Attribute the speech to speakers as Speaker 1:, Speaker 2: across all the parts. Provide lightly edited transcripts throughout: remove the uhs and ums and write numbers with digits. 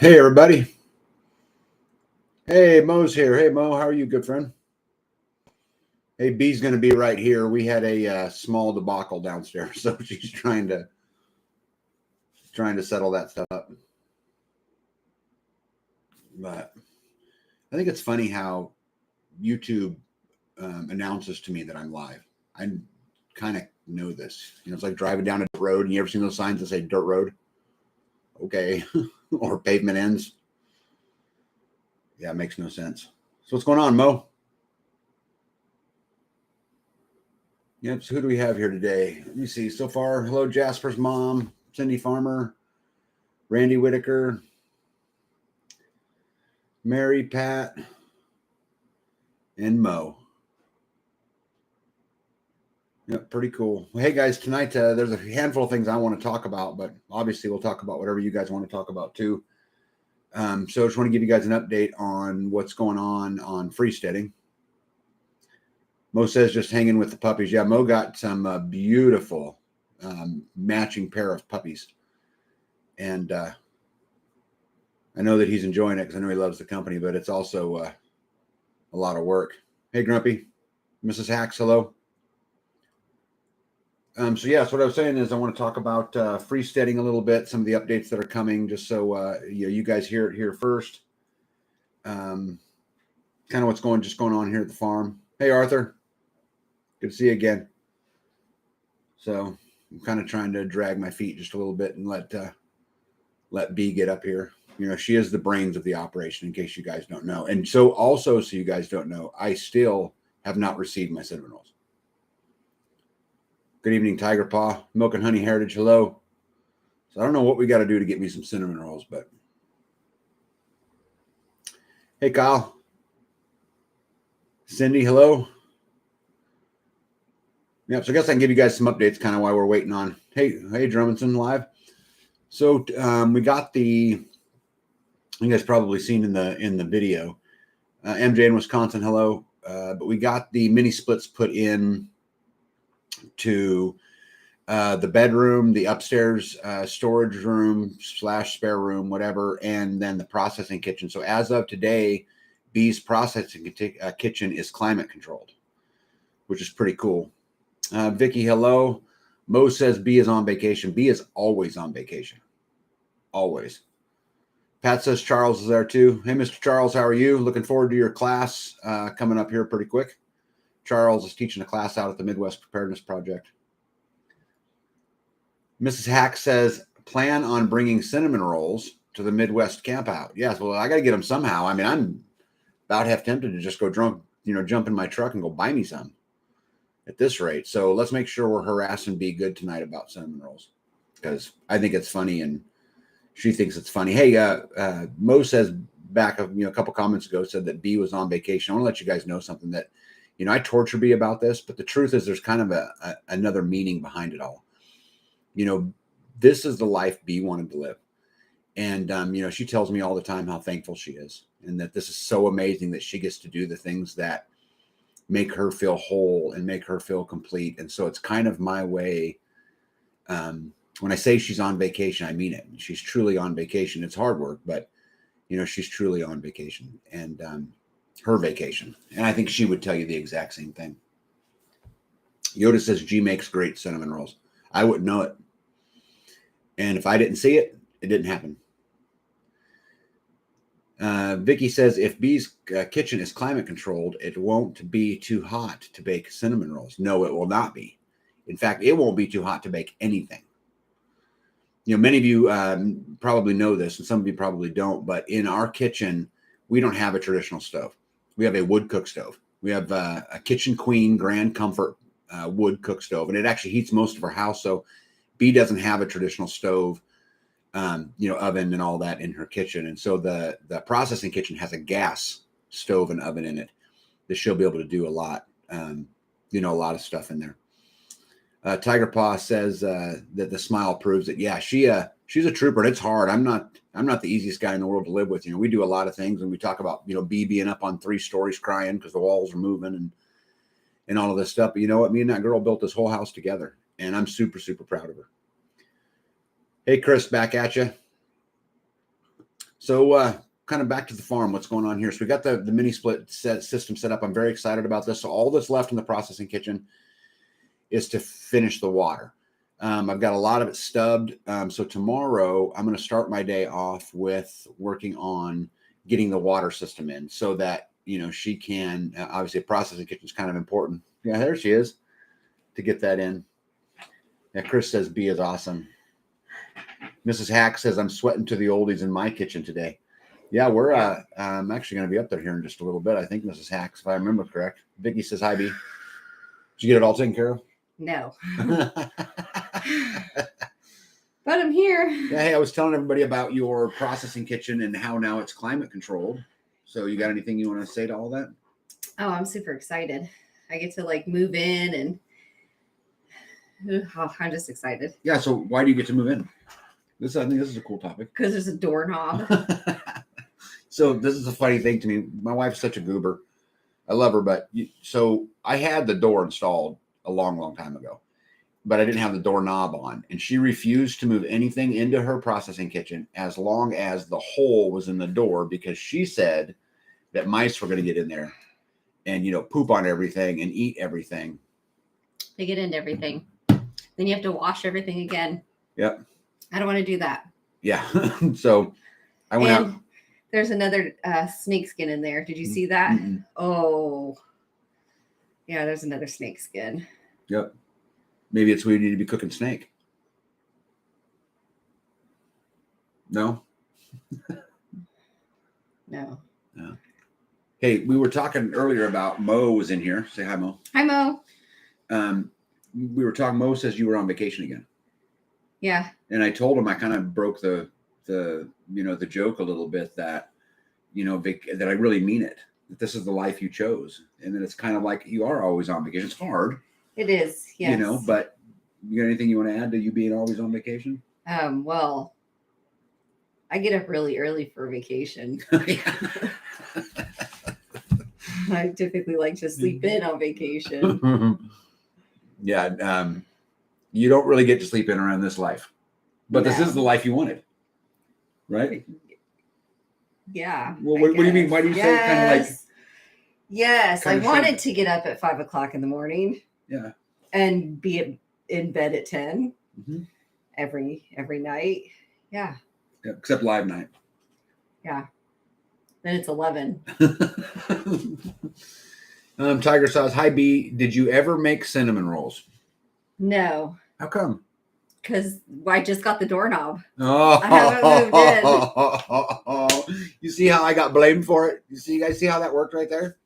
Speaker 1: Hey, everybody. Hey, Mo's here. Hey, Mo, how are you, good friend? Hey, B's going to be right here. We had a small debacle downstairs, so she's trying to settle that stuff up. But I think it's funny how YouTube announces to me that I'm live. I kind of know this. It's like driving down a road, and you ever seen those signs that say dirt road? Okay. Or pavement ends. Yeah, it makes no sense. So what's going on, Mo? Yep. So who do we have here today? Let me see. So far, hello, Jasper's mom, Cindy Farmer, Randy Whitaker, Mary, Pat, and Mo. Yep, pretty cool. Well, hey guys, tonight there's a handful of things I want to talk about, but obviously we'll talk about whatever you guys want to talk about too. So I just want to give you guys an update on what's going on freesteading. Mo says just hanging with the puppies. Yeah, Mo got some beautiful matching pair of puppies, and I know that he's enjoying it because I know he loves the company, but it's also a lot of work. Hey, Grumpy, Mrs. Hacks, hello. So yes, what I was saying is I want to talk about freesteading a little bit, some of the updates that are coming, just so you guys hear it here first. Kind of what's going on here at the farm. Hey, Arthur, good to see you again. So I'm kind of trying to drag my feet just a little bit and let B get up here. She is the brains of the operation, in case you guys don't know. And so also, so you guys don't know, I still have not received my cinnamon rolls. Good evening, Tiger Paw. Milk and Honey Heritage, hello. So I don't know what we got to do to get me some cinnamon rolls, but hey, Kyle. Cindy, hello. Yeah, so I guess I can give you guys some updates kind of while we're waiting on. Hey, Drummondson live. So we got you guys probably seen in the video. MJ in Wisconsin, hello. But we got the mini splits put in to the bedroom, the upstairs storage room / spare room, whatever, and then the processing kitchen. So as of today, B's processing kitchen is climate controlled, which is pretty cool. Vicky, hello. Mo says B is on vacation. B is always on vacation. Always. Pat says Charles is there too. Hey, Mr. Charles, how are you? Looking forward to your class coming up here pretty quick. Charles is teaching a class out at the Midwest Preparedness Project. Mrs. Hack says, plan on bringing cinnamon rolls to the Midwest campout. Yes, well, I got to get them somehow. I mean, I'm about half tempted to just go jump in my truck and go buy me some at this rate. So let's make sure we're harassing B good tonight about cinnamon rolls, because I think it's funny and she thinks it's funny. Hey, Mo says back a couple comments ago, said that B was on vacation. I want to let you guys know something that, I torture B about this, but the truth is there's kind of another meaning behind it all. This is the life B wanted to live. And, she tells me all the time how thankful she is, and that this is so amazing that she gets to do the things that make her feel whole and make her feel complete. And so it's kind of my way. When I say she's on vacation, I mean it. She's truly on vacation. It's hard work, but, she's truly on vacation and her vacation. And I think she would tell you the exact same thing. Yoda says G makes great cinnamon rolls. I wouldn't know it. And if I didn't see it, it didn't happen. Vicky says if B's kitchen is climate controlled, it won't be too hot to bake cinnamon rolls. No, it will not be. In fact, it won't be too hot to bake anything. Many of you probably know this, and some of you probably don't, but in our kitchen, we don't have a traditional stove. We have a wood cook stove. We have a Kitchen Queen Grand Comfort wood cook stove, and it actually heats most of our house. So B doesn't have a traditional stove, oven and all that in her kitchen. And so the processing kitchen has a gas stove and oven in it that she'll be able to do a lot, a lot of stuff in there. Tiger Paw says that the smile proves it. Yeah, she's a trooper, and it's hard. I'm not the easiest guy in the world to live with. We do a lot of things, and we talk about B being up on 3 stories crying because the walls are moving and all of this stuff. But you know what? Me and that girl built this whole house together, and I'm super, super proud of her. Hey, Chris, back at you. So kind of back to the farm, what's going on here? So we got the mini split system set up. I'm very excited about this. So all that's left in the processing kitchen is to finish the water. I've got a lot of it stubbed. So tomorrow I'm going to start my day off with working on getting the water system in so that, she can, obviously a processing kitchen is kind of important. Yeah, there she is to get that in. Yeah, Chris says B is awesome. Mrs. Hack says, I'm sweating to the oldies in my kitchen today. Yeah, I'm actually going to be up there here in just a little bit. I think Mrs. Hacks, if I remember correct. Vicky says, hi, B. Did you get it all taken care of?
Speaker 2: No. But I'm here.
Speaker 1: Yeah, hey, I was telling everybody about your processing kitchen and how now it's climate controlled. So you got anything you want to say to all that?
Speaker 2: Oh, I'm super excited. I get to move in and I'm just excited.
Speaker 1: Yeah, so why do you get to move in? I think this is a cool topic.
Speaker 2: Because there's a doorknob.
Speaker 1: So this is a funny thing to me. My wife's such a goober. I love her, but so I had the door installed a long, long time ago, but I didn't have the doorknob on, and she refused to move anything into her processing kitchen as long as the hole was in the door, because she said that mice were going to get in there and, poop on everything and eat everything.
Speaker 2: They get into everything. Then you have to wash everything again.
Speaker 1: Yep.
Speaker 2: I don't want to do that.
Speaker 1: Yeah. So I went out.
Speaker 2: There's another snake skin in there. Did you see that?
Speaker 1: Mm-mm.
Speaker 2: Oh, yeah, there's another snake skin.
Speaker 1: Yep. Maybe it's where you need to be cooking snake. No?
Speaker 2: No.
Speaker 1: No. Hey, we were talking earlier about Mo was in here. Say hi, Mo.
Speaker 2: Hi, Mo.
Speaker 1: We were talking. Mo says you were on vacation again.
Speaker 2: Yeah.
Speaker 1: And I told him I kind of broke the joke a little bit that, that I really mean it. That this is the life you chose, and that it's kind of like you are always on vacation. It's hard.
Speaker 2: It is. Yes.
Speaker 1: But you got anything you want to add to you being always on vacation?
Speaker 2: Well, I get up really early for vacation. I typically like to sleep in on vacation.
Speaker 1: Yeah. You don't really get to sleep in around this life, but This is the life you wanted, right?
Speaker 2: Yeah.
Speaker 1: Well, what do you mean? Why do you say kind of like?
Speaker 2: Yes, I wanted to get up at 5 o'clock in the morning.
Speaker 1: Yeah.
Speaker 2: And be in bed at 10
Speaker 1: mm-hmm.
Speaker 2: every night. Yeah.
Speaker 1: Yeah. Except live night.
Speaker 2: Yeah. Then it's 11.
Speaker 1: Tiger says, hi, B. Did you ever make cinnamon rolls?
Speaker 2: No.
Speaker 1: How come?
Speaker 2: Because I just got the doorknob.
Speaker 1: Oh,
Speaker 2: I haven't
Speaker 1: moved in. You see how I got blamed for it? You guys see how that worked right there?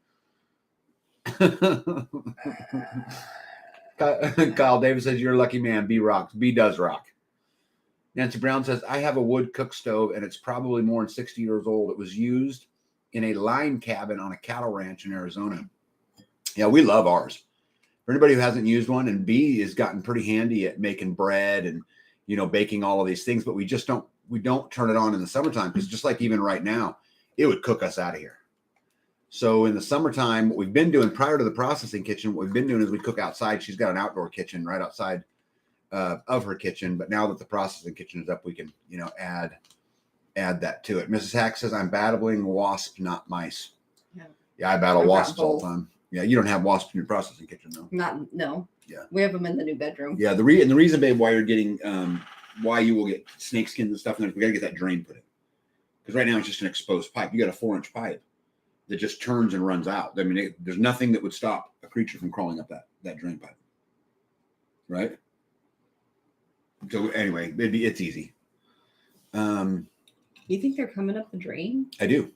Speaker 1: Kyle Davis says, you're a lucky man. B rocks. B does rock. Nancy Brown says, I have a wood cook stove, and it's probably more than 60 years old. It was used in a line cabin on a cattle ranch in Arizona. Yeah, we love ours. For anybody who hasn't used one, and B has gotten pretty handy at making bread and, baking all of these things, but we don't turn it on in the summertime, because just like even right now, it would cook us out of here. So in the summertime, what we've been doing prior to the processing kitchen, what we've been doing is we cook outside. She's got an outdoor kitchen right outside of her kitchen. But now that the processing kitchen is up, we can, add that to it. Mrs. Hack says, I'm battling wasps, not mice. Yeah, I battle wasps all the time. Yeah, you don't have wasps in your processing kitchen, though.
Speaker 2: No.
Speaker 1: Yeah.
Speaker 2: We have them in the new bedroom.
Speaker 1: Yeah, the reason, babe, why you're getting, why you will get snake skins and stuff, and we got to get that drain put in. Because right now it's just an exposed pipe. You got a 4-inch pipe that just turns and runs out. I mean, there's nothing that would stop a creature from crawling up that drain pipe. Right? So anyway, it's easy.
Speaker 2: You think they're coming up the drain?
Speaker 1: I do.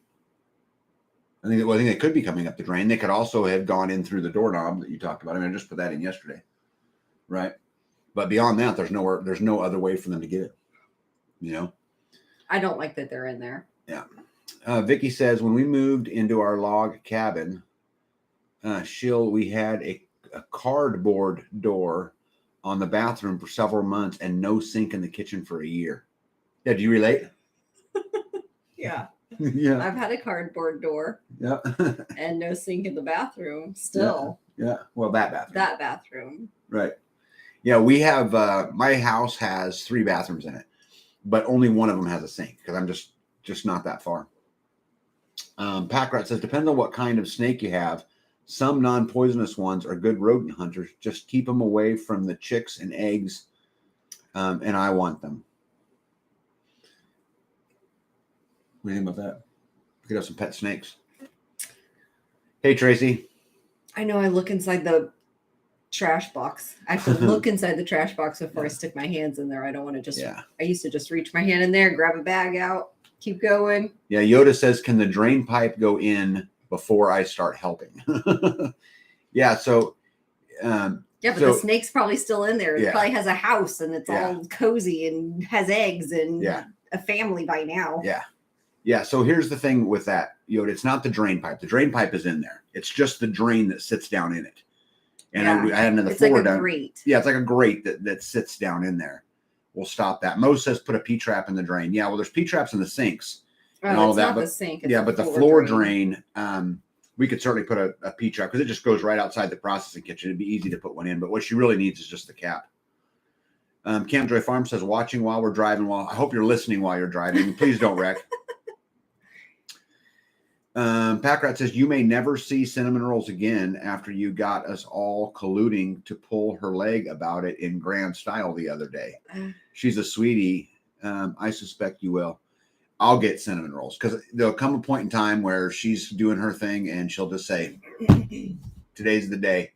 Speaker 1: I think they could be coming up the drain. They could also have gone in through the doorknob that you talked about. I mean, I just put that in yesterday. Right? But beyond that, there's no other way for them to get it.
Speaker 2: I don't like that they're in there.
Speaker 1: Yeah. Vicky says, when we moved into our log cabin, we had a cardboard door on the bathroom for several months and no sink in the kitchen for a year. Yeah, do you relate?
Speaker 2: Yeah.
Speaker 1: Yeah.
Speaker 2: I've had a cardboard door.
Speaker 1: Yeah.
Speaker 2: And no sink in the bathroom still.
Speaker 1: Yeah. Well, that bathroom.
Speaker 2: That bathroom.
Speaker 1: Right. Yeah, we have, my house has 3 bathrooms in it, but only one of them has a sink, because just not that far. Pack Rat says, depends on what kind of snake you have. Some non-poisonous ones are good rodent hunters. Just keep them away from the chicks and eggs, and I want them. What do you think about that? We could have some pet snakes. Hey, Tracy.
Speaker 2: I know I look inside the trash box. I have to look inside the trash box before I stick my hands in there. I don't want to just, I used to just reach my hand in there, grab a bag out, keep going.
Speaker 1: Yeah, Yoda says, can the drain pipe go in before I start helping? Yeah, so.
Speaker 2: Yeah, but the snake's probably still in there. It probably has a house and it's all cozy and has eggs and a family by now.
Speaker 1: Yeah. Yeah, so here's the thing with that, Yoda. It's not the drain pipe. The drain pipe is in there. It's just the drain that sits down in it. And I had another floor
Speaker 2: like
Speaker 1: down.
Speaker 2: Grate.
Speaker 1: Yeah, it's like a grate that sits down in there. We'll stop that. Mo says put a P-trap in the drain. Yeah, well, there's P-traps in the sinks and all of that.
Speaker 2: Not
Speaker 1: but
Speaker 2: the sink.
Speaker 1: But the floor drain, we could certainly put a P-trap because it just goes right outside the processing kitchen. It'd be easy to put one in. But what she really needs is just the cap. Camp Joy Farm says, watching while we're driving. Well, I hope you're listening while you're driving. Please don't wreck. Pack Rat says, you may never see cinnamon rolls again after you got us all colluding to pull her leg about it in grand style the other day. She's a sweetie. I suspect you will. I'll get cinnamon rolls because there'll come a point in time where she's doing her thing and she'll just say, today's the day.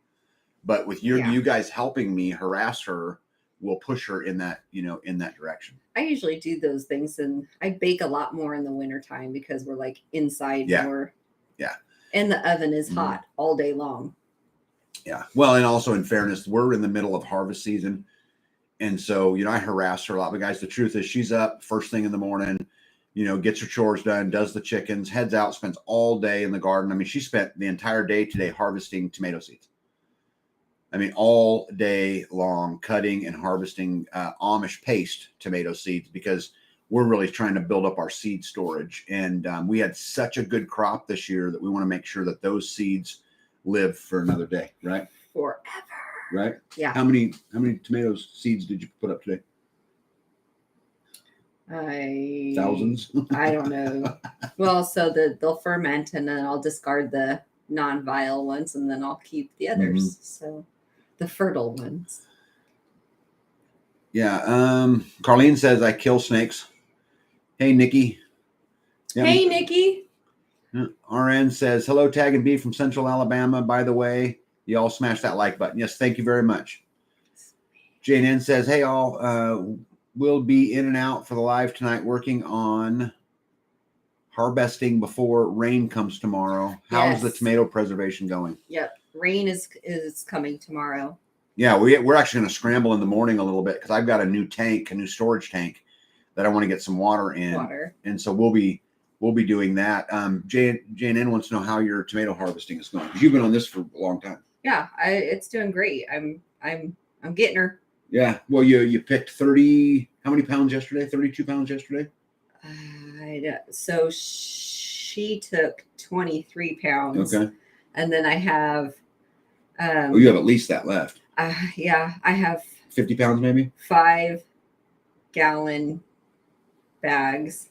Speaker 1: But with you guys helping me harass her, we'll push her in that, in that direction.
Speaker 2: I usually do those things, and I bake a lot more in the wintertime because we're like inside more.
Speaker 1: Yeah.
Speaker 2: And the oven is hot all day long.
Speaker 1: Yeah. Well, and also in fairness, we're in the middle of harvest season. And so, I harass her a lot. But guys, the truth is she's up first thing in the morning, gets her chores done, does the chickens, heads out, spends all day in the garden. I mean, she spent the entire day today harvesting tomato seeds. I mean, all day long, cutting and harvesting Amish paste tomato seeds because we're really trying to build up our seed storage. And we had such a good crop this year that we want to make sure that those seeds live for another day, right?
Speaker 2: Forever.
Speaker 1: Right?
Speaker 2: Yeah.
Speaker 1: How many tomatoes seeds did you put up today? Thousands?
Speaker 2: I don't know. Well, so they'll ferment and then I'll discard the non-vile ones and then I'll keep the others. So the fertile ones.
Speaker 1: Yeah. Carlene says I kill snakes. Hey, Nikki.
Speaker 2: Yeah. Hey, Nikki.
Speaker 1: RN says, hello, Tag and B from Central Alabama. By the way, you all smash that like button. Yes, thank you very much. Jane N says, hey, all. We'll be in and out for the live tonight working on harvesting before rain comes tomorrow. How's the tomato preservation going?
Speaker 2: Yep. Rain is coming tomorrow.
Speaker 1: Yeah, we're actually going to scramble in the morning a little bit because I've got a new storage tank that I want to get some water in. And so we'll be doing that. Jane N wants to know how your tomato harvesting is going because you've been on this for a long time.
Speaker 2: Yeah, it's doing great. I'm getting her.
Speaker 1: Yeah. Well, you picked 30. How many pounds yesterday? 32 pounds yesterday.
Speaker 2: So she took 23 pounds.
Speaker 1: Okay.
Speaker 2: And then I have.
Speaker 1: You have at least that left.
Speaker 2: Yeah, I have
Speaker 1: 50 pounds maybe.
Speaker 2: 5-gallon bags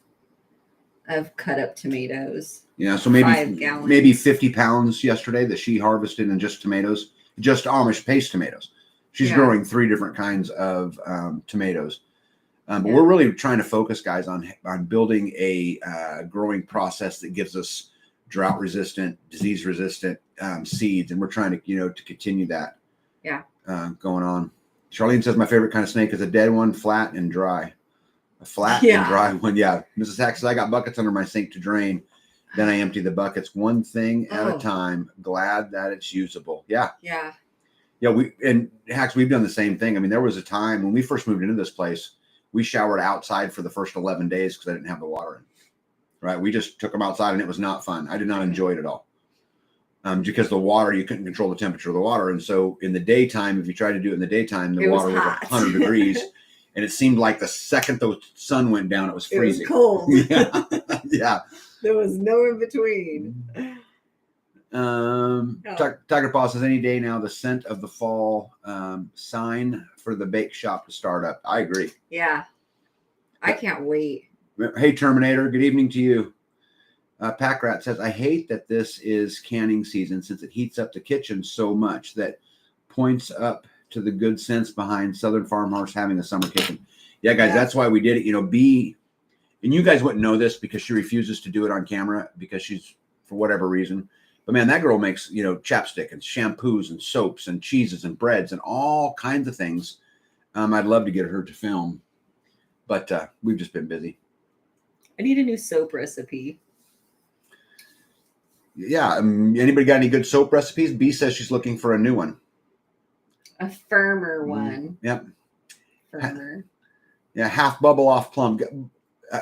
Speaker 2: of cut up tomatoes.
Speaker 1: Yeah, so maybe 50 pounds yesterday that she harvested in just tomatoes, just Amish paste tomatoes. She's growing 3 different kinds of tomatoes. But we're really trying to focus, guys, on building a growing process that gives us drought resistant, disease resistant seeds, and we're trying to to continue that.
Speaker 2: Yeah.
Speaker 1: Going on. Charlene says my favorite kind of snake is a dead one, flat and dry. A flat and dry one. Yeah. Mrs. Hack says I got buckets under my sink to drain. Then I empty the buckets one thing at a time. Glad that it's usable. Yeah.
Speaker 2: Yeah.
Speaker 1: Yeah. Hacks, we've done the same thing. I mean, there was a time when we first moved into this place, we showered outside for the first 11 days because I didn't have the water in. Right. We just took them outside and it was not fun. I did not enjoy it at all. Because the water, you couldn't control the temperature of the water. And so in the daytime, if you tried to do it in the daytime, the water was 100 degrees. And it seemed like the second the sun went down, it was freezing.
Speaker 2: It was cold.
Speaker 1: Yeah. Yeah.
Speaker 2: There was no in between.
Speaker 1: Tiger Paw says any day now, the scent of the fall sign for the bake shop to start up. I agree.
Speaker 2: Yeah. I can't wait.
Speaker 1: Hey, Terminator, good evening to you. Pack Rat says, I hate that this is canning season since it heats up the kitchen so much. That points up to the good sense behind Southern farmers having a summer kitchen. Yeah, guys, that's why we did it. You know, and you guys wouldn't know this because she refuses to do it on camera because she's, for whatever reason. But man, that girl makes, you know, chapstick and shampoos and soaps and cheeses and breads and all kinds of things. I'd love to get her to film, but we've just been busy.
Speaker 2: I need a new soap recipe.
Speaker 1: Yeah. Anybody got any good soap recipes? B says she's looking for a new one.
Speaker 2: A firmer one.
Speaker 1: Yep.
Speaker 2: Firmer.
Speaker 1: Yeah. Half bubble off plum.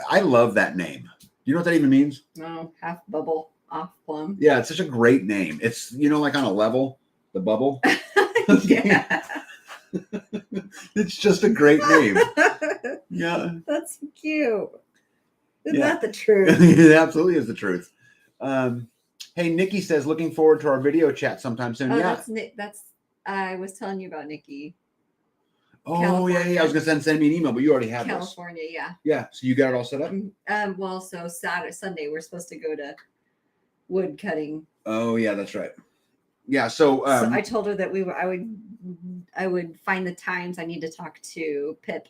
Speaker 1: I love that name. Do you know what that even means?
Speaker 2: No, half bubble off plum.
Speaker 1: Yeah. It's such a great name. It's, you know, like on a level, the bubble.
Speaker 2: Yeah.
Speaker 1: It's just a great name. Yeah.
Speaker 2: That's cute. Isn't
Speaker 1: Yeah.
Speaker 2: that the truth?
Speaker 1: It absolutely is the truth. Hey, Nikki says, looking forward to our video chat sometime soon.
Speaker 2: Oh,
Speaker 1: yeah.
Speaker 2: That's I was telling you about Nikki.
Speaker 1: Oh,
Speaker 2: California.
Speaker 1: yeah. I was going to send me an email, but you already have
Speaker 2: California,
Speaker 1: this.
Speaker 2: yeah.
Speaker 1: Yeah. So you got it all set up?
Speaker 2: Well, so Sunday, we're supposed to go to wood cutting.
Speaker 1: Oh, yeah, that's right. Yeah. So
Speaker 2: I told her that I would find the times. I need to talk to Pip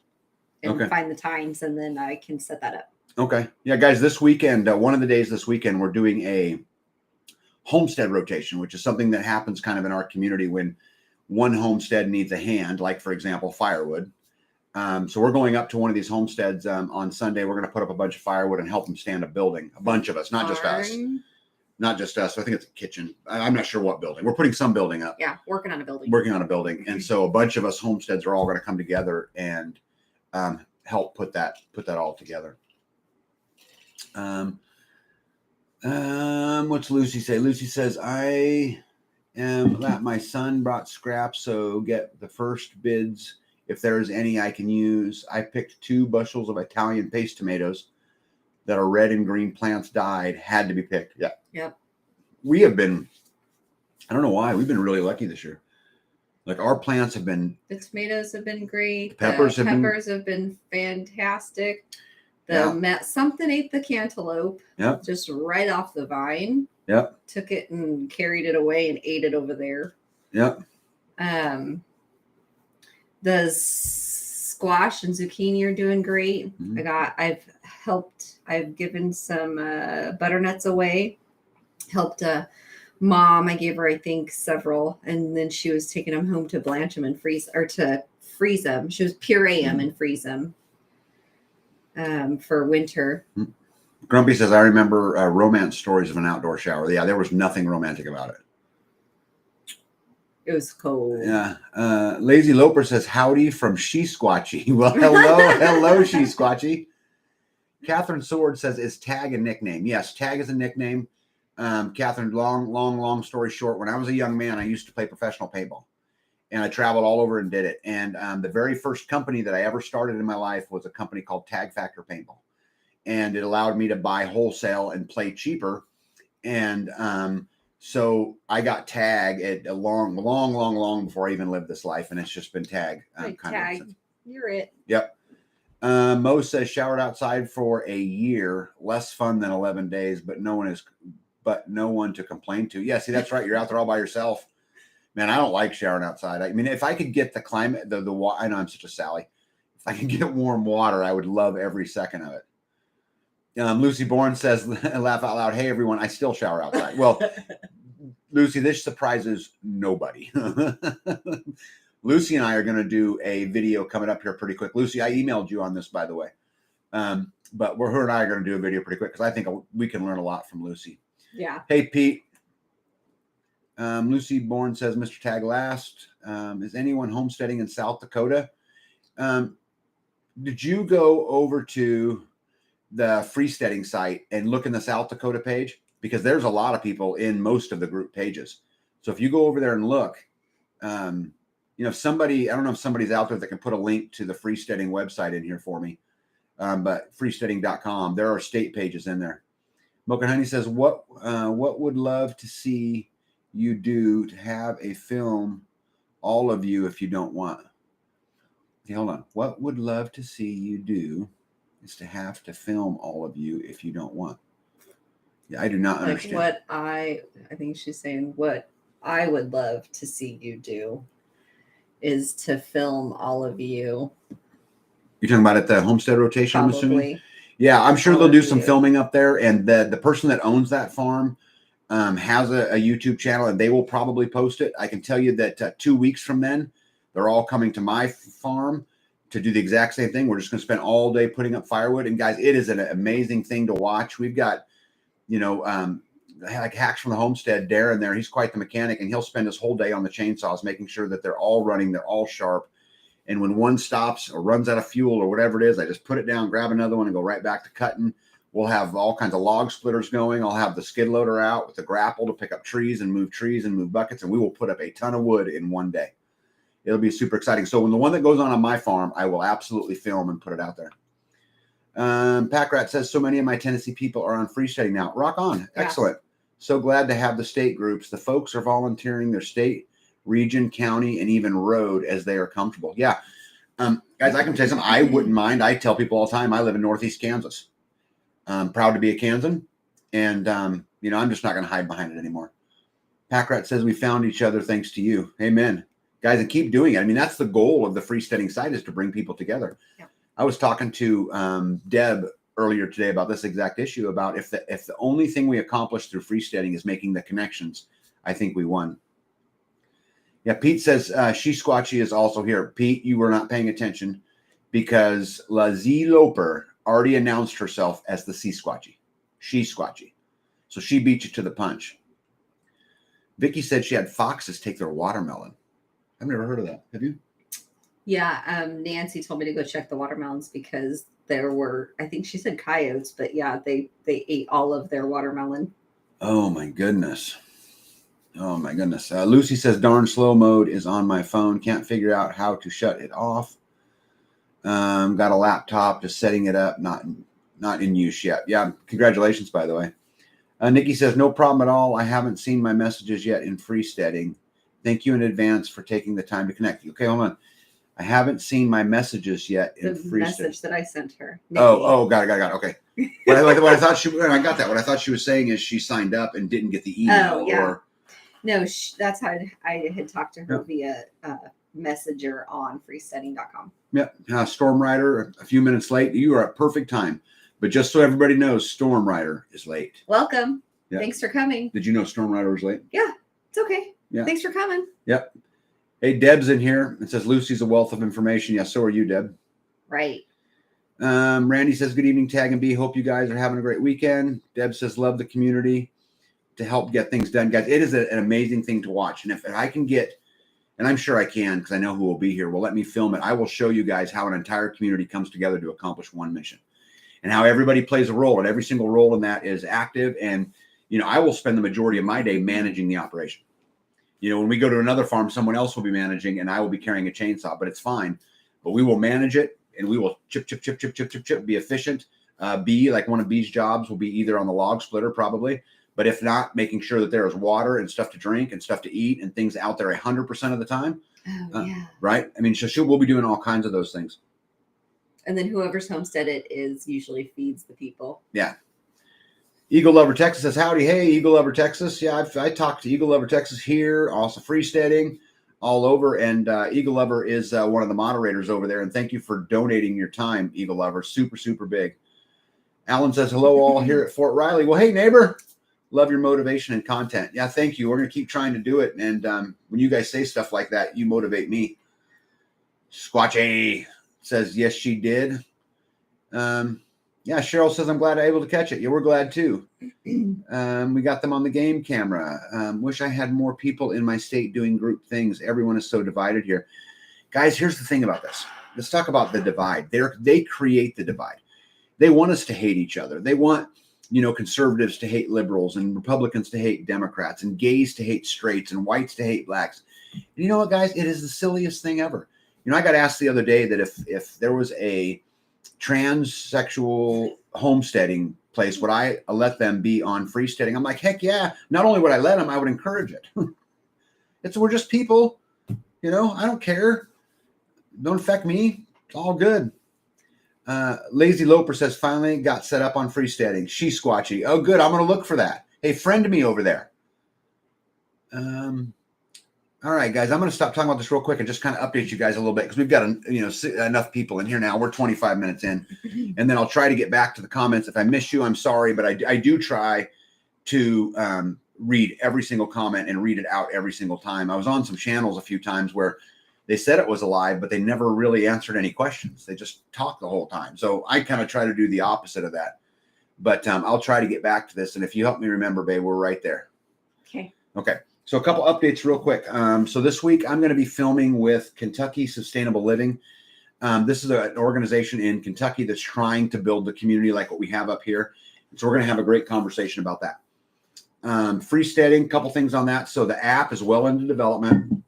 Speaker 2: and find the times, and then I can set that up.
Speaker 1: Okay. Yeah, guys, this weekend, one of the days this weekend, we're doing a homestead rotation, which is something that happens kind of in our community when one homestead needs a hand, like, for example, firewood. So we're going up to one of these homesteads on Sunday. We're going to put up a bunch of firewood and help them stand a building. A bunch of us, not just us. Not just us. I think it's a kitchen. I'm not sure what building. We're putting some building up.
Speaker 2: Yeah, working on a building.
Speaker 1: And so a bunch of us homesteads are all going to come together and help put that all together. What's Lucy say? Lucy says, I am that my son brought scraps, so get the first bids if there's any I can use. I picked 2 bushels of Italian paste tomatoes that are red and green plants died, had to be picked. Yeah.
Speaker 2: Yep.
Speaker 1: We have been, I don't know why, we've been really lucky this year. Like our plants have been.
Speaker 2: The tomatoes have been great.
Speaker 1: The peppers
Speaker 2: have been fantastic. Something ate the cantaloupe.
Speaker 1: Yep.
Speaker 2: Just right off the vine.
Speaker 1: Yep.
Speaker 2: Took it and carried it away and ate it over there.
Speaker 1: Yep.
Speaker 2: The squash and zucchini are doing great.
Speaker 1: Mm-hmm.
Speaker 2: I've given some butternuts away. Helped mom. I gave her, I think, several, and then she was taking them home to blanch them and freeze them. She was puree them and freeze them for winter.
Speaker 1: Grumpy says, I remember romance stories of an outdoor shower. Yeah, there was nothing romantic about it.
Speaker 2: It was cold.
Speaker 1: Yeah. Lazy Loper says, howdy from She Squatchy. Well, hello, She Squatchy. Catherine Sword says, is Tag a nickname? Yes, Tag is a nickname. Catherine, long story short, when I was a young man, I used to play professional paintball. And I traveled all over and did it. And the very first company that I ever started in my life was a company called Tag Factor Paintball. And it allowed me to buy wholesale and play cheaper. And so I got Tag at a long before I even lived this life. And it's just been Tag.
Speaker 2: Tag, you're it.
Speaker 1: Yep. Mo says, showered outside for a year. Less fun than 11 days, but no one to complain to. Yeah, see, that's right. You're out there all by yourself. Man, I don't like showering outside. I mean, if I could get the climate, the water, I know I'm such a Sally. If I could get warm water, I would love every second of it. Lucy Bourne says, laugh out loud. Hey, everyone, I still shower outside. Well, Lucy, this surprises nobody. Lucy and I are going to do a video coming up here pretty quick. Lucy, I emailed you on this, by the way. But her and I are going to do a video pretty quick because I think we can learn a lot from Lucy.
Speaker 2: Yeah.
Speaker 1: Hey, Pete. Lucy Bourne says, Mr. Tag last. Is anyone homesteading in South Dakota? Did you go over to the Freesteading site and look in the South Dakota page? Because there's a lot of people in most of the group pages. So if you go over there and look, somebody, I don't know if somebody's out there that can put a link to the Freesteading website in here for me. But freesteading.com, there are state pages in there. Mocha Honey says, what would love to see you do to have a film, all of you, if you don't want? Okay, hold on. What would love to see you do is to have to film all of you if you don't want. Yeah, I do not
Speaker 2: Like
Speaker 1: understand.
Speaker 2: what I think she's saying what I would love to see you do is to film all of you.
Speaker 1: You're talking about at the Homestead rotation, I'm assuming?
Speaker 2: Probably.
Speaker 1: Yeah, I'm sure
Speaker 2: All
Speaker 1: they'll
Speaker 2: of
Speaker 1: do some
Speaker 2: you.
Speaker 1: filming up there. And the person that owns that farm has a YouTube channel, and they will probably post it. I can tell you that 2 weeks from then, they're all coming to my farm to do the exact same thing. We're just going to spend all day putting up firewood. And guys, it is an amazing thing to watch. We've got, like Hacks from the Homestead, Darren there. He's quite the mechanic, and he'll spend his whole day on the chainsaws, making sure that they're all running, they're all sharp. And when one stops or runs out of fuel or whatever it is, I just put it down, grab another one, and go right back to cutting. We'll have all kinds of log splitters going. I'll have the skid loader out with the grapple to pick up trees and move buckets, and we will put up a ton of wood in one day. It'll be super exciting. So when the one that goes on my farm, I will absolutely film and put it out there. Packrat says, so many of my Tennessee people are on freesteading now. Rock on. Yeah. Excellent. So glad to have the state groups. The folks are volunteering their state, region, county, and even road as they are comfortable. Yeah. Guys, I can tell you something. I wouldn't mind. I tell people all the time, I live in Northeast Kansas. I'm proud to be a Kansan. And, I'm just not going to hide behind it anymore. Packrat says, we found each other thanks to you. Amen. Guys, and keep doing it. I mean, that's the goal of the freesteading site, is to bring people together. Yep. I was talking to Deb earlier today about this exact issue, about if the only thing we accomplished through freesteading is making the connections, I think we won. Yeah, Pete says She Squatchy is also here. Pete, you were not paying attention because La Z Loper already announced herself as the She Squatchy. So she beat you to the punch. Vicky said she had foxes take their watermelon. I've never heard of that. Have you?
Speaker 2: Yeah, Nancy told me to go check the watermelons because there were, I think she said coyotes, but yeah, they ate all of their watermelon.
Speaker 1: Oh my goodness. Lucy says, darn slow mode is on my phone. Can't figure out how to shut it off. Got a laptop, just setting it up, not in use yet. Yeah, congratulations, by the way. Nikki says, no problem at all. I haven't seen my messages yet in freesteading. Thank you in advance for taking the time to connect. Okay, hold on. I haven't seen my messages yet in freesteading. The message
Speaker 2: that I sent her.
Speaker 1: Nikki. Oh, got it. Okay. What I thought I got that. What I thought she was saying is she signed up and didn't get the email.
Speaker 2: Oh, yeah. No, that's how I had talked to her via messenger on freesteading.com.
Speaker 1: Yep. Storm Rider, a few minutes late. You are at perfect time. But just so everybody knows, Storm Rider is late.
Speaker 2: Welcome. Yep. Thanks for coming.
Speaker 1: Did you know Storm Rider was late?
Speaker 2: Yeah, it's okay. Yeah. Thanks for coming.
Speaker 1: Yep. Hey, Deb's in here. It says Lucy's a wealth of information. Yeah, so are you, Deb.
Speaker 2: Right.
Speaker 1: Randy says, good evening, Tag and B. Hope you guys are having a great weekend. Deb says, love the community to help get things done. Guys, it is an amazing thing to watch. And if I can get, and I'm sure I can because I know who will be here, will let me film it, I will show you guys how an entire community comes together to accomplish one mission and how everybody plays a role, and every single role in that is active. And, I will spend the majority of my day managing the operation. When we go to another farm, someone else will be managing and I will be carrying a chainsaw, but it's fine. But we will manage it and we will chip, be efficient. B, like one of B's jobs will be either on the log splitter probably, but if not, making sure that there is water and stuff to drink and stuff to eat and things out there 100% of the time.
Speaker 2: Oh, yeah.
Speaker 1: Right? I mean, so we'll be doing all kinds of those things.
Speaker 2: And then whoever's homestead it is usually feeds the people.
Speaker 1: Yeah. Eagle Lover Texas says, howdy. Hey, Eagle Lover Texas. Yeah, I talked to Eagle Lover Texas here, also freesteading all over. And Eagle Lover is one of the moderators over there. And thank you for donating your time, Eagle Lover. Super, super big. Alan says, hello all here at Fort Riley. Well, hey, neighbor. Love your motivation and content. Yeah, thank you. We're going to keep trying to do it. And when you guys say stuff like that, you motivate me. Squatchy says, yes, she did. Yeah, Cheryl says, I'm glad I'm able to catch it. Yeah, we're glad too. We got them on the game camera. Wish I had more people in my state doing group things. Everyone is so divided here. Guys, here's the thing about this. Let's talk about the divide. They create the divide. They want us to hate each other. They want, conservatives to hate liberals and Republicans to hate Democrats and gays to hate straights and whites to hate blacks. And you know what, guys? It is the silliest thing ever. I got asked the other day that if there was a transsexual homesteading place, would I let them be on freesteading? I'm like, heck yeah. Not only would I let them, I would encourage it. We're just people, I don't care. Don't affect me. It's all good. Lazy Loper says, finally got set up on Freesteading. She's squatchy. Oh, good. I'm going to look for that. Hey, friend me over there. All right, guys, I'm going to stop talking about this real quick and just kind of update you guys a little bit because we've got enough people in here now. We're 25 minutes in, and then I'll try to get back to the comments. If I miss you, I'm sorry, but I do try to read every single comment and read it out every single time. I was on some channels a few times where they said it was alive, but they never really answered any questions. They just talked the whole time. So I kind of try to do the opposite of that. But I'll try to get back to this, and if you help me remember, babe, we're right there. Okay. So a couple updates real quick. So this week I'm going to be filming with Kentucky Sustainable Living. This is an organization in Kentucky that's trying to build the community like what we have up here. So we're going to have a great conversation about that. Freesteading, a couple things on that. So the app is well into development.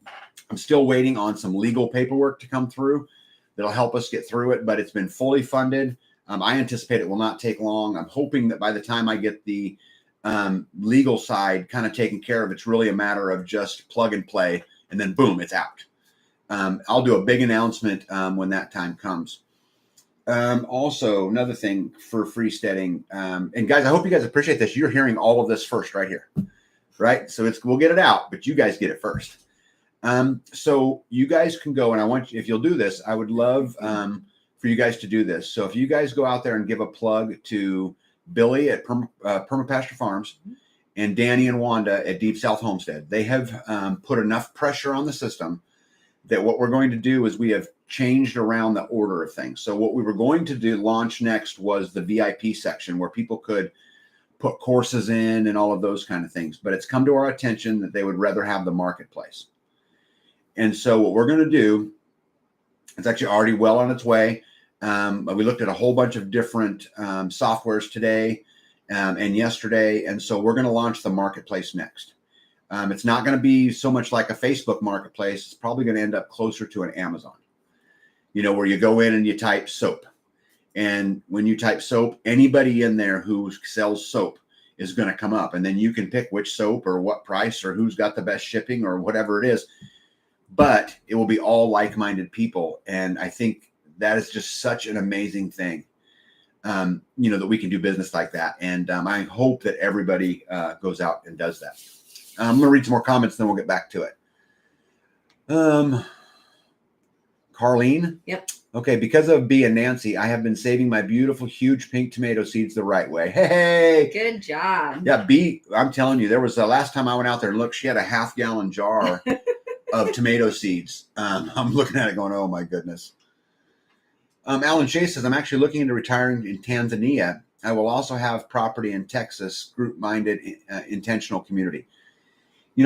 Speaker 1: I'm still waiting on some legal paperwork to come through that'll help us get through it, but it's been fully funded. I anticipate it will not take long. I'm hoping that by the time I get the legal side kind of taken care of, it's really a matter of just plug and play, and then boom, it's out. I'll do a big announcement when that time comes. Also, another thing for Freesteading, and guys, I hope you guys appreciate this. You're hearing all of this first right here, right? So we'll get it out, but you guys get it first. So you guys can go, and I want you, if you'll do this, I would love for you guys to do this. So if you guys go out there and give a plug to Billy at Permapasture Farms and Danny and Wanda at Deep South Homestead, they have put enough pressure on the system that what we're going to do is we have changed around the order of things. So what we were going to do launch next was the VIP section where people could put courses in and all of those kind of things. But it's come to our attention that they would rather have the marketplace. And so what we're going to do, it's actually already well on its way. We looked at a whole bunch of different softwares today and yesterday. And so we're going to launch the marketplace next. It's not going to be so much like a Facebook marketplace. It's probably going to end up closer to an Amazon, where you go in and you type soap. And when you type soap, anybody in there who sells soap is going to come up. And then you can pick which soap or what price or who's got the best shipping or whatever it is. But it will be all like-minded people. And I think that is just such an amazing thing, that we can do business like that. And I hope that everybody goes out and does that. I'm going to read some more comments, then we'll get back to it. Carlene?
Speaker 2: Yep.
Speaker 1: Okay, because of B and Nancy, I have been saving my beautiful, huge pink tomato seeds the right way. Hey!
Speaker 2: Good job.
Speaker 1: Yeah, B, I'm telling you, there was the last time I went out there and looked, she had a half-gallon jar of tomato seeds. I'm looking at it going, oh my goodness. Alan Shea says, I'm actually looking into retiring in Tanzania. I will also have property in Texas, group-minded, intentional community.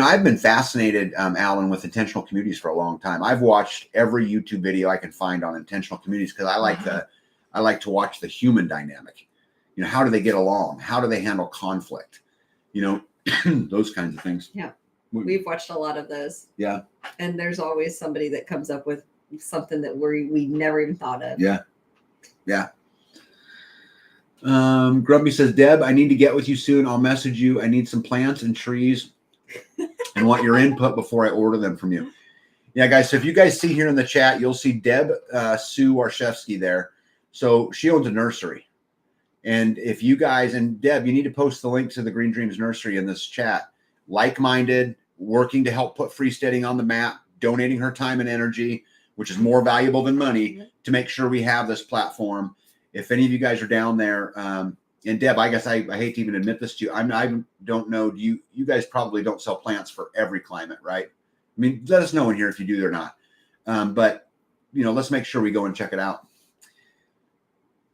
Speaker 1: I've been fascinated, Alan, with intentional communities for a long time. I've watched every YouTube video I can find on intentional communities because I like to watch the human dynamic. How do they get along? How do they handle conflict? Those kinds of things.
Speaker 2: Yeah. We've watched a lot of those.
Speaker 1: Yeah.
Speaker 2: And there's always somebody that comes up with something that we never even thought of.
Speaker 1: Yeah. Yeah. Grumpy says, Deb, I need to get with you soon. I'll message you. I need some plants and trees and want your input before I order them from you. Yeah, guys. So if you guys see here in the chat, you'll see Deb Sue Warshevsky there. So she owns a nursery. And if you guys, and Deb, you need to post the link to the Green Dreams Nursery in this chat. Like-minded, working to help put freesteading on the map, donating her time and energy, which is more valuable than money, to make sure we have this platform. If any of you guys are down there, and Deb, I guess I hate to even admit this to you. I don't know. You guys probably don't sell plants for every climate, right? I mean, let us know in here if you do or not. But let's make sure we go and check it out.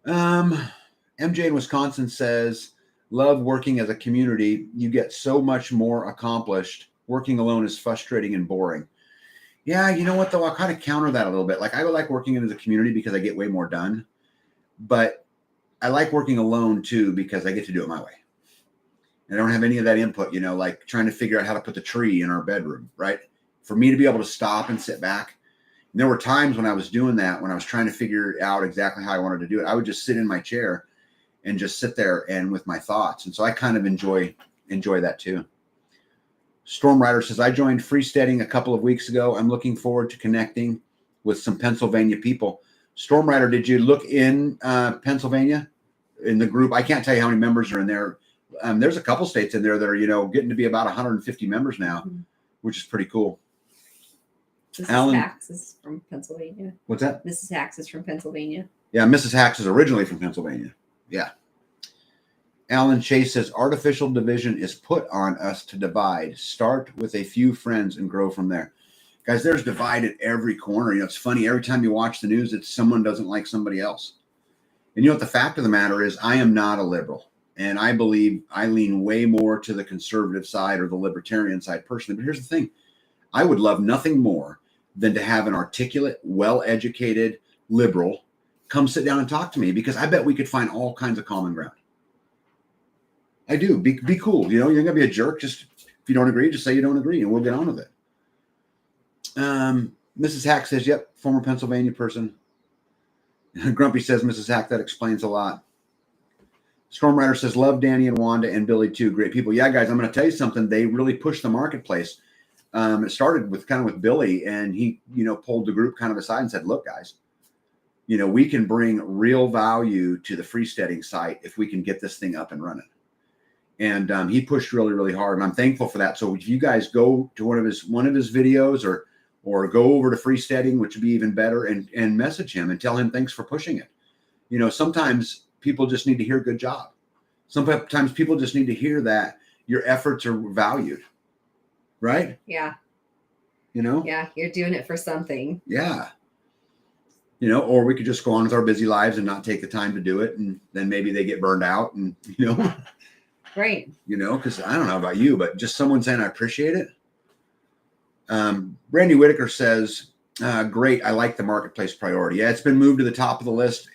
Speaker 1: MJ in Wisconsin says, love working as a community. You get so much more accomplished. Working alone is frustrating and boring. Yeah, you know what, though? I'll kind of counter that a little bit. Like, I like working as a community because I get way more done. But I like working alone, too, because I get to do it my way. I don't have any of that input, like trying to figure out how to put the tree in our bedroom, right? For me to be able to stop and sit back. And there were times when I was doing that, when I was trying to figure out exactly how I wanted to do it. I would just sit in my chair and just sit there and with my thoughts. And so I kind of enjoy that, too. Storm Rider says, I joined Freesteading a couple of weeks ago. I'm looking forward to connecting with some Pennsylvania people. Storm Rider, did you look in Pennsylvania in the group? I can't tell you how many members are in there. There's a couple states in there that are, getting to be about 150 members now, which is pretty cool.
Speaker 2: Mrs. Hacks is from Pennsylvania.
Speaker 1: What's that?
Speaker 2: Mrs. Hacks is from Pennsylvania.
Speaker 1: Yeah, Mrs. Hacks is originally from Pennsylvania. Yeah. Alan Chase says, artificial division is put on us to divide. Start with a few friends and grow from there. Guys, there's divide at every corner. It's funny. Every time you watch the news, it's someone doesn't like somebody else. And what the fact of the matter is, I am not a liberal. And I believe I lean way more to the conservative side or the libertarian side personally. But here's the thing. I would love nothing more than to have an articulate, well-educated liberal come sit down and talk to me, because I bet we could find all kinds of common ground. I do. Be cool. You're not going to be a jerk. Just if you don't agree, just say you don't agree and we'll get on with it. Mrs. Hack says, yep, former Pennsylvania person. Grumpy says, Mrs. Hack, that explains a lot. Storm Rider says, love Danny and Wanda and Billy too. Great people. Yeah, guys, I'm going to tell you something. They really pushed the marketplace. It started with Billy, and he, pulled the group kind of aside and said, look, guys, we can bring real value to the freesteading site if we can get this thing up and running. And he pushed really, really hard, and I'm thankful for that. So if you guys go to one of his videos or go over to Freesteading, which would be even better, and message him and tell him thanks for pushing it. Sometimes people just need to hear good job. Sometimes people just need to hear that your efforts are valued. Right?
Speaker 2: Yeah.
Speaker 1: Yeah,
Speaker 2: you're doing it for something.
Speaker 1: Yeah. Or we could just go on with our busy lives and not take the time to do it. And then maybe they get burned out and,
Speaker 2: Right.
Speaker 1: Because I don't know about you, but just someone saying, I appreciate it. Randy Whitaker says, great. I like the marketplace priority. Yeah, it's been moved to the top of the list,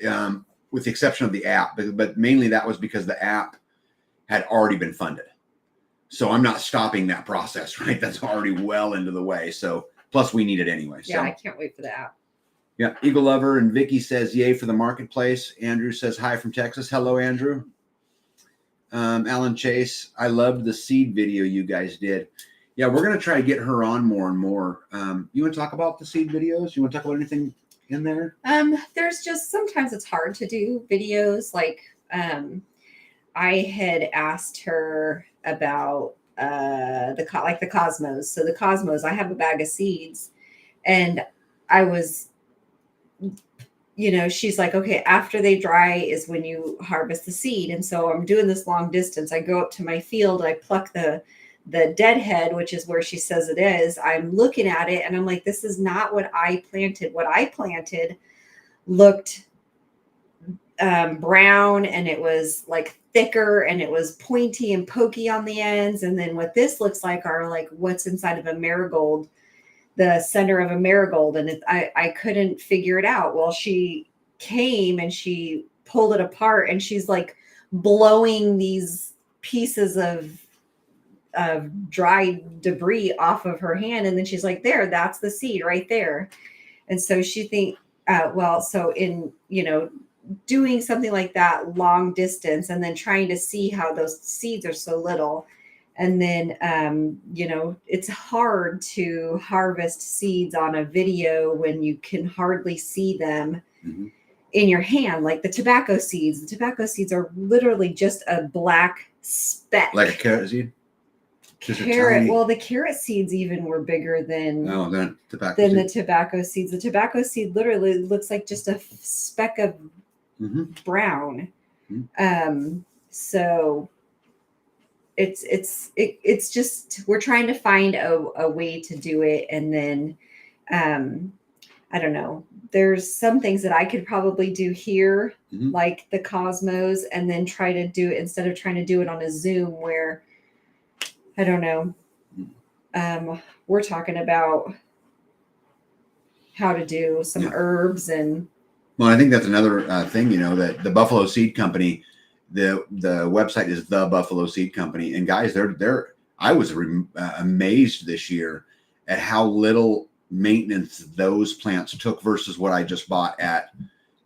Speaker 1: with the exception of the app, but mainly that was because the app had already been funded. So I'm not stopping that process, right? That's already well into the way. So plus we need it anyway.
Speaker 2: Yeah, I can't wait for the app.
Speaker 1: Yeah. Eagle Lover and Vicky says, yay for the marketplace. Andrew says, hi from Texas. Hello, Andrew. Alan Chase, I loved the seed video you guys did. Yeah, we're going to try to get her on more and more. You want to talk about the seed videos? You want to talk about anything in there?
Speaker 2: There's just, sometimes it's hard to do videos. Like, I had asked her about the cosmos. So the cosmos, I have a bag of seeds, and I was, she's like, okay, after they dry is when you harvest the seed. And so I'm doing this long distance. I go up to my field, I pluck the dead head, which is where she says it is. I'm looking at it and I'm like, this is not what I planted. What I planted looked brown, and it was like thicker, and it was pointy and pokey on the ends. And then what this looks like are like what's inside of a marigold, the center of a marigold. And I couldn't figure it out. Well, she came and she pulled it apart, and she's like blowing these pieces of dry debris off of her hand. And then she's like, there, that's the seed right there. And so she think, so in, doing something like that long distance, and then trying to see how those seeds are so little. And then, it's hard to harvest seeds on a video when you can hardly see them in your hand. Like the tobacco seeds are literally just a black speck.
Speaker 1: Like a carrot seed?
Speaker 2: Carrot. Well, the carrot seeds even were bigger than
Speaker 1: the
Speaker 2: tobacco seeds. The tobacco seed literally looks like just a speck of brown. So it's just, we're trying to find a way to do it. And then I don't know, there's some things that I could probably do here, like the cosmos, and then try to do it instead of trying to do it on a Zoom where, I don't know, we're talking about how to do some herbs. And
Speaker 1: well, I think that's another thing, that the Buffalo Seed Company, the website is the Buffalo Seed Company. And guys, I was amazed this year at how little maintenance those plants took versus what I just bought at,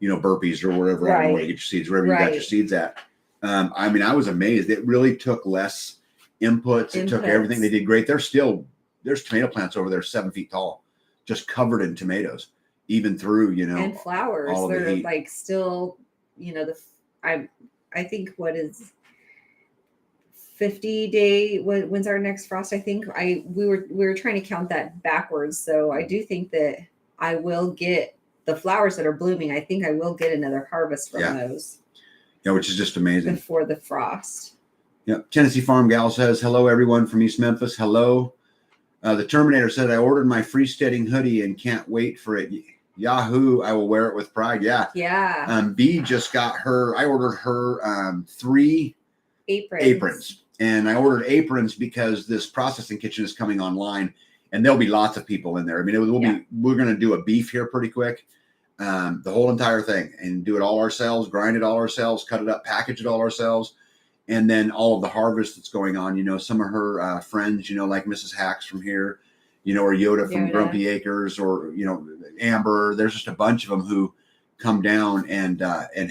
Speaker 1: Burpees or wherever, I don't know where you get your seeds, wherever you got your seeds at. I was amazed. It really took less inputs. It took everything. They did great. There's tomato plants over there 7 feet tall, just covered in tomatoes. even through,
Speaker 2: and flowers.
Speaker 1: all of the
Speaker 2: They're
Speaker 1: heat.
Speaker 2: like still, I think what is 50-day, when's our next frost? I think we were trying to count that backwards. So I do think that I will get the flowers that are blooming. I think I will get another harvest from those.
Speaker 1: Yeah, which is just amazing.
Speaker 2: Before the frost.
Speaker 1: Yep. Tennessee Farm Gal says, hello, everyone from East Memphis. Hello. The Terminator said, I ordered my Freesteading hoodie and can't wait for it. Yahoo, I will wear it with pride. Yeah.
Speaker 2: Yeah.
Speaker 1: B just got her, I ordered her 3 aprons. And I ordered aprons because this processing kitchen is coming online and there'll be lots of people in there. I mean, we're going to do a beef here pretty quick. The whole entire thing, and do it all ourselves, grind it all ourselves, cut it up, package it all ourselves. And then all of the harvest that's going on, some of her friends, like Mrs. Hacks from here, or Yoda from Grumpy Acres, or, Amber. There's just a bunch of them who come down and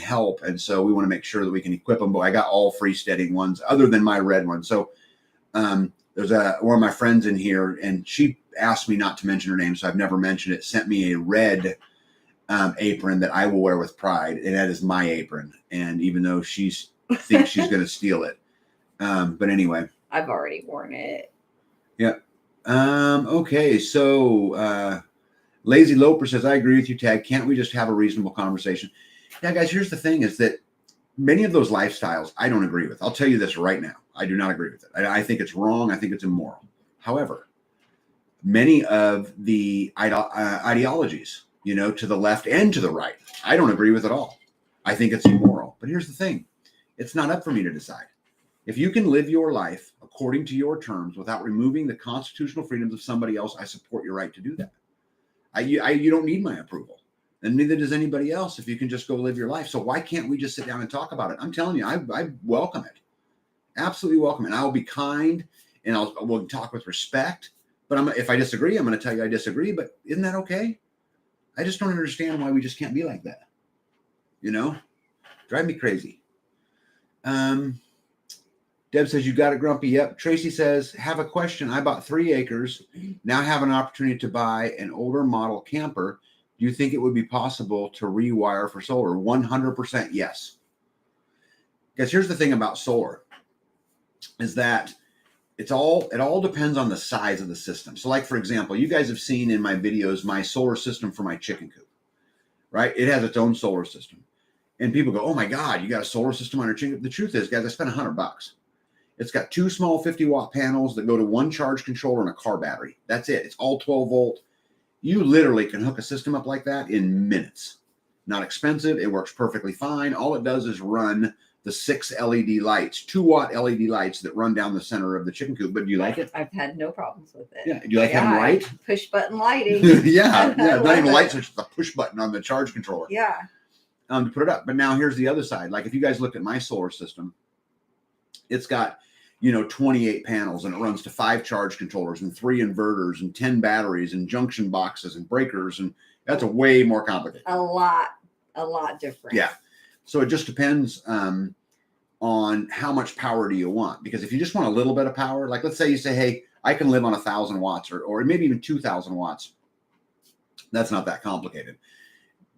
Speaker 1: help. And so we want to make sure that we can equip them. But I got all Freesteading ones other than my red one. So there's one of my friends in here, and she asked me not to mention her name, so I've never mentioned it, sent me a red apron that I will wear with pride. And that is my apron. And even though she thinks she's going to steal it. But anyway.
Speaker 2: I've already worn it.
Speaker 1: Yeah. Okay. So Lazy Loper says, I agree with you, Tag. Can't we just have a reasonable conversation? Yeah, guys, here's the thing is that many of those lifestyles I don't agree with. I'll tell you this right now. I do not agree with it. I think it's wrong. I think it's immoral. However, many of the ideologies, to the left and to the right, I don't agree with at all. I think it's immoral. But here's the thing. It's not up for me to decide. If you can live your life according to your terms without removing the constitutional freedoms of somebody else, I support your right to do that. You don't need my approval, and neither does anybody else if you can just go live your life. So why can't we just sit down and talk about it? I'm telling you, I welcome it. Absolutely welcome it. And I'll be kind, and we'll talk with respect. But if I disagree, I'm going to tell you I disagree. But isn't that okay? I just don't understand why we just can't be like that. Drive me crazy. Deb says, you got it, Grumpy. Yep. Tracy says, have a question. I bought 3 acres. Now have an opportunity to buy an older model camper. Do you think it would be possible to rewire for solar? 100% yes. Because here's the thing about solar is that it all depends on the size of the system. So like, for example, you guys have seen in my videos, my solar system for my chicken coop, right? It has its own solar system. And people go, oh my God, you got a solar system on your chicken coop? The truth is, guys, I spent $100. It's got 2 small 50-watt panels that go to 1 charge controller and a car battery. That's it. It's all 12 volt. You literally can hook a system up like that in minutes. Not expensive. It works perfectly fine. All it does is run the 6 LED lights, 2-watt LED lights that run down the center of the chicken coop. But do you like it?
Speaker 2: I've had no problems with it.
Speaker 1: Yeah. Do you like having light?
Speaker 2: Push button lighting.
Speaker 1: yeah. Not even light switch, it's a push button on the charge controller.
Speaker 2: Yeah.
Speaker 1: To put it up. But now here's the other side. Like if you guys look at my solar system, it's got 28 panels, and it runs to 5 charge controllers and 3 inverters and 10 batteries and junction boxes and breakers. And that's a way more complicated.
Speaker 2: A lot different.
Speaker 1: Yeah. So it just depends on how much power do you want? Because if you just want a little bit of power, like let's say you say, hey, I can live on 1,000 watts or maybe even 2,000 watts. That's not that complicated.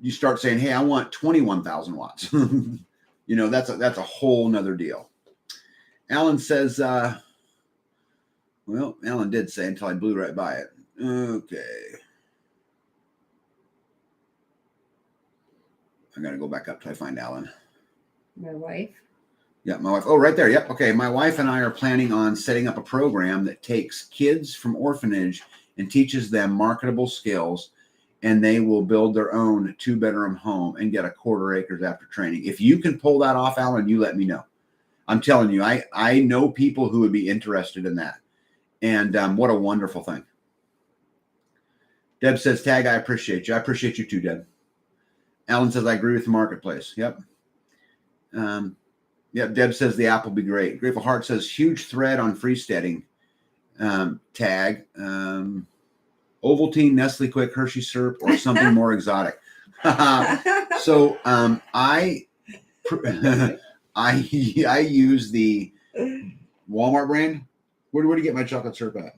Speaker 1: You start saying, hey, I want 21,000 watts. That's a whole nother deal. Alan says, Alan did say until I blew right by it. Okay. I got to go back up till I find Alan.
Speaker 2: My wife?
Speaker 1: Yeah, my wife. Oh, right there. Yep. Okay. My wife and I are planning on setting up a program that takes kids from orphanage and teaches them marketable skills, and they will build their own 2-bedroom home and get 1/4 acres after training. If you can pull that off, Alan, you let me know. I'm telling you, I know people who would be interested in that. And what a wonderful thing. Deb says, Tag, I appreciate you. I appreciate you too, Deb. Alan says, I agree with the marketplace. Yep. Yep. Deb says the app will be great. Grateful Heart says, huge thread on Freesteading. Tag. Ovaltine, Nestle Quick, Hershey syrup, or something more exotic. So I use the Walmart brand. Where do you get my chocolate syrup at?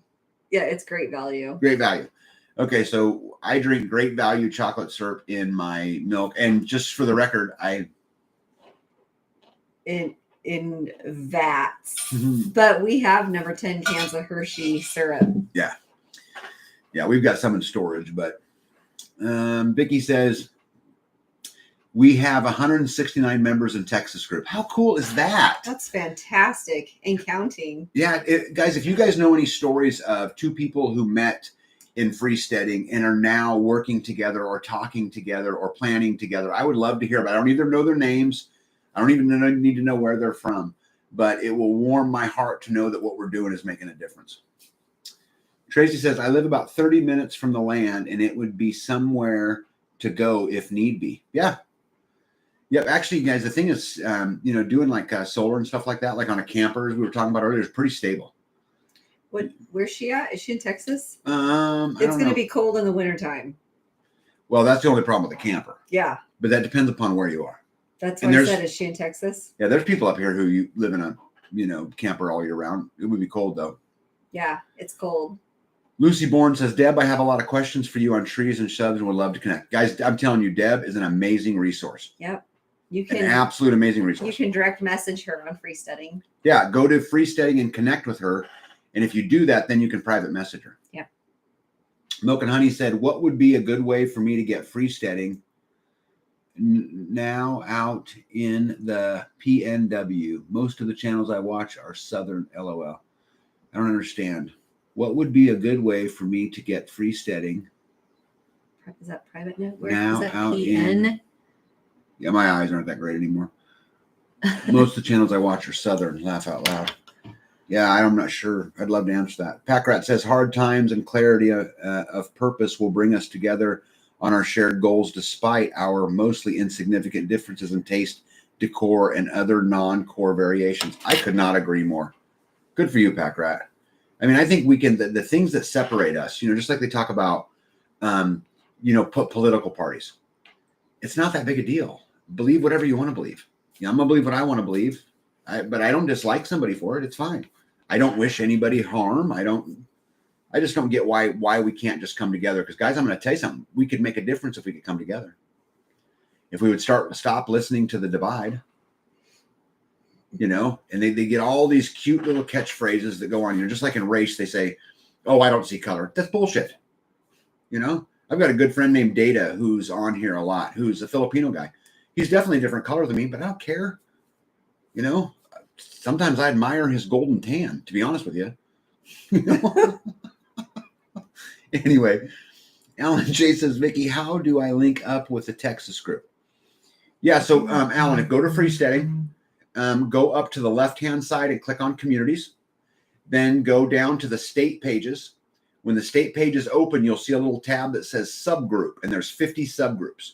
Speaker 2: Yeah, it's great value.
Speaker 1: Great value. Okay, so I drink Great Value chocolate syrup in my milk, and just for the record,
Speaker 2: in vats. But we have never 10 cans of Hershey syrup.
Speaker 1: Yeah, we've got some in storage, but Vicky says we have 169 members in Texas group. How cool is that?
Speaker 2: That's fantastic and counting.
Speaker 1: Yeah, guys, if you guys know any stories of two people who met in freesteading and are now working together or talking together or planning together, I would love to hear about it. I don't even know their names. I don't even need to know where they're from, but it will warm my heart to know that what we're doing is making a difference. Tracy says, I live about 30 minutes from the land and it would be somewhere to go if need be. Yeah. Yeah. Actually, guys, the thing is, doing like solar and stuff like that, like on a camper, as we were talking about earlier, is pretty stable.
Speaker 2: Where's she at? Is she in Texas?
Speaker 1: It's
Speaker 2: going to be cold in the wintertime.
Speaker 1: Well, that's the only problem with the camper.
Speaker 2: Yeah.
Speaker 1: But that depends upon where you are.
Speaker 2: That's what I said. Is she in Texas?
Speaker 1: Yeah, there's people up here who live in a camper all year round. It would be cold though.
Speaker 2: Yeah, it's cold. Lucy
Speaker 1: Bourne says, Deb, I have a lot of questions for you on trees and shrubs and would love to connect. Guys, I'm telling you, Deb is an amazing resource.
Speaker 2: Yep.
Speaker 1: An absolute amazing resource.
Speaker 2: You can direct message her on Freesteading.
Speaker 1: Yeah, go to Freesteading and connect with her. And if you do that, then you can private message her.
Speaker 2: Yeah.
Speaker 1: Milk and Honey said, what would be a good way for me to get Freesteading now out in the PNW? Most of the channels I watch are Southern, LOL. I don't understand. What would be a good way for me to get Freesteading?
Speaker 2: Is that private network?
Speaker 1: Now
Speaker 2: is that
Speaker 1: out
Speaker 2: PN?
Speaker 1: in... Yeah, my eyes aren't that great anymore. Most of the channels I watch are Southern. Laugh out loud. Yeah, I'm not sure. I'd love to answer that. Packrat says, hard times and clarity of purpose will bring us together on our shared goals despite our mostly insignificant differences in taste, decor, and other non-core variations. I could not agree more. Good for you, Packrat. I mean, I think we can, the things that separate us, just like they talk about, political parties. It's not that big a deal. Believe whatever you want to believe. I'm going to believe what I want to believe, but I don't dislike somebody for it. It's fine. I don't wish anybody harm. I just don't get why we can't just come together. Because guys, I'm going to tell you something. We could make a difference if we could come together. If we would stop listening to the divide, and they get all these cute little catchphrases that go on, just like in race, they say, oh, I don't see color. That's bullshit. I've got a good friend named Data who's on here a lot, who's a Filipino guy. He's definitely a different color than me, but I don't care. Sometimes I admire his golden tan, to be honest with you. Anyway, Alan J says, Vicky, how do I link up with the Texas group? Yeah, so Alan, go to Freesteading, go up to the left-hand side and click on communities, then go down to the state pages. When the state pages open, you'll see a little tab that says subgroup, and there's 50 subgroups.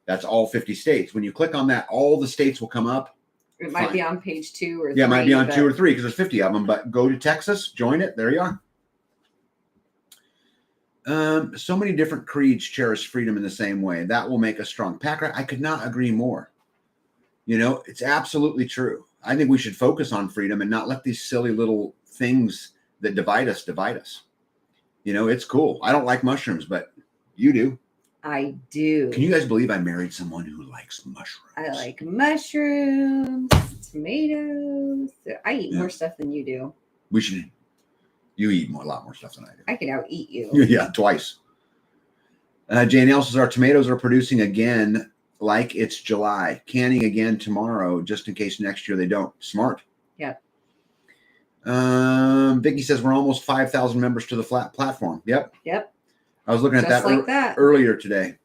Speaker 1: That's all 50 states. When you click on that, all the states will come up.
Speaker 2: It might be on page 2 or 3.
Speaker 1: Yeah, it might be on 2 or 3 because there's 50 of them. But go to Texas, join it. There you are. So many different creeds cherish freedom in the same way. That will make us strong. Packer, I could not agree more. It's absolutely true. I think we should focus on freedom and not let these silly little things that divide us. It's cool. I don't like mushrooms, but you do.
Speaker 2: I do.
Speaker 1: Can you guys believe I married someone who likes mushrooms?
Speaker 2: I like mushrooms, tomatoes. I eat more stuff than you do.
Speaker 1: You eat a lot more stuff than I do.
Speaker 2: I could out-eat you.
Speaker 1: Yeah, twice. Jane L says, our tomatoes are producing again like it's July. Canning again tomorrow, just in case next year they don't. Smart.
Speaker 2: Yeah.
Speaker 1: Vicky says, we're almost 5,000 members to the platform. Yep. I was looking at that earlier today.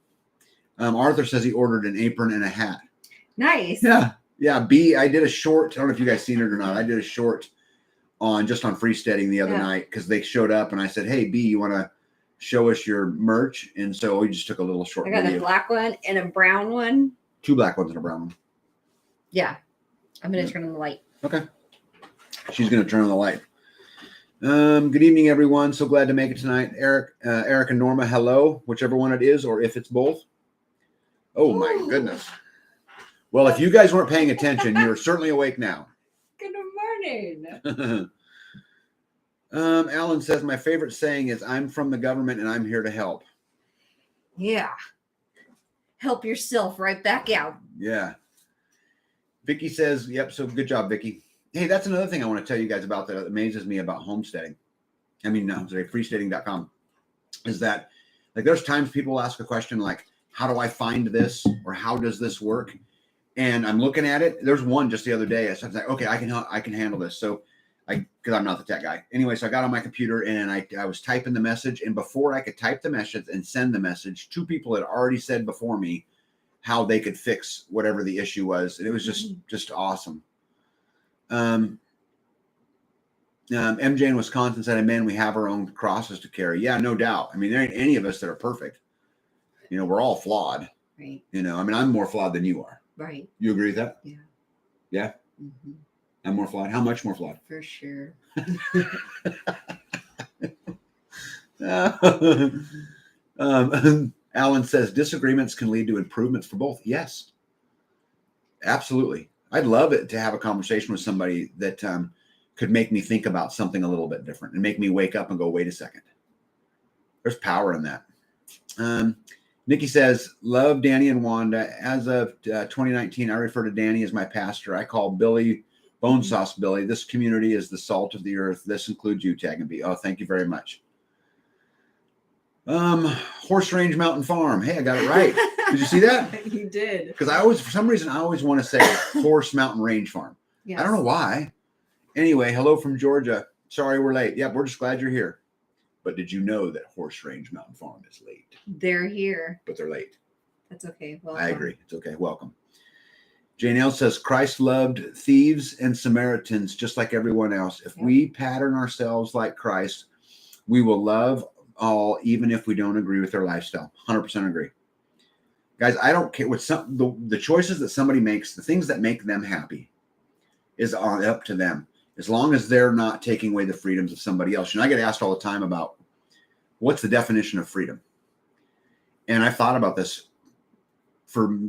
Speaker 1: Arthur says he ordered an apron and a hat.
Speaker 2: Nice.
Speaker 1: Yeah. B, I did a short. I don't know if you guys seen it or not. I did a short on Freesteading the other night because they showed up and I said, hey, B, you want to show us your merch? And so we just took a little short video.
Speaker 2: I got a black one and a brown one.
Speaker 1: 2 black ones and a brown one.
Speaker 2: Yeah. I'm going to turn on the light.
Speaker 1: Okay. She's going to turn on the light. Good evening, everyone. So glad to make it tonight. Eric and Norma, hello, whichever one it is, or if it's both. Oh, my goodness. Well, if you guys weren't paying attention, you're certainly awake now.
Speaker 2: Good morning.
Speaker 1: Alan says, my favorite saying is, I'm from the government and I'm here to help.
Speaker 2: Yeah. Help yourself right back out.
Speaker 1: Yeah. Vicky says, yep. So good job, Vicky. Hey, that's another thing I want to tell you guys about that amazes me about homesteading. I mean, no, sorry, freesteading.com is that like there's times people ask a question like, how do I find this? Or how does this work? And I'm looking at it. There's one just the other day. I was like, okay, I can handle this. So because I'm not the tech guy. Anyway, so I got on my computer and I was typing the message. And before I could type the message and send the message, 2 people had already said before me how they could fix whatever the issue was. And it was just awesome. MJ in Wisconsin said, "Man, we have our own crosses to carry." Yeah, no doubt. I mean, there ain't any of us that are perfect. You know, we're all flawed.
Speaker 2: Right.
Speaker 1: You know, I mean, I'm more flawed than you are.
Speaker 2: Right.
Speaker 1: You agree with that?
Speaker 2: Yeah.
Speaker 1: Yeah.
Speaker 2: Mm-hmm.
Speaker 1: I'm more flawed. How much more flawed?
Speaker 2: For sure.
Speaker 1: Alan says disagreements can lead to improvements for both. Yes, absolutely. I'd love it to have a conversation with somebody that could make me think about something a little bit different and make me wake up and go, wait a second. There's power in that. Nikki says, love Danny and Wanda. As of 2019, I refer to Danny as my pastor. I call Billy Bone Sauce Billy. This community is the salt of the earth. This includes you, Tag and B. Oh, thank you very much. Horse Range Mountain Farm. Hey, I got it right. Did you see that?
Speaker 2: You did.
Speaker 1: Because for some reason, I always want to say Horse Mountain Range Farm. Yes. I don't know why. Anyway, hello from Georgia. Sorry we're late. Yeah, we're just glad you're here. But did you know that Horse Range Mountain Farm is late?
Speaker 2: They're here.
Speaker 1: But they're late.
Speaker 2: That's okay. Welcome.
Speaker 1: I agree. It's okay. Welcome. Jane L says, Christ loved thieves and Samaritans just like everyone else. If we pattern ourselves like Christ, we will love all, even if we don't agree with their lifestyle. 100% agree. Guys, I don't care what the choices that somebody makes, the things that make them happy is up to them. As long as they're not taking away the freedoms of somebody else. You know, I get asked all the time about what's the definition of freedom? And I've thought about this for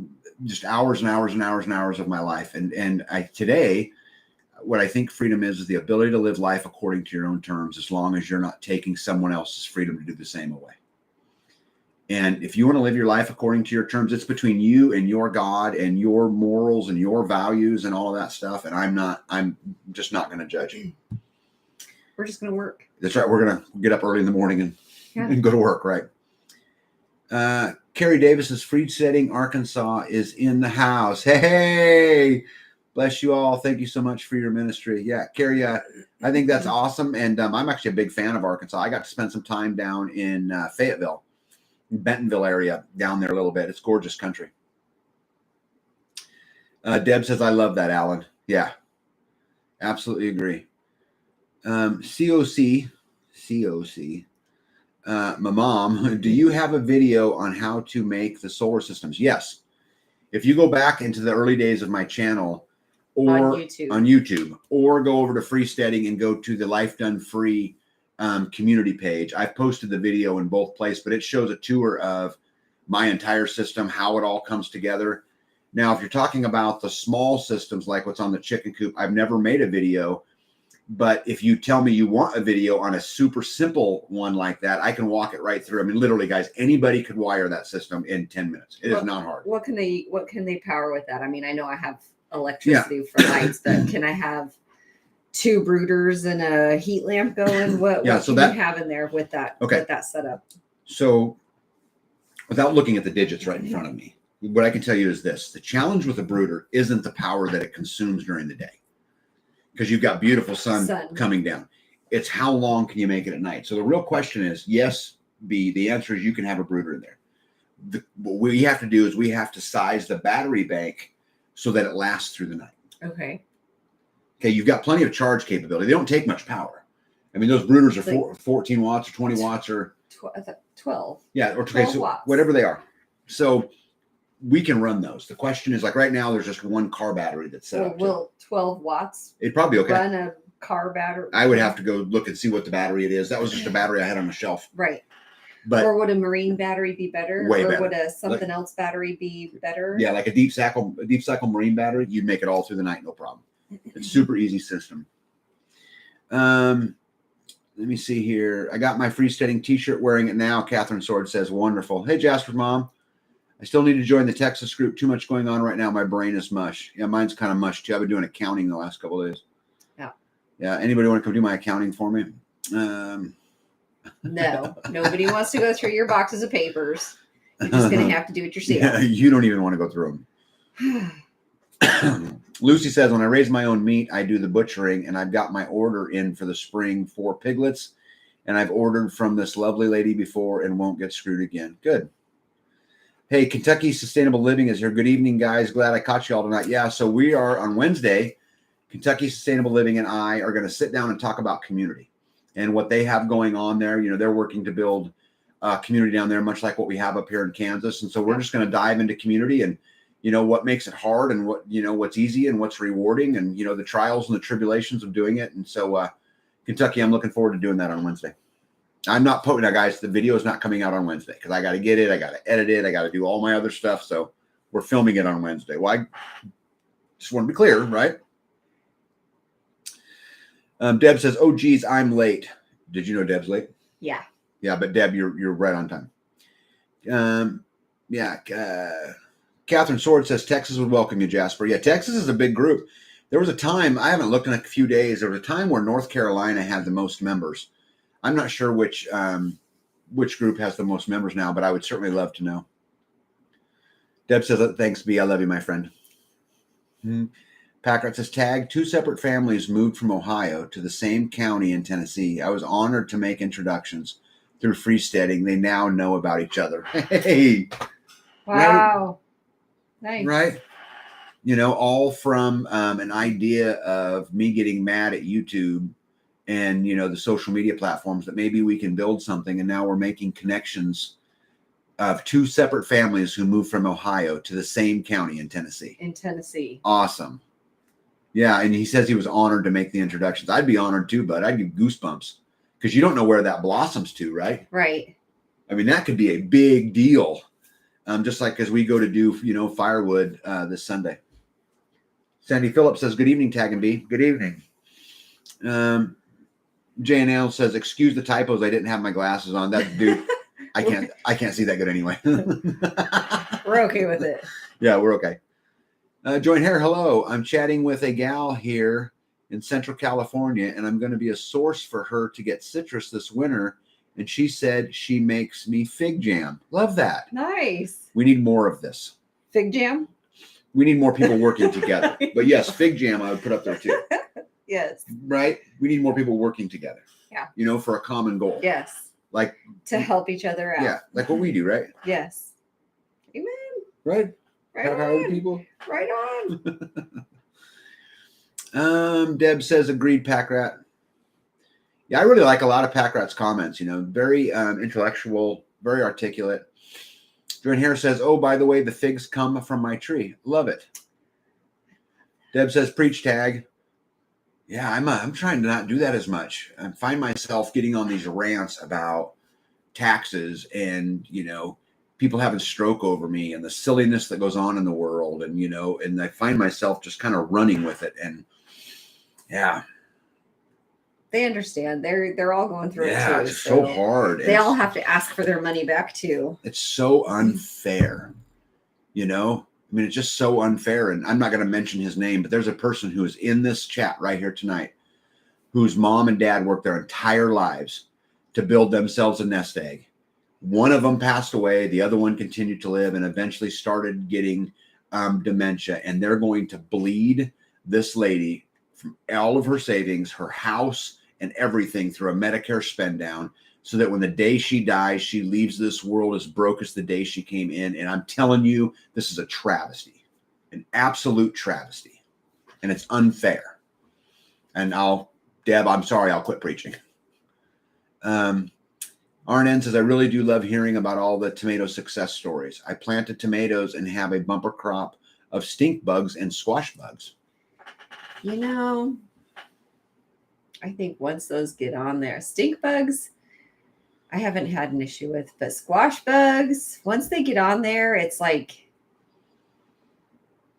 Speaker 1: just hours and hours and hours and hours of my life. And today, what I think freedom is the ability to live life according to your own terms, as long as you're not taking someone else's freedom to do the same away. And if you want to live your life according to your terms, it's between you and your God and your morals and your values and all of that stuff. And I'm just not going to judge you.
Speaker 2: We're just going to work.
Speaker 1: That's right. We're going to get up early in the morning and go to work, right? Carrie Davis's Freesteading, Arkansas is in the house. Hey, bless you all. Thank you so much for your ministry. Yeah, Carrie, I think that's awesome. And I'm actually a big fan of Arkansas. I got to spend some time down in Fayetteville, Bentonville area down there a little bit. It's gorgeous country. Deb says, I love that, Alan. Yeah, absolutely agree. COC. My mom, do you have a video on how to make the solar systems? Yes. If you go back into the early days of my channel or on YouTube or go over to Freesteading and go to the Life Done Free community page, I've posted the video in both places, but it shows a tour of my entire system, how it all comes together. Now, if you're talking about the small systems like what's on the chicken coop, I've never made a video. But if you tell me you want a video on a super simple one like that, I can walk it right through. I mean, literally, guys, anybody could wire that system in 10 minutes. It is not hard.
Speaker 2: What can they power with that? I mean, I know I have electricity for lights, but can I have 2 brooders and a heat lamp going? What can you have in there with that? Okay. With that setup.
Speaker 1: So without looking at the digits right in front of me, what I can tell you is this. The challenge with a brooder isn't the power that it consumes during the day, because you've got beautiful sun coming down. It's how long can you make it at night? So the real question is, yes, B, the answer is you can have a brooder in there. What we have to do is we have to size the battery bank so that it lasts through the night.
Speaker 2: Okay.
Speaker 1: Okay, you've got plenty of charge capability. They don't take much power. I mean, those brooders are 14 watts or 20 watts or
Speaker 2: 12.
Speaker 1: Yeah, or 12 watts. Whatever they are. So we can run those. The question is, like right now, there's just one car battery that's set up.
Speaker 2: Will 12 watts
Speaker 1: it'd probably be okay.
Speaker 2: Run a car battery?
Speaker 1: I would have to go look and see what the battery it is. That was just a battery I had on the shelf.
Speaker 2: Right. But or would a marine battery be better?
Speaker 1: Way
Speaker 2: or
Speaker 1: better.
Speaker 2: Would a something else battery be better?
Speaker 1: Yeah, like a deep cycle marine battery, you'd make it all through the night, no problem. It's super easy system. Let me see here. I got my Freesteading t-shirt, wearing it now. Catherine Sword says, wonderful. Hey, Jasper's mom. I still need to join the Texas group. Too much going on right now. My brain is mush. Yeah, mine's kind of mush too. I've been doing accounting the last couple of days.
Speaker 2: Yeah.
Speaker 1: Yeah. Anybody want to come do my accounting for me?
Speaker 2: No, nobody wants to go through your boxes of papers. You're just going to have to do it yourself.
Speaker 1: Yeah, you don't even want to go through them. Lucy says, when I raise my own meat, I do the butchering, and I've got my order in for the spring for piglets, and I've ordered from this lovely lady before and won't get screwed again. Good. Hey, Kentucky Sustainable Living is here. Good evening, guys. Glad I caught you all tonight. Yeah, so we are on Wednesday. Kentucky Sustainable Living and I are going to sit down and talk about community and what they have going on there. You know, they're working to build a community down there, much like what we have up here in Kansas. And so we're just going to dive into community and, you know, what makes it hard and what, you know, what's easy and what's rewarding and, you know, the trials and the tribulations of doing it. And so Kentucky, I'm looking forward to doing that on Wednesday. I'm not putting now, guys, the video is not coming out on Wednesday because I got to get it. I got to edit it. I got to do all my other stuff. So we're filming it on Wednesday. Well, I just want to be clear, right? Deb says, oh, geez, I'm late. Did you know Deb's late?
Speaker 2: Yeah.
Speaker 1: Yeah, but Deb, you're right on time. Catherine Sword says Texas would welcome you, Jasper. Yeah, Texas is a big group. There was a time, I haven't looked in a few days, there was a time where North Carolina had the most members. I'm not sure which group has the most members now, but I would certainly love to know. Deb says, thanks, B. I love you, my friend. Packard says, tag, 2 separate families moved from Ohio to the same county in Tennessee. I was honored to make introductions through Freesteading. They now know about each other. Hey.
Speaker 2: Wow. Right? Nice.
Speaker 1: Right? You know, all from an idea of me getting mad at YouTube and, you know, the social media platforms that maybe we can build something. And now we're making connections of 2 separate families who moved from Ohio to the same county in Tennessee.
Speaker 2: In Tennessee.
Speaker 1: Awesome. Yeah. And he says he was honored to make the introductions. I'd be honored too, but I'd give goosebumps because you don't know where that blossoms to, right?
Speaker 2: Right.
Speaker 1: I mean, that could be a big deal. Just like as we go to do, you know, firewood this Sunday. Sandy Phillips says, good evening, Tag and B. Good evening. J&L says, excuse the typos. I didn't have my glasses on. That dude, I can't see that good anyway.
Speaker 2: We're okay with it.
Speaker 1: Yeah, we're okay. Join here. Hello. I'm chatting with a gal here in Central California, and I'm going to be a source for her to get citrus this winter. And she said she makes me fig jam. Love that.
Speaker 2: Nice.
Speaker 1: We need more of this.
Speaker 2: Fig jam?
Speaker 1: We need more people working together. But yes, fig jam I would put up there too.
Speaker 2: Yes.
Speaker 1: Right? We need more people working together.
Speaker 2: Yeah.
Speaker 1: You know, for a common goal.
Speaker 2: Yes.
Speaker 1: Like
Speaker 2: to help each other out.
Speaker 1: Yeah, like what we do, right?
Speaker 2: Yes. Amen.
Speaker 1: Right?
Speaker 2: Right
Speaker 1: Help
Speaker 2: on.
Speaker 1: other people.
Speaker 2: Right on.
Speaker 1: Deb says, agreed, Pack Rat. Yeah, I really like a lot of Pack Rat's comments, you know, very intellectual, very articulate. Jordan Harris says, oh, by the way, the figs come from my tree. Love it. Deb says, preach, Tag. Yeah, I'm trying to not do that as much. I find myself getting on these rants about taxes and, you know, people having stroke over me and the silliness that goes on in the world. And, you know, and I find myself just kind of running with it. And yeah.
Speaker 2: They understand. They're all going through it too.
Speaker 1: Yeah, it's so hard.
Speaker 2: They all have to ask for their money back too.
Speaker 1: It's so unfair. You know? I mean, it's just so unfair. And I'm not going to mention his name, but there's a person who is in this chat right here tonight whose mom and dad worked their entire lives to build themselves a nest egg. One of them passed away. The other one continued to live and eventually started getting dementia. And they're going to bleed this lady from all of her savings, her house, and everything through a Medicare spend down so that when the day she dies, she leaves this world as broke as the day she came in. And I'm telling you, this is a travesty, an absolute travesty. And it's unfair. And Deb, I'm sorry, I'll quit preaching. Arnen says, I really do love hearing about all the tomato success stories. I planted tomatoes and have a bumper crop of stink bugs and squash bugs.
Speaker 2: You know, I think once those get on there, stink bugs, I haven't had an issue with, but squash bugs, once they get on there, it's like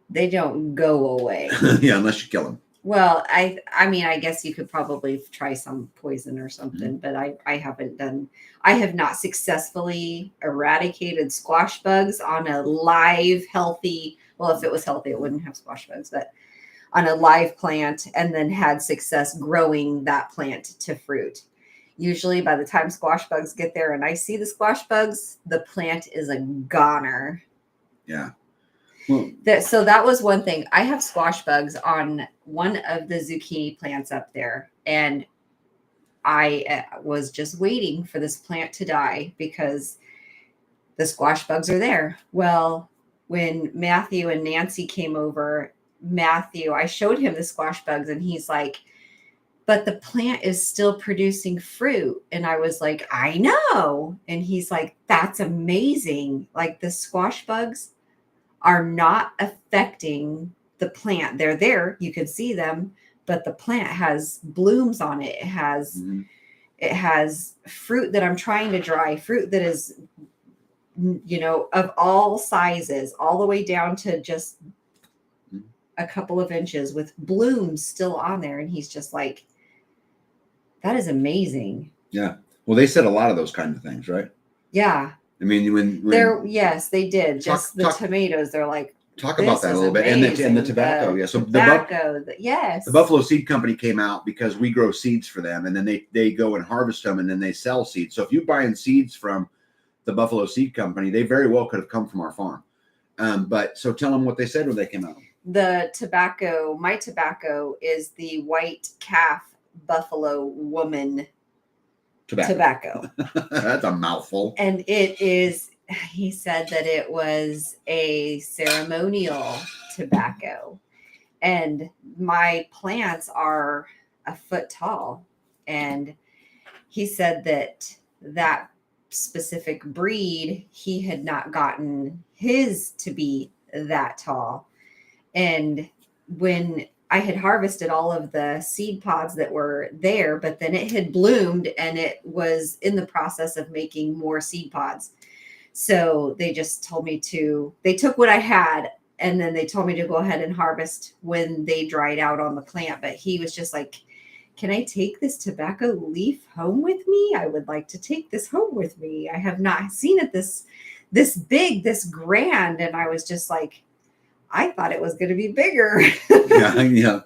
Speaker 2: they don't go away.
Speaker 1: Yeah, unless you kill them.
Speaker 2: Well, I mean, I guess you could probably try some poison or something, but I haven't done. I have not successfully eradicated squash bugs on a live healthy. Well, if it was healthy, it wouldn't have squash bugs, but on a live plant, and then had success growing that plant to fruit. Usually, by the time squash bugs get there, and I see the squash bugs, the plant is a goner.
Speaker 1: Yeah. Well,
Speaker 2: So that was one thing. I have squash bugs on one of the zucchini plants up there, and I was just waiting for this plant to die because the squash bugs are there. Well, when Matthew and Nancy came over, I showed him the squash bugs, and he's like, but the plant is still producing fruit. And I was like, I know. And he's like, that's amazing. Like the squash bugs are not affecting the plant. They're there, you can see them, but the plant has blooms on it. It has fruit that I'm trying to dry, fruit that is, of all sizes, all the way down to just a couple of inches with blooms still on there. And he's just like, that is amazing.
Speaker 1: Yeah. Well, they said a lot of those kinds of things, right?
Speaker 2: Yeah.
Speaker 1: I mean, when
Speaker 2: yes, they did. Just the tomatoes, they're like,
Speaker 1: talk about that a little bit, and the tobacco. Yeah, so
Speaker 2: yes,
Speaker 1: the Buffalo Seed Company came out because we grow seeds for them, and then they go and harvest them, and then they sell seeds. So if you're buying seeds from the Buffalo Seed Company, they very well could have come from our farm. But so tell them what they said when they came out.
Speaker 2: The tobacco, my tobacco is the white calf Buffalo woman tobacco.
Speaker 1: That's a mouthful.
Speaker 2: And it is, he said that it was a ceremonial tobacco. And my plants are a foot tall. And he said that specific breed, he had not gotten his to be that tall. And when I had harvested all of the seed pods that were there, but then it had bloomed and it was in the process of making more seed pods. So they just told me they took what I had, and then they told me to go ahead and harvest when they dried out on the plant. But he was just like, can I take this tobacco leaf home with me? I would like to take this home with me. I have not seen it this big, this grand. And I was just like, I thought it was going to be bigger.
Speaker 1: Yeah.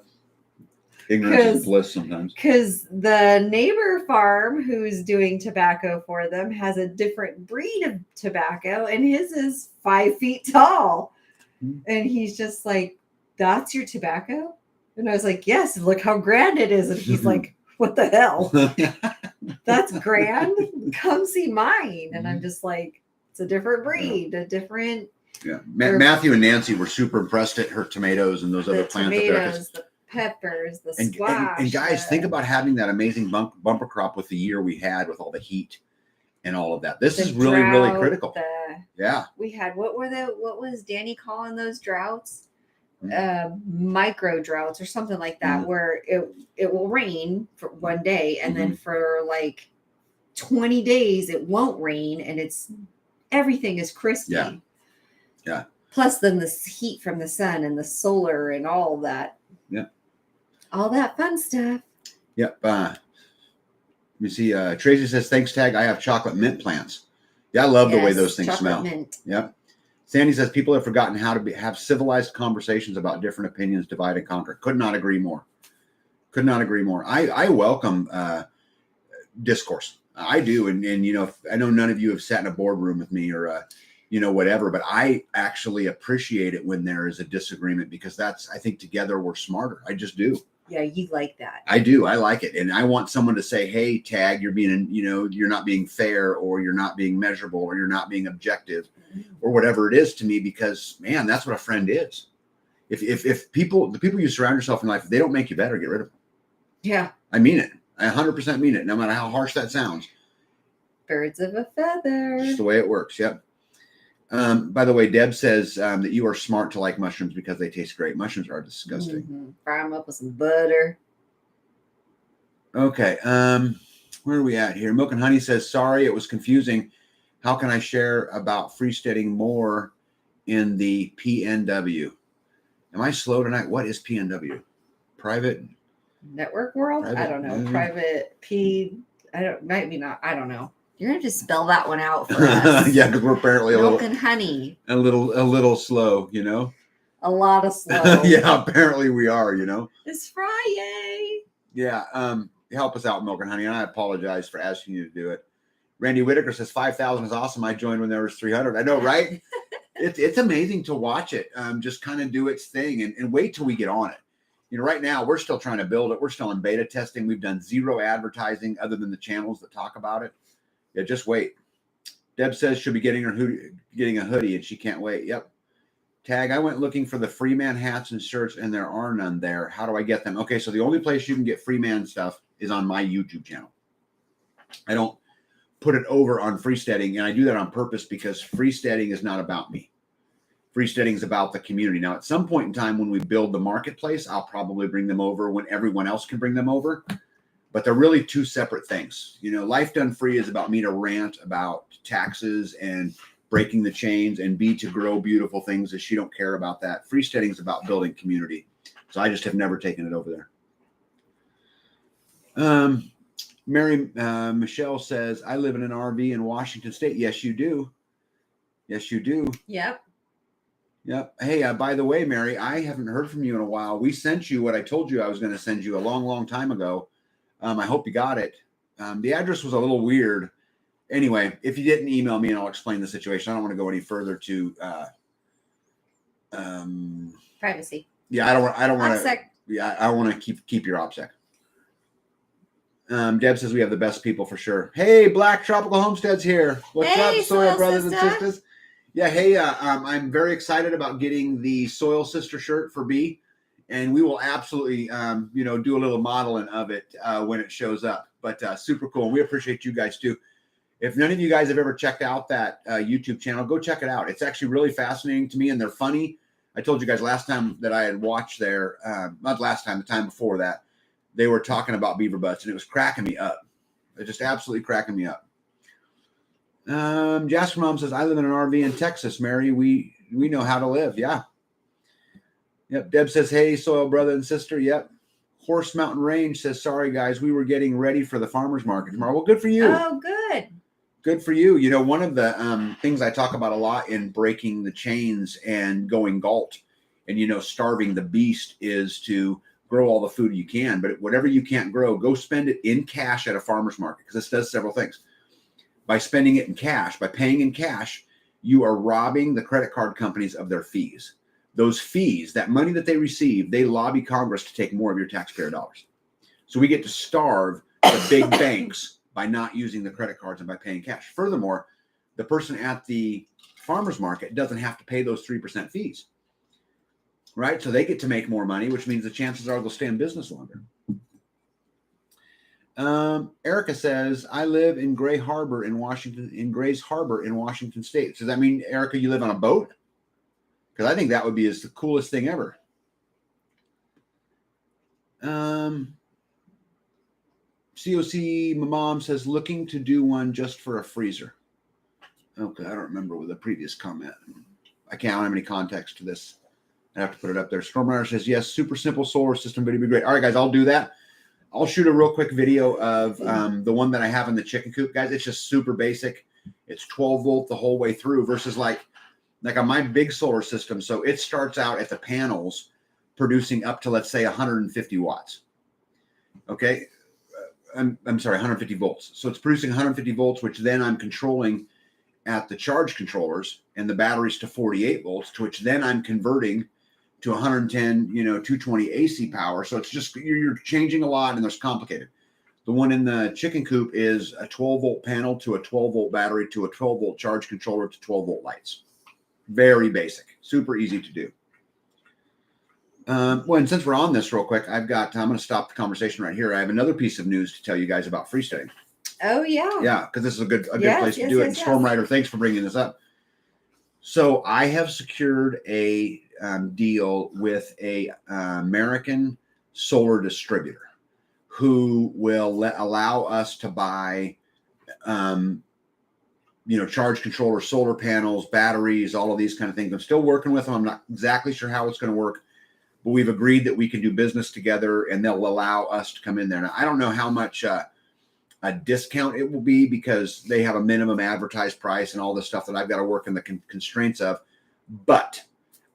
Speaker 1: Ignorance is bliss sometimes.
Speaker 2: Because the neighbor farm who's doing tobacco for them has a different breed of tobacco, and his is 5 feet tall. Mm-hmm. And he's just like, that's your tobacco? And I was like, yes, look how grand it is. And he's like, what the hell? That's grand? Come see mine. And I'm just like, it's a different breed, a different...
Speaker 1: Yeah, Matthew and Nancy were super impressed at her tomatoes and those other plants.
Speaker 2: Tomatoes, the peppers, the squash.
Speaker 1: And guys, think about having that amazing bumper crop with the year we had with all the heat and all of that. This is really, really critical. Yeah.
Speaker 2: We had, what was Danny calling those droughts? Micro droughts or something like that, where it will rain for one day and then for like 20 days it won't rain, and everything is crispy.
Speaker 1: Yeah.
Speaker 2: Plus then the heat from the sun and the solar and all that.
Speaker 1: Yeah.
Speaker 2: All that fun stuff.
Speaker 1: Yep. Let me see. Tracy says, thanks, Tag. I have chocolate mint plants. Yeah, I love the way those things smell. Mint. Yep. Sandy says, people have forgotten how to have civilized conversations about different opinions, divide and conquer. Could not agree more. I welcome discourse. I do. And I know none of you have sat in a boardroom with me or, whatever, but I actually appreciate it when there is a disagreement, because I think together we're smarter. I just do.
Speaker 2: Yeah, you like that.
Speaker 1: I do. I like it. And I want someone to say, hey, Tag, you're being, you're not being fair, or you're not being measurable, or you're not being objective, or whatever it is to me, because man, that's what a friend is. If the people you surround yourself in life, if they don't make you better, get rid of them. Yeah. I mean it. I 100% mean it. No matter how harsh that sounds.
Speaker 2: Birds of a feather.
Speaker 1: Just the way it works. Yep. By the way, Deb says that you are smart to like mushrooms because they taste great. Mushrooms are disgusting.
Speaker 2: Mm-hmm. Fry them up with some butter.
Speaker 1: Okay. Where are we at here? Milk and Honey says, sorry, it was confusing. How can I share about freesteading more in the PNW? Am I slow tonight? What is PNW? private
Speaker 2: network world. I don't know.
Speaker 1: Mm-hmm.
Speaker 2: Private P. I don't. Maybe not. I don't know. You're gonna have to spell that one out for us.
Speaker 1: Yeah, because we're apparently
Speaker 2: milk and honey.
Speaker 1: a little slow, you know.
Speaker 2: A lot of slow.
Speaker 1: Yeah, apparently we are, you know.
Speaker 2: It's Friday.
Speaker 1: Yeah. Help us out, milk and honey, and I apologize for asking you to do it. Randy Whitaker says 5,000 is awesome. I joined when there was 300. I know, right? It's amazing to watch it. Just kind of do its thing and wait till we get on it. You know, right now we're still trying to build it. We're still in beta testing. We've done 0 advertising other than the channels that talk about it. Yeah, just wait. Deb says she'll be getting a hoodie and she can't wait. Yep. Tag, I went looking for the Freeman hats and shirts and there are none there. How do I get them? Okay, so the only place you can get Freeman stuff is on my YouTube channel. I don't put it over on Freesteading, and I do that on purpose because Freesteading is not about me. Freesteading is about the community. Now, at some point in time when we build the marketplace, I'll probably bring them over when everyone else can bring them over. But they're really 2 separate things. You know, Life Done Free is about me to rant about taxes and breaking the chains, and B, to grow beautiful things, as she don't care about that. Freesteading is about building community. So I just have never taken it over there. Mary Michelle says, I live in an RV in Washington State. Yes, you do. Yes, you do.
Speaker 2: Yep.
Speaker 1: Yep. Hey, by the way, Mary, I haven't heard from you in a while. We sent you what I told you I was going to send you a long, long time ago. I hope you got it. The address was a little weird. Anyway, if you didn't, email me and I'll explain the situation. I don't want to go any further to
Speaker 2: privacy.
Speaker 1: Yeah, I don't want to. Yeah, I want to keep your OPSEC. Deb says we have the best people for sure. Hey, Black Tropical Homesteads here. What's up, Soil Brothers and Sisters? Yeah, hey, I'm very excited about getting the Soil Sister shirt for B, and we will absolutely, do a little modeling of it when it shows up. But super cool. We appreciate you guys too. If none of you guys have ever checked out that YouTube channel, go check it out. It's actually really fascinating to me, and they're funny. I told you guys last time that I had watched their, not last time, the time before that, they were talking about beaver butts, and it was cracking me up. It just absolutely cracking me up. Jasper Mom says, I live in an RV in Texas, Mary. We know how to live. Yeah. Yep. Deb says, hey, Soil Brother and Sister. Yep. Horse Mountain Range says, sorry, guys. We were getting ready for the farmer's market tomorrow. Well, good for you.
Speaker 2: Oh, good.
Speaker 1: Good for you. You know, one of the things I talk about a lot in breaking the chains and going galt and, starving the beast is to grow all the food you can. But whatever you can't grow, go spend it in cash at a farmer's market, because this does several things. By spending it in cash, by paying in cash, you are robbing the credit card companies of their fees. Those fees, that money that they receive, they lobby Congress to take more of your taxpayer dollars. So we get to starve the big banks by not using the credit cards and by paying cash. Furthermore, the person at the farmer's market doesn't have to pay those 3% fees, right? So they get to make more money, which means the chances are they'll stay in business longer. Erica says, I live in Grays Harbor in Washington State. Does that mean, Erica, you live on a boat? Because I think that would be the coolest thing ever. COC, my mom says, looking to do one just for a freezer. Okay, I don't remember with the previous comment. I don't have any context to this. I have to put it up there. Stormrider says, yes, super simple solar system video would be great. All right, guys, I'll do that. I'll shoot a real quick video of the one that I have in the chicken coop, guys. It's just super basic. It's 12 volt the whole way through versus like on my big solar system. So it starts out at the panels producing up to, let's say, 150 watts. Okay. I'm sorry, 150 volts. So it's producing 150 volts, which then I'm controlling at the charge controllers and the batteries to 48 volts, to which then I'm converting to 110, 220 AC power. So it's just, you're changing a lot, and there's complicated. The one in the chicken coop is a 12 volt panel to a 12 volt battery to a 12 volt charge controller to 12 volt lights. Very basic, super easy to do. Well, and since we're on this real quick, I'm going to stop the conversation right here. I have another piece of news to tell you guys about Freesteading.
Speaker 2: Oh, yeah.
Speaker 1: Yeah, because this is a good place to do it. And Stormrider, thanks for bringing this up. So I have secured a deal with a American solar distributor who will allow us to buy, charge controller, solar panels, batteries, all of these kind of things. I'm still working with them. I'm not exactly sure how it's going to work, but we've agreed that we can do business together, and they'll allow us to come in there. Now, I don't know how much a discount it will be, because they have a minimum advertised price and all the stuff that I've got to work in the constraints of. But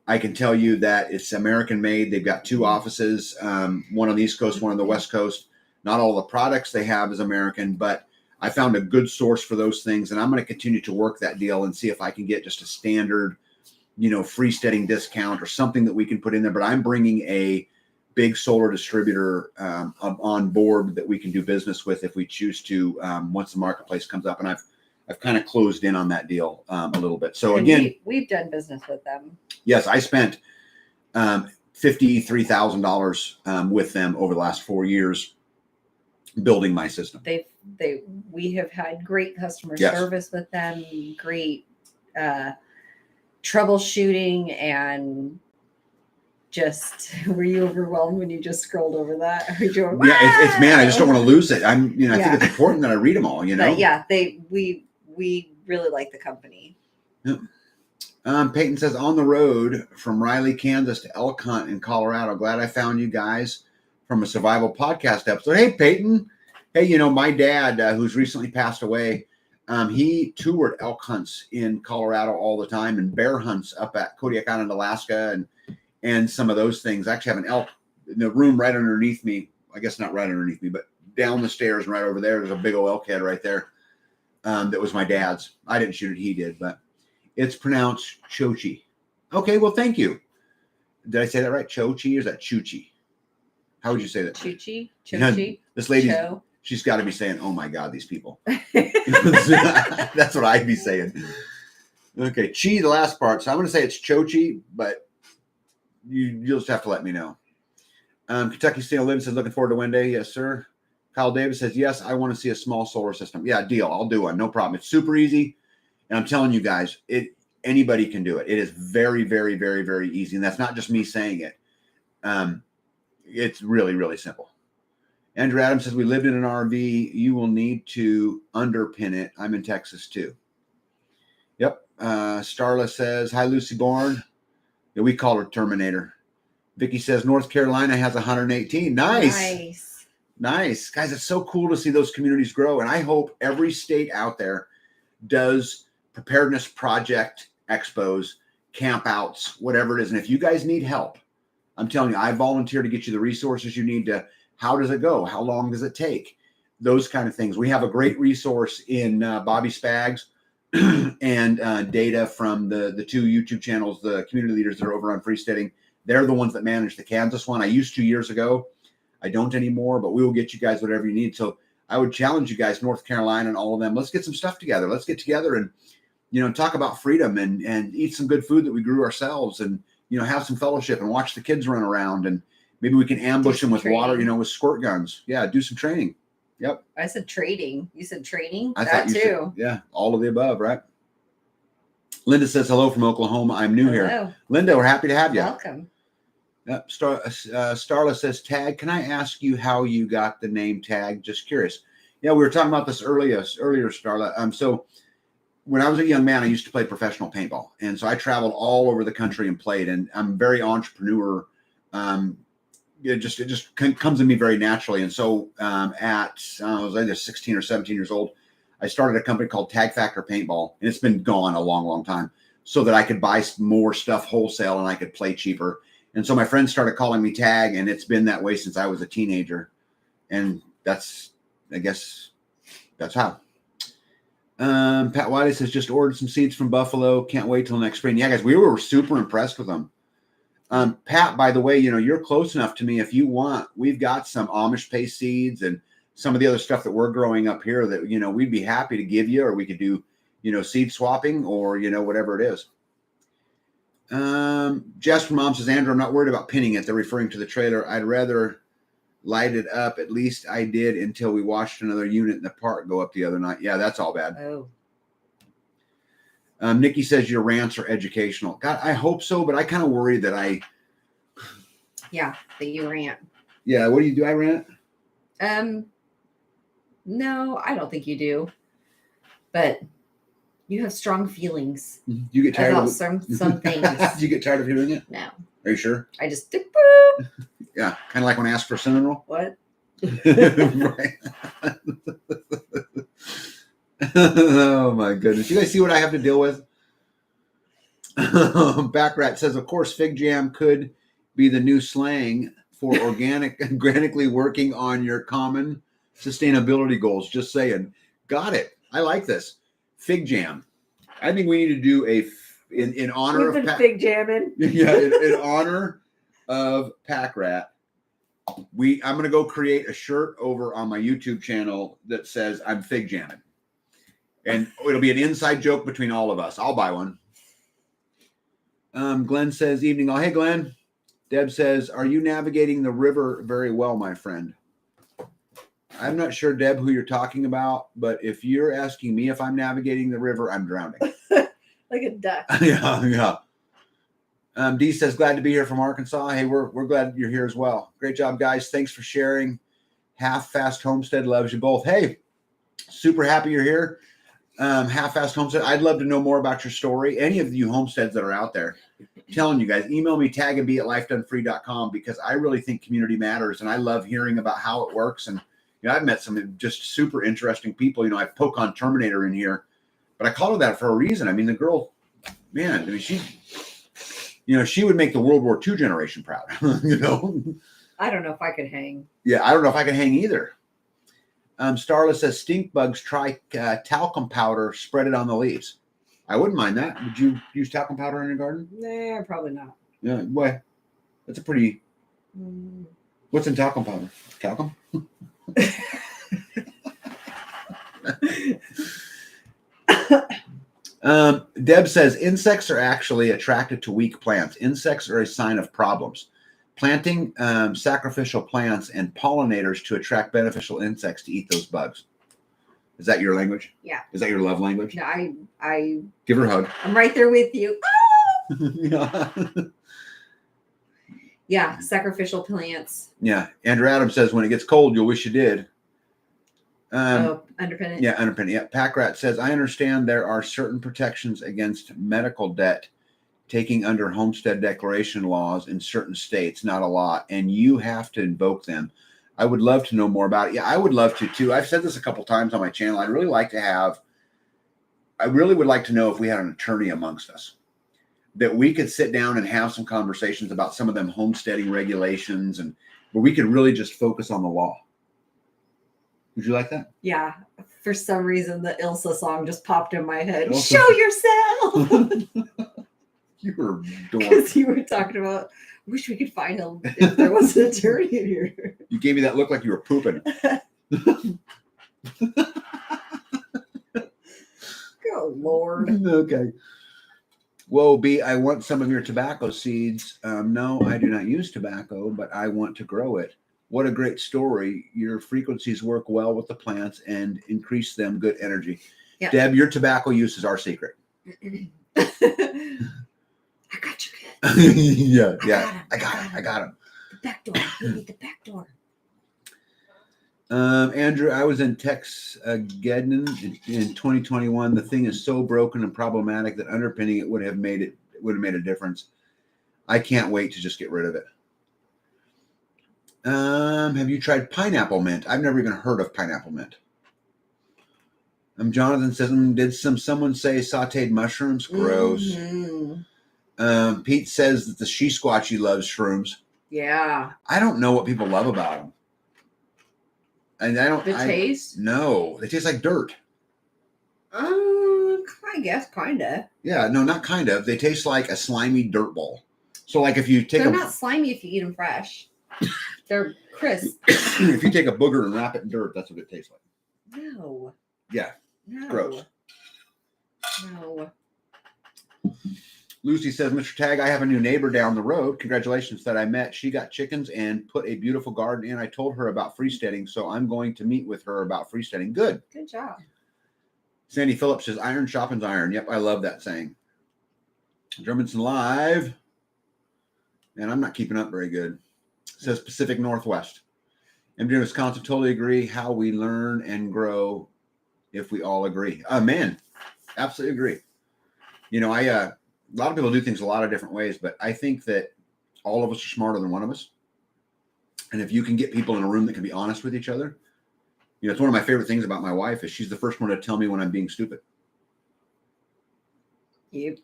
Speaker 1: I can tell you that it's American made. They've got 2 offices, one on the East Coast, one on the West Coast. Not all the products they have is American, but I found a good source for those things, and I'm going to continue to work that deal and see if I can get just a standard, freesteading discount or something that we can put in there. But I'm bringing a big solar distributor on board that we can do business with if we choose to, once the marketplace comes up. And I've kind of closed in on that deal a little bit. So
Speaker 2: And
Speaker 1: again,
Speaker 2: we've done business with them.
Speaker 1: yes, I spent $53,000 with them over the last 4 years building my system.
Speaker 2: We have had great customer
Speaker 1: Yes.
Speaker 2: service with them, great troubleshooting, and just, were you overwhelmed when you just scrolled over that?
Speaker 1: Yeah, it's man, I just don't want to lose it. I think it's important that I read them all,
Speaker 2: But yeah, we really like the company.
Speaker 1: Yep. Peyton says, on the road from Riley, Kansas to Elk Hunt in Colorado. Glad I found you guys from a survival podcast episode. Hey, Peyton. Hey, my dad, who's recently passed away, he toured elk hunts in Colorado all the time, and bear hunts up at Kodiak Island, Alaska, and some of those things. I actually have an elk in the room right underneath me. I guess not right underneath me, but down the stairs and right over there, there's a big old elk head right there. That was my dad's. I didn't shoot it, he did, but it's pronounced Chochi. Okay, well, thank you. Did I say that right? Chochi, or is that Chuchi? How would you say that?
Speaker 2: Chuchi?
Speaker 1: This lady,
Speaker 2: Cho.
Speaker 1: She's got to be saying, oh my God, these people. That's what I'd be saying. Okay, chi, the last part. So I'm going to say it's Chochi, but you'll just have to let me know. Kentucky Steel Living says, looking forward to Wednesday. Yes, sir. Kyle Davis says, yes, I want to see a small solar system. Yeah, deal. I'll do one. No problem. It's super easy. And I'm telling you guys, anybody can do it. It is very, very, very, very easy. And that's not just me saying it. It's really, really simple. Andrew Adams says, we lived in an RV. You will need to underpin it. I'm in Texas too. Yep. Starla says, hi, Lucy Bourne. Yeah, we call her Terminator. Vicky says, North Carolina has 118. Nice. Guys, it's so cool to see those communities grow. And I hope every state out there does preparedness project expos, camp outs, whatever it is. And if you guys need help, I'm telling you, I volunteer to get you the resources you need to. How does it go? How long does it take? Those kind of things. We have a great resource in Bobby Spags and data from the 2 YouTube channels, the community leaders that are over on Freesteading. They're the ones that manage the Kansas one. I used 2 years ago. I don't anymore, but we will get you guys whatever you need. So I would challenge you guys, North Carolina and all of them. Let's get some stuff together. Let's get together and, talk about freedom and eat some good food that we grew ourselves, and, have some fellowship and watch the kids run around, and maybe we can ambush them with water, with squirt guns. Yeah, do some training. Yep.
Speaker 2: I said trading. You said training?
Speaker 1: I thought you too. Yeah, all of the above, right? Linda says, hello from Oklahoma. I'm new here. Linda, we're happy to have you.
Speaker 2: Welcome.
Speaker 1: Yep. Starla says, Tag, can I ask you how you got the name Tag? Just curious. Yeah, we were talking about this earlier, Starla. So when I was a young man, I used to play professional paintball. And so I traveled all over the country and played. And I'm very entrepreneur. It just comes to me very naturally. And so I was either 16 or 17 years old, I started a company called Tag Factor Paintball. And it's been gone a long, long time, so that I could buy more stuff wholesale and I could play cheaper. And so my friends started calling me Tag, and it's been that way since I was a teenager. And I guess that's how. Pat Wiley says, just ordered some seeds from Buffalo. Can't wait till next spring. Yeah, guys, we were super impressed with them. Pat, by the way, you're close enough to me. If you want, we've got some Amish paste seeds and some of the other stuff that we're growing up here that, we'd be happy to give you, or we could do, seed swapping, or, whatever it is. Jess from Mom says, Andrew, I'm not worried about pinning it. They're referring to the trailer. I'd rather light it up. At least I did until we watched another unit in the park go up the other night. Yeah, that's all bad.
Speaker 2: Oh.
Speaker 1: Nikki says your rants are educational. God, I hope so, but I kind of worry that
Speaker 2: Yeah, that you rant.
Speaker 1: Yeah, what do you do? I rant?
Speaker 2: No, I don't think you do. But you have strong feelings.
Speaker 1: You get tired
Speaker 2: about
Speaker 1: of
Speaker 2: some things.
Speaker 1: Do you get tired of hearing it?
Speaker 2: No.
Speaker 1: Are you sure?
Speaker 2: I just did boop.
Speaker 1: Yeah, kind of like when I asked for cinnamon roll.
Speaker 2: What?
Speaker 1: Right. Oh my goodness! You guys see what I have to deal with? Backrat says, of course, fig jam could be the new slang for organically working on your common sustainability goals. Just saying. Got it. I like this. Fig jam. I think we need to do in honor
Speaker 2: We've been
Speaker 1: of
Speaker 2: fig jamming.
Speaker 1: Yeah, in honor of Packrat. I'm going to go create a shirt over on my YouTube channel that says I'm fig jamming. And it'll be an inside joke between all of us. I'll buy one. Glenn says, evening all. Hey, Glenn. Deb says, are you navigating the river very well, my friend? I'm not sure, Deb, who you're talking about, but if you're asking me if I'm navigating the river, I'm drowning.
Speaker 2: Like a duck.
Speaker 1: Yeah. Dee says, glad to be here from Arkansas. Hey, we're glad you're here as well. Great job, guys. Thanks for sharing. Half-Fast Homestead loves you both. Hey, super happy you're here. Half-Fast Homestead, I'd love to know more about your story. Any of you homesteads that are out there, I'm telling you guys, email me tagadb@lifedonefree.com because I really think community matters, and I love hearing about how it works. And I've met some just super interesting people. I poke on Terminator in here, but I call her that for a reason. I mean, the girl, man, she would make the World War II generation proud.
Speaker 2: I don't know if I could hang.
Speaker 1: Yeah, I don't know if I could hang either. Starla says, stink bugs, try talcum powder, spread it on the leaves. I wouldn't mind that. Would you use talcum powder in your garden?
Speaker 2: Nah, probably not.
Speaker 1: Yeah, why? That's a pretty... What's in talcum powder? Talcum? Deb says, insects are actually attracted to weak plants. Insects are a sign of problems. Planting sacrificial plants and pollinators to attract beneficial insects to eat those bugs. Is that your language?
Speaker 2: Yeah.
Speaker 1: Is that your love language?
Speaker 2: No, I
Speaker 1: give her a hug.
Speaker 2: I'm right there with you.
Speaker 1: Yeah.
Speaker 2: Yeah, sacrificial plants.
Speaker 1: Yeah. Andrew Adams says, when it gets cold, you'll wish you did.
Speaker 2: Underpin it.
Speaker 1: Yeah, underpin it. Yeah. Packrat says, I understand there are certain protections against medical debt taking under homestead declaration laws in certain states, not a lot, and you have to invoke them. I would love to know more about it. Yeah, I would love to too. I've said this a couple times on my channel. I really would like to know if we had an attorney amongst us that we could sit down and have some conversations about some of them homesteading regulations and where we could really just focus on the law. Would you like that?
Speaker 2: Yeah. For some reason, the Ilsa song just popped in my head.
Speaker 1: Ilsa.
Speaker 2: Show yourself.
Speaker 1: You were
Speaker 2: Because you were talking about, wish we could find him if there was an attorney in here.
Speaker 1: You gave me that look like you were pooping.
Speaker 2: Oh, Lord.
Speaker 1: Okay. Whoa, B, I want some of your tobacco seeds. No, I do not use tobacco, but I want to grow it. What a great story. Your frequencies work well with the plants and increase them good energy. Yep. Deb, your tobacco use is our secret.
Speaker 2: I got you, kid.
Speaker 1: Yeah. I got him.
Speaker 2: The back door. We need the back door.
Speaker 1: Andrew, I was in Texgeddon in 2021. The thing is so broken and problematic that underpinning it would have made a difference. I can't wait to just get rid of it. Have you tried pineapple mint? I've never even heard of pineapple mint. Jonathan says, did someone say sauteed mushrooms? Gross. Mm-hmm. Pete says that the she-squatchy loves shrooms.
Speaker 2: Yeah.
Speaker 1: I don't know what people love about them. And
Speaker 2: the taste?
Speaker 1: No, they taste like dirt.
Speaker 2: I guess kind of.
Speaker 1: Yeah, no, not kind of. They taste like a slimy dirt ball. So, like if you take
Speaker 2: they're not slimy if you eat them fresh. They're crisp.
Speaker 1: If you take a booger and wrap it in dirt, that's what it tastes like.
Speaker 2: No.
Speaker 1: Yeah.
Speaker 2: No.
Speaker 1: Gross.
Speaker 2: No.
Speaker 1: Lucy says, Mr. Tag, I have a new neighbor down the road. Congratulations that I met. She got chickens and put a beautiful garden in. I told her about freesteading, so I'm going to meet with her about freesteading. Good.
Speaker 2: Good job.
Speaker 1: Sandy Phillips says, iron sharpens iron. Yep, I love that saying. Germanson Live. And I'm not keeping up very good. Says Pacific Northwest. MJ in Wisconsin, totally agree. How we learn and grow if we all agree. Man, absolutely agree. A lot of people do things a lot of different ways, but I think that All of us are smarter than one of us. And if you can get people in a room that can be honest with each other, it's one of my favorite things about my wife is she's the first one to tell me when I'm being stupid.
Speaker 2: Yep.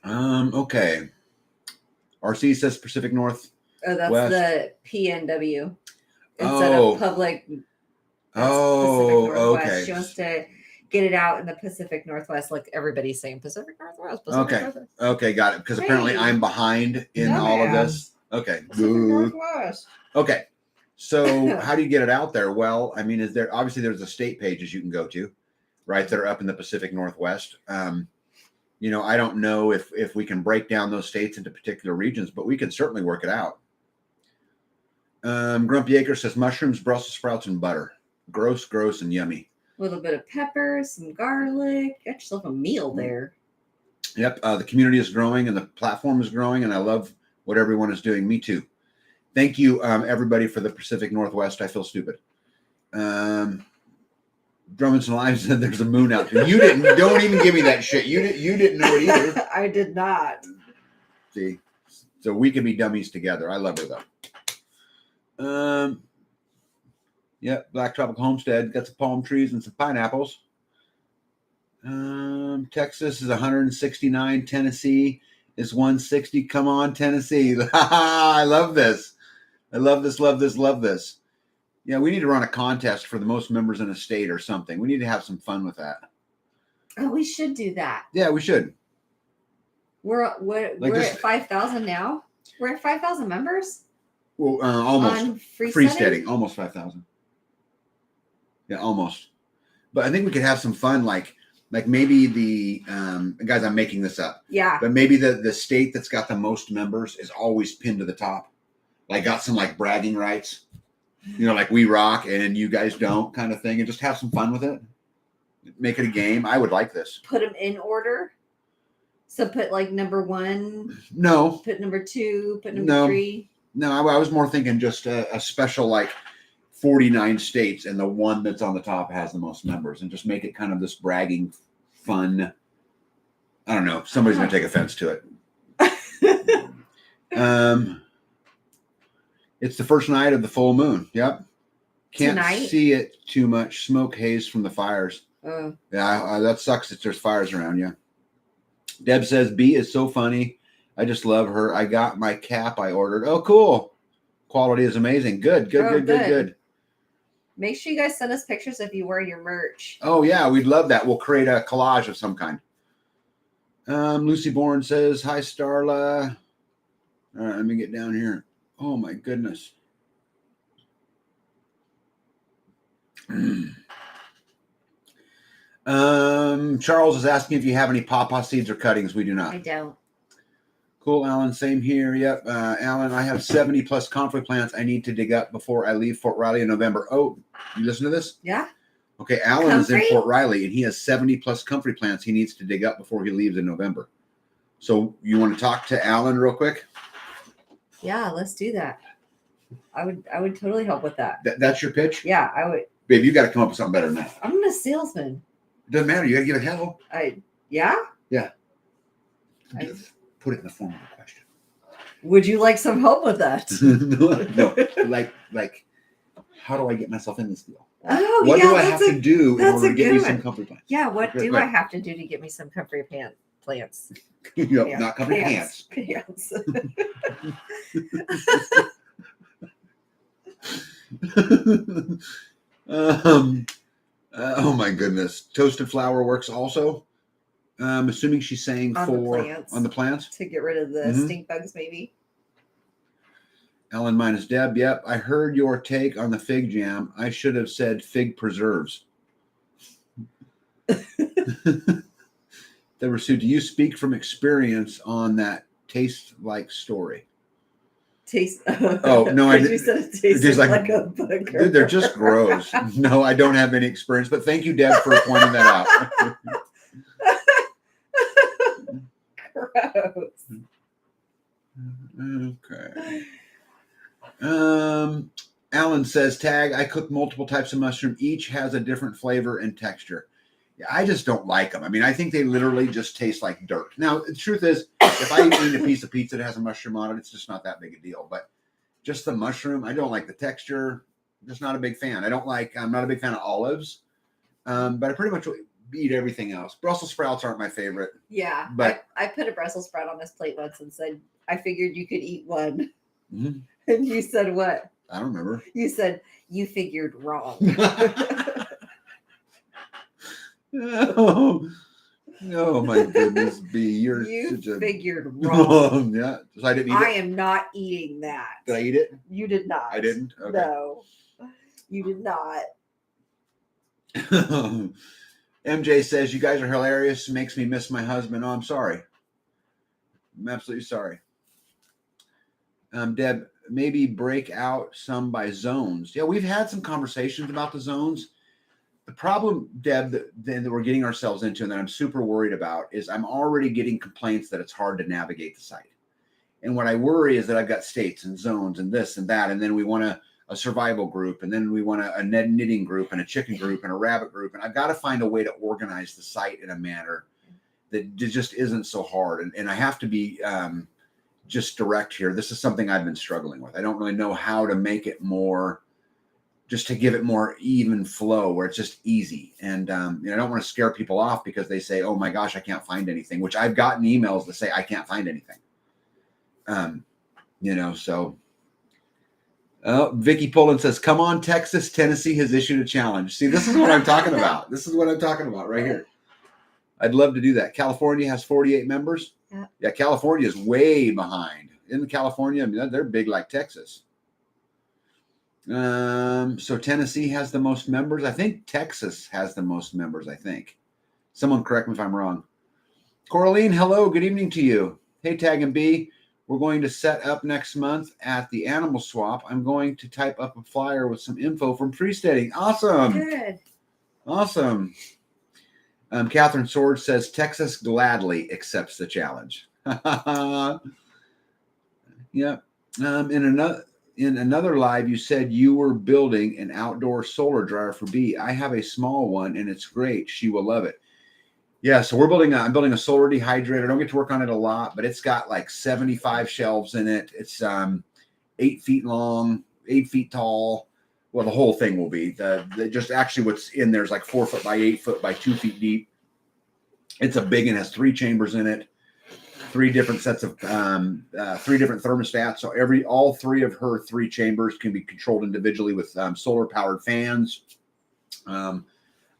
Speaker 1: Okay. RC says Pacific North.
Speaker 2: Oh, that's
Speaker 1: West.
Speaker 2: the PNW instead of public.
Speaker 1: Oh,
Speaker 2: Pacific Northwest.
Speaker 1: okay.
Speaker 2: She wants to get it out in the Pacific Northwest, like everybody's saying Pacific Northwest. Pacific Northwest.
Speaker 1: Okay, got it. Because apparently I'm behind in all of this. Okay.
Speaker 2: Pacific Northwest.
Speaker 1: Okay. So how do you get it out there? Well, I mean, there's a state pages you can go to, right, that are up in the Pacific Northwest. I don't know if we can break down those states into particular regions, but we can certainly work it out. Grumpy Acre says mushrooms, Brussels sprouts, and butter. Gross, and yummy.
Speaker 2: A little bit of pepper, some garlic. Got yourself a meal there.
Speaker 1: Yep. The community is growing and the platform is growing, and I love what everyone is doing. Me too. Thank you, everybody, for the Pacific Northwest. I feel stupid. Drummond's Live said there's a moon out there. You didn't. Don't even give me that shit. You didn't know it either.
Speaker 2: I did not.
Speaker 1: See, so we can be dummies together. I love her though. Yep. Black Tropical Homestead got some palm trees and some pineapples. Texas is 169. Tennessee is 160. Come on, Tennessee. I love this. I love this. Love this. Love this. Yeah, we need to run a contest for the most members in a state or something. We need to have some fun with that.
Speaker 2: Oh, we should do that.
Speaker 1: Yeah, we should.
Speaker 2: We're at 5,000 now. We're at 5,000 members.
Speaker 1: Well, almost.
Speaker 2: On
Speaker 1: Freesteading, almost 5,000. Yeah, almost. But I think we could have some fun, like maybe the guys. I'm making this up.
Speaker 2: Yeah.
Speaker 1: But maybe the state that's got the most members is always pinned to the top. Like got some like bragging rights. Like we rock and you guys don't kind of thing, and just have some fun with it. Make it a game. I would like this.
Speaker 2: Put them in order. So put like number 1.
Speaker 1: No.
Speaker 2: Put number 2. Put number 3.
Speaker 1: No, I was more thinking just a special like 49 states, and the one that's on the top has the most members, and just make it kind of this bragging, fun. I don't know. Somebody's going to take offense to it. It's the first night of the full moon. Yep. Can't see it too much. Smoke haze from the fires. Yeah, that sucks that there's fires around you. Deb says, B is so funny. I just love her. I got my cap I ordered. Oh, cool. Quality is amazing. Good.
Speaker 2: Make sure you guys send us pictures if you wear your merch.
Speaker 1: Oh, yeah. We'd love that. We'll create a collage of some kind. Lucy Bourne says, hi, Starla. All right, let me get down here. Oh, my goodness. Charles is asking if you have any pawpaw seeds or cuttings. We do not.
Speaker 2: I don't.
Speaker 1: Cool, Alan. Same here. Yep. Alan, I have 70 plus comfrey plants I need to dig up before I leave Fort Riley in November. Oh, you listen to this?
Speaker 2: Yeah.
Speaker 1: Okay, Alan is in Fort Riley, and he has 70 plus comfrey plants he needs to dig up before he leaves in November. So you want to talk to Alan real quick?
Speaker 2: Yeah, let's do that. I would totally help with that.
Speaker 1: That's your pitch?
Speaker 2: Yeah, I would.
Speaker 1: Babe, you got to come up with something better than that.
Speaker 2: I'm a salesman.
Speaker 1: Doesn't matter. You got to give it help.
Speaker 2: Yeah?
Speaker 1: Yeah. Put it in the form of a question.
Speaker 2: Would you like some help with that?
Speaker 1: No. Like, how do I get myself in this deal?
Speaker 2: Oh,
Speaker 1: what do I have to do in order to get me some comfrey plants?
Speaker 2: Yeah, what do I have to do to get me some comfrey plants?
Speaker 1: Yep, not comfrey pants.
Speaker 2: Pants.
Speaker 1: Oh my goodness. Toasted flour works also. I'm assuming she's saying on the plants
Speaker 2: to get rid of the stink bugs, maybe.
Speaker 1: Ellen minus Deb. Yep. I heard your take on the fig jam. I should have said fig preserves. Sue, do you speak from experience on that taste like story?
Speaker 2: Oh no, I didn't. You said it tastes like a booger.
Speaker 1: Dude, they're just gross. No, I don't have any experience, but thank you, Deb, for pointing that out.
Speaker 2: Gross.
Speaker 1: Okay. Alan says, tag, I cook multiple types of mushroom. Each has a different flavor and texture. Yeah, I just don't like them. I mean, I think they literally just taste like dirt. Now, the truth is, if I eat a piece of pizza that has a mushroom on it, it's just not that big a deal. But just the mushroom, I don't like the texture. Just not a big fan. I'm not a big fan of olives. But I pretty much eat everything else. Brussels sprouts aren't my favorite.
Speaker 2: Yeah,
Speaker 1: but
Speaker 2: I put a Brussels sprout on this plate once and said, I figured you could eat one.
Speaker 1: Mm-hmm.
Speaker 2: And you said what?
Speaker 1: I don't remember.
Speaker 2: You said, you figured wrong.
Speaker 1: Oh my goodness, B,
Speaker 2: you figured wrong.
Speaker 1: Yeah, so I didn't eat
Speaker 2: I
Speaker 1: it.
Speaker 2: am not eating that.
Speaker 1: Did I eat it?
Speaker 2: You did not.
Speaker 1: I didn't. Okay.
Speaker 2: No, you did not.
Speaker 1: MJ says you guys are hilarious. Makes me miss my husband. Oh, I'm sorry. I'm absolutely sorry. Deb, maybe break out some by zones. Yeah, we've had some conversations about the zones. The problem, Deb, that we're getting ourselves into and that I'm super worried about is I'm already getting complaints that it's hard to navigate the site. And what I worry is that I've got states and zones and this and that, and then we want a survival group, and then we want a knitting group and a chicken group and a rabbit group. And I've got to find a way to organize the site in a manner that just isn't so hard. And I have to be just direct here. This is something I've been struggling with. I don't really know how to make it more, just to give it more even flow where it's just easy. And I don't want to scare people off because they say, oh my gosh, I can't find anything, which I've gotten emails that say I can't find anything. So Vicky Poland says, come on, Texas, Tennessee has issued a challenge. See, this is what I'm talking about. This is what I'm talking about right here. I'd love to do that. California has 48 members. Yeah, California is way behind. In California, I mean, they're big like Texas. So Tennessee has the most members. I think Texas has the most members, I think. Someone correct me if I'm wrong. Coraline, hello. Good evening to you. Hey, Tag and B. We're going to set up next month at the Animal Swap. I'm going to type up a flyer with some info from Freesteading. Awesome.
Speaker 2: Good.
Speaker 1: Awesome. Catherine Sword says, Texas gladly accepts the challenge. Yeah. In another live, you said you were building an outdoor solar dryer for B. I have a small one, and it's great. She will love it. Yeah, so I'm building a solar dehydrator. I don't get to work on it a lot, but it's got like 75 shelves in it. It's 8 feet long, 8 feet tall. Well, the whole thing will be. Just actually what's in there is like 4 foot by 8 foot by 2 feet deep. It's a big and has 3 chambers in it. 3 different sets of 3 different thermostats. So all 3 of her 3 chambers can be controlled individually with solar powered fans.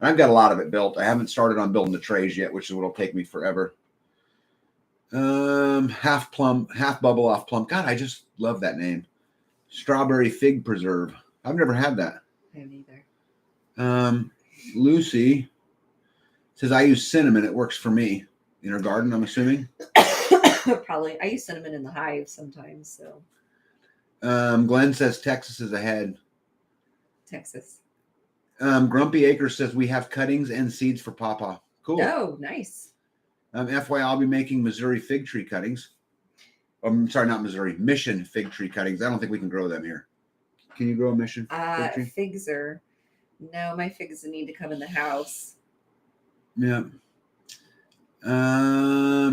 Speaker 1: And I've got a lot of it built. I haven't started on building the trays yet, which is what'll take me forever. Half plum, half bubble off plum. God, I just love that name. Strawberry fig preserve. I've never had that.
Speaker 2: I haven't either.
Speaker 1: Lucy says I use cinnamon. It works for me in her garden, I'm assuming.
Speaker 2: Probably. I use cinnamon in the hive sometimes. So.
Speaker 1: Glenn says Texas is ahead.
Speaker 2: Texas.
Speaker 1: Grumpy Acre says we have cuttings and seeds for Papa. Cool.
Speaker 2: Oh, nice.
Speaker 1: FYI, I'll be making Missouri fig tree cuttings. I'm sorry, not Missouri. Mission fig tree cuttings. I don't think we can grow them here. Can you grow a Mission fig tree?
Speaker 2: Figs are... No, my figs need to come in the house.
Speaker 1: Yeah.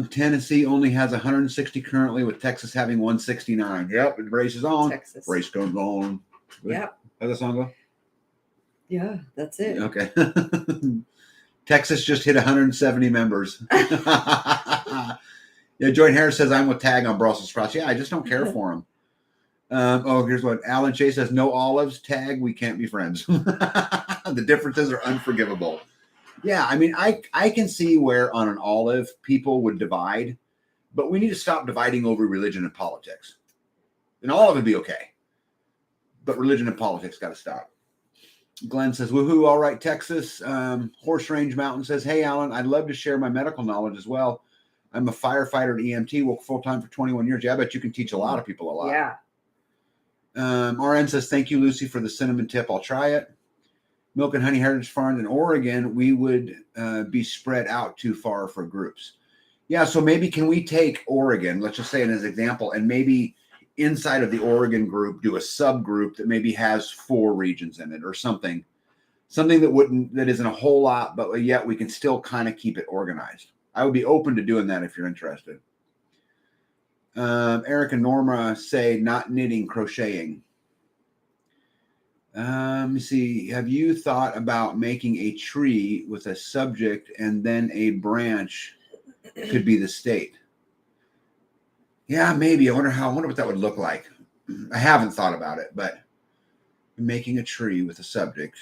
Speaker 1: Tennessee only has 160 currently, with Texas having 169. Yep, it races on.
Speaker 2: Texas.
Speaker 1: Race goes on.
Speaker 2: Yep.
Speaker 1: How's that song go?
Speaker 2: Yeah, that's it.
Speaker 1: Okay. Texas just hit 170 members. Yeah, Joy Harris says, I'm with Tag on Brussels sprouts. Yeah, I just don't care for them. Here's what Alan Chase says. No olives, Tag, we can't be friends. The differences are unforgivable. Yeah, I mean, I can see where on an olive people would divide, but we need to stop dividing over religion and politics. An olive would be okay, but religion and politics got to stop. Glenn says, woohoo, all right, Texas. Horse Range Mountain says, hey, Alan, I'd love to share my medical knowledge as well. I'm a firefighter at EMT, worked full-time for 21 years. Yeah, I bet you can teach a lot of people a lot.
Speaker 2: Yeah.
Speaker 1: RN says, thank you, Lucy, for the cinnamon tip. I'll try it. Milk and Honey Heritage Farms in Oregon, we would be spread out too far for groups. Yeah, so maybe can we take Oregon, let's just say as an example, and maybe inside of the Oregon group, do a subgroup that maybe has 4 regions in it or something something that isn't a whole lot, but yet we can still kind of keep it organized. I would be open to doing that if you're interested. Eric and Norma say not knitting, crocheting. Let me see. Have you thought about making a tree with a subject and then a branch could be the state? Yeah, maybe. I wonder what that would look like. I haven't thought about it, but making a tree with a subject,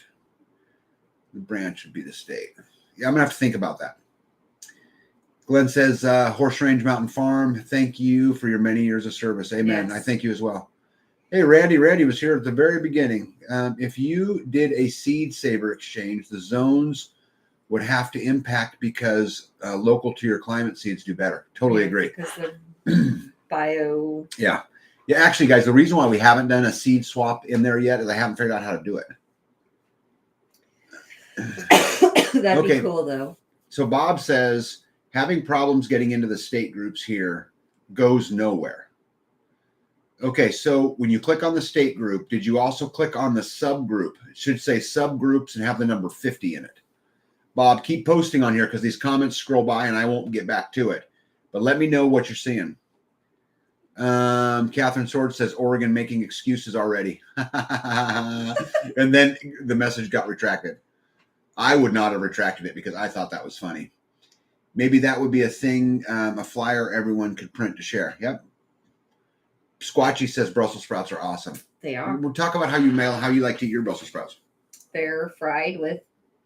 Speaker 1: the branch would be the state. Yeah, I'm gonna have to think about that. Glenn says, Horse Range Mountain Farm, thank you for your many years of service. Amen. Yes. I thank you as well. Hey, Randy was here at the very beginning. If you did a seed saver exchange, the zones would have to impact because local to your climate seeds do better. Totally agree. Because
Speaker 2: of bio.
Speaker 1: Yeah. Yeah, actually, guys, the reason why we haven't done a seed swap in there yet is I haven't figured out how to do it.
Speaker 2: That'd be cool, though.
Speaker 1: So Bob says, having problems getting into the state groups here goes nowhere. Okay, so when you click on the state group, did you also click on the subgroup? It should say subgroups and have the number 50 in it. Bob, keep posting on here because these comments scroll by and I won't get back to it. But let me know what you're seeing. Catherine Sword says, Oregon making excuses already. And then the message got retracted. I would not have retracted it because I thought that was funny. Maybe that would be a thing, a flyer everyone could print to share. Yep. Squatchy says Brussels sprouts are awesome.
Speaker 2: They are.
Speaker 1: We'll talk about how you like to eat your Brussels sprouts.
Speaker 2: They're fried with